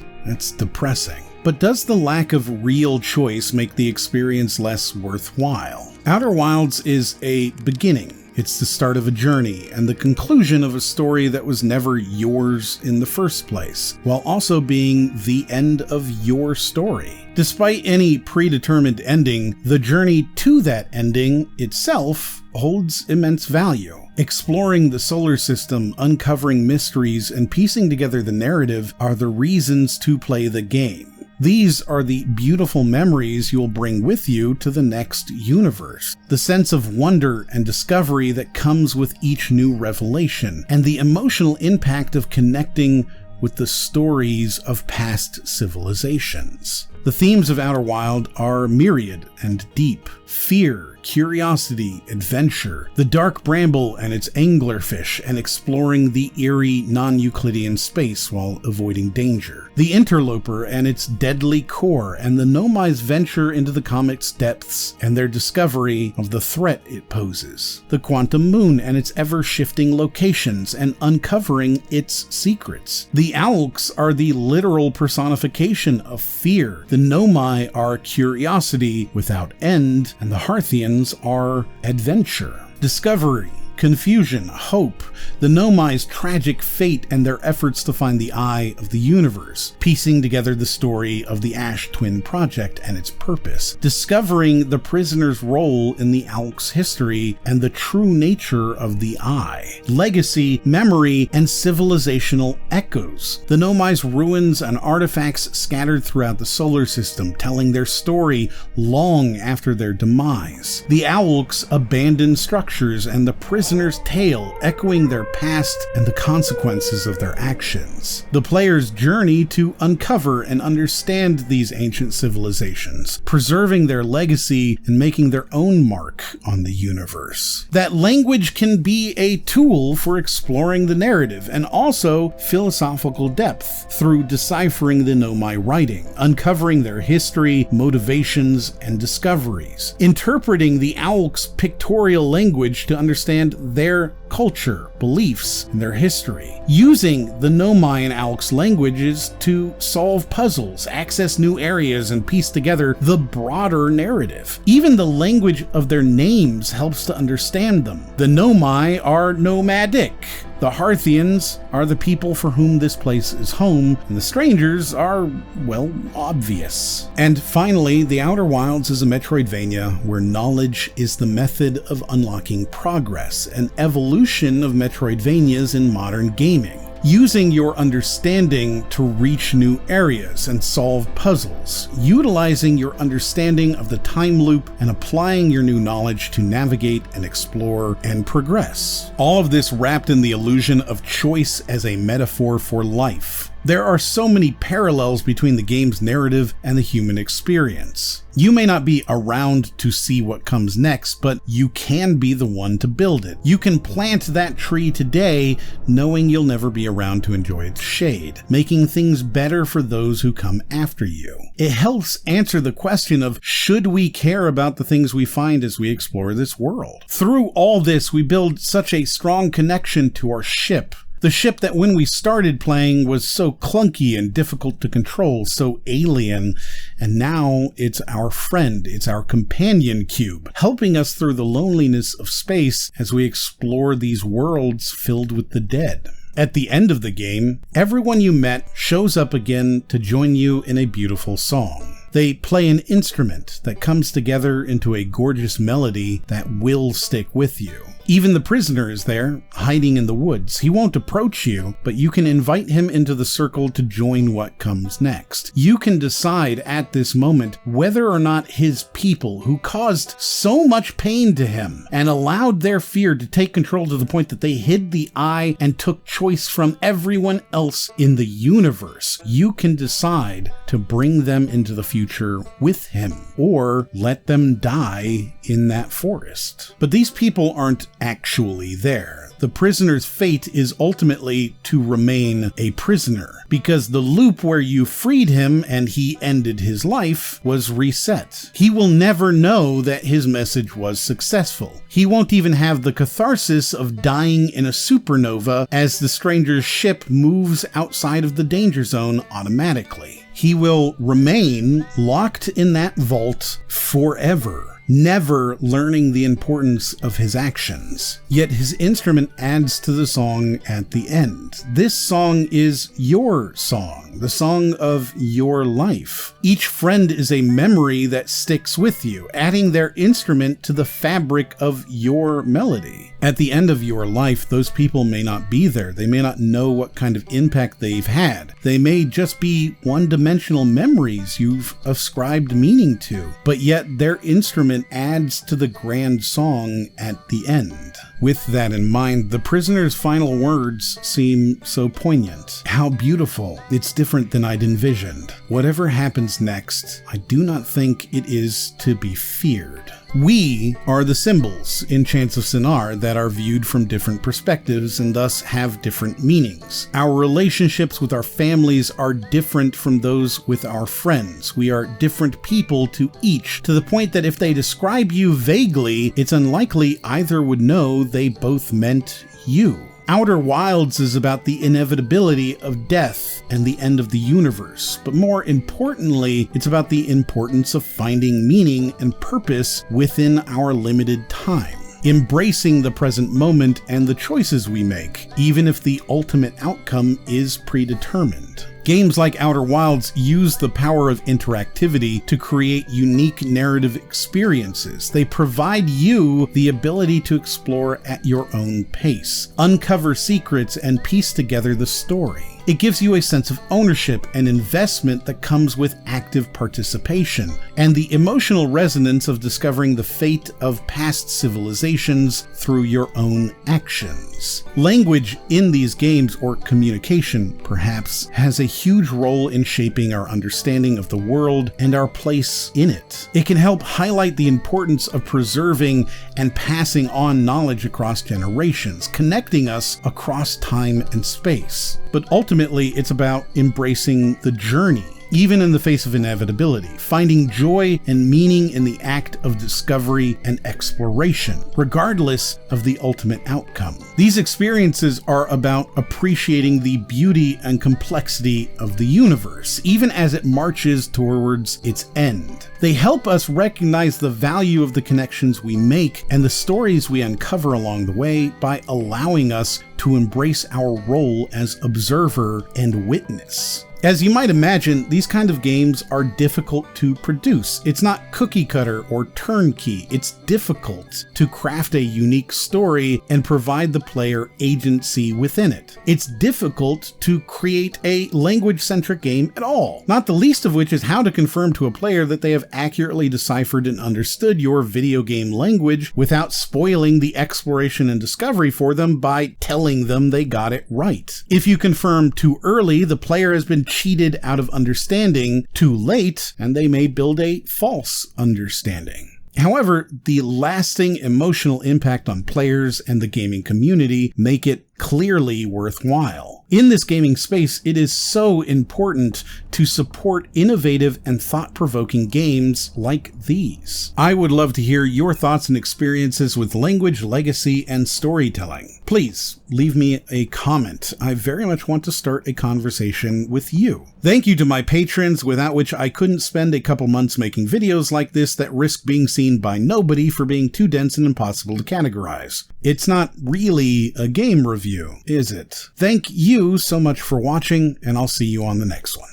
depressing. But does the lack of real choice make the experience less worthwhile? Outer Wilds is a beginning. It's the start of a journey and the conclusion of a story that was never yours in the first place, while also being the end of your story. Despite any predetermined ending, the journey to that ending itself holds immense value. Exploring the solar system, uncovering mysteries, and piecing together the narrative are the reasons to play the game. These are the beautiful memories you'll bring with you to the next universe. The sense of wonder and discovery that comes with each new revelation, and the emotional impact of connecting with the stories of past civilizations. The themes of Outer Wild are myriad and deep. Fear, curiosity, adventure, the dark bramble and its anglerfish, and exploring the eerie non-Euclidean space while avoiding danger. The interloper and its deadly core, and the Nomai's venture into the comic's depths and their discovery of the threat it poses. The quantum moon and its ever-shifting locations and uncovering its secrets. The Owlks are the literal personification of fear. The Nomai are curiosity without end, and the Harthians are adventure, discovery, confusion, hope, the Nomai's tragic fate and their efforts to find the eye of the universe, piecing together the story of the Ash Twin Project and its purpose, discovering the prisoner's role in the Owlks' history and the true nature of the eye, legacy, memory, and civilizational echoes, the Nomai's ruins and artifacts scattered throughout the solar system, telling their story long after their demise, the Owlks' abandoned structures and the prisoner's tale echoing their past and the consequences of their actions. The player's journey to uncover and understand these ancient civilizations, preserving their legacy and making their own mark on the universe. That language can be a tool for exploring the narrative and also philosophical depth through deciphering the Nomai writing, uncovering their history, motivations, and discoveries, interpreting the Owlks' pictorial language to understand their culture, beliefs, and their history, using the Nomai and Owlks languages to solve puzzles, access new areas, and piece together the broader narrative. Even the language of their names helps to understand them. The Nomai are nomadic. The Harthians are the people for whom this place is home, and the strangers are, well, obvious. And finally, The Outer Wilds is a Metroidvania where knowledge is the method of unlocking progress, an evolution of Metroidvanias in modern gaming. Using your understanding to reach new areas and solve puzzles, utilizing your understanding of the time loop and applying your new knowledge to navigate and explore and progress. All of this wrapped in the illusion of choice as a metaphor for life. There are so many parallels between the game's narrative and the human experience. You may not be around to see what comes next, but you can be the one to build it. You can plant that tree today knowing you'll never be around to enjoy its shade, making things better for those who come after you. It helps answer the question of, should we care about the things we find as we explore this world? Through all this, we build such a strong connection to our ship. The ship that when we started playing was so clunky and difficult to control, so alien, and now it's our friend, it's our companion cube, helping us through the loneliness of space as we explore these worlds filled with the dead. At the end of the game, everyone you met shows up again to join you in a beautiful song. They play an instrument that comes together into a gorgeous melody that will stick with you. Even the prisoner is there, hiding in the woods. He won't approach you, but you can invite him into the circle to join what comes next. You can decide at this moment whether or not his people, who caused so much pain to him and allowed their fear to take control to the point that they hid the eye and took choice from everyone else in the universe, you can decide to bring them into the future with him or let them die in that forest. But these people aren't actually there. The prisoner's fate is ultimately to remain a prisoner, because the loop where you freed him and he ended his life was reset. He will never know that his message was successful. He won't even have the catharsis of dying in a supernova as the stranger's ship moves outside of the danger zone automatically. He will remain locked in that vault forever. never learning the importance of his actions. Yet his instrument adds to the song at the end. This song is your song, the song of your life. Each friend is a memory that sticks with you, adding their instrument to the fabric of your melody. At the end of your life, those people may not be there. They may not know what kind of impact they've had. They may just be one-dimensional memories you've ascribed meaning to, but yet their instrument adds to the grand song at the end. With that in mind, the prisoner's final words seem so poignant. How beautiful. It's different than I'd envisioned. Whatever happens next, I do not think it is to be feared. We are the symbols in Chants of Sennaar that are viewed from different perspectives and thus have different meanings. Our relationships with our families are different from those with our friends. We are different people to each, to the point that if they describe you vaguely, it's unlikely either would know they both meant you. Outer Wilds is about the inevitability of death and the end of the universe, but more importantly, it's about the importance of finding meaning and purpose within our limited time. Embracing the present moment and the choices we make, even if the ultimate outcome is predetermined. Games like Outer Wilds use the power of interactivity to create unique narrative experiences. They provide you the ability to explore at your own pace, uncover secrets, and piece together the story. It gives you a sense of ownership and investment that comes with active participation, and the emotional resonance of discovering the fate of past civilizations through your own actions. Language in these games, or communication perhaps, has a huge role in shaping our understanding of the world and our place in it. It can help highlight the importance of preserving and passing on knowledge across generations, connecting us across time and space. But ultimately, it's about embracing the journey, even in the face of inevitability, finding joy and meaning in the act of discovery and exploration, regardless of the ultimate outcome. These experiences are about appreciating the beauty and complexity of the universe, even as it marches towards its end. They help us recognize the value of the connections we make and the stories we uncover along the way by allowing us to embrace our role as observer and witness. As you might imagine, these kind of games are difficult to produce. It's not cookie cutter or turnkey. It's difficult to craft a unique story and provide the player agency within it. It's difficult to create a language-centric game at all, not the least of which is how to confirm to a player that they have accurately deciphered and understood your video game language without spoiling the exploration and discovery for them by telling them they got it right. If you confirm too early, the player has been cheated out of understanding. Too late, and they may build a false understanding. However, the lasting emotional impact on players and the gaming community make it clearly worthwhile. In this gaming space, it is so important to support innovative and thought-provoking games like these. I would love to hear your thoughts and experiences with language, legacy, and storytelling. Please leave me a comment. I very much want to start a conversation with you. Thank you to my patrons, without which I couldn't spend a couple months making videos like this that risk being seen by nobody for being too dense and impossible to categorize. It's not really a game review, is it? Thank you so much for watching, and I'll see you on the next one.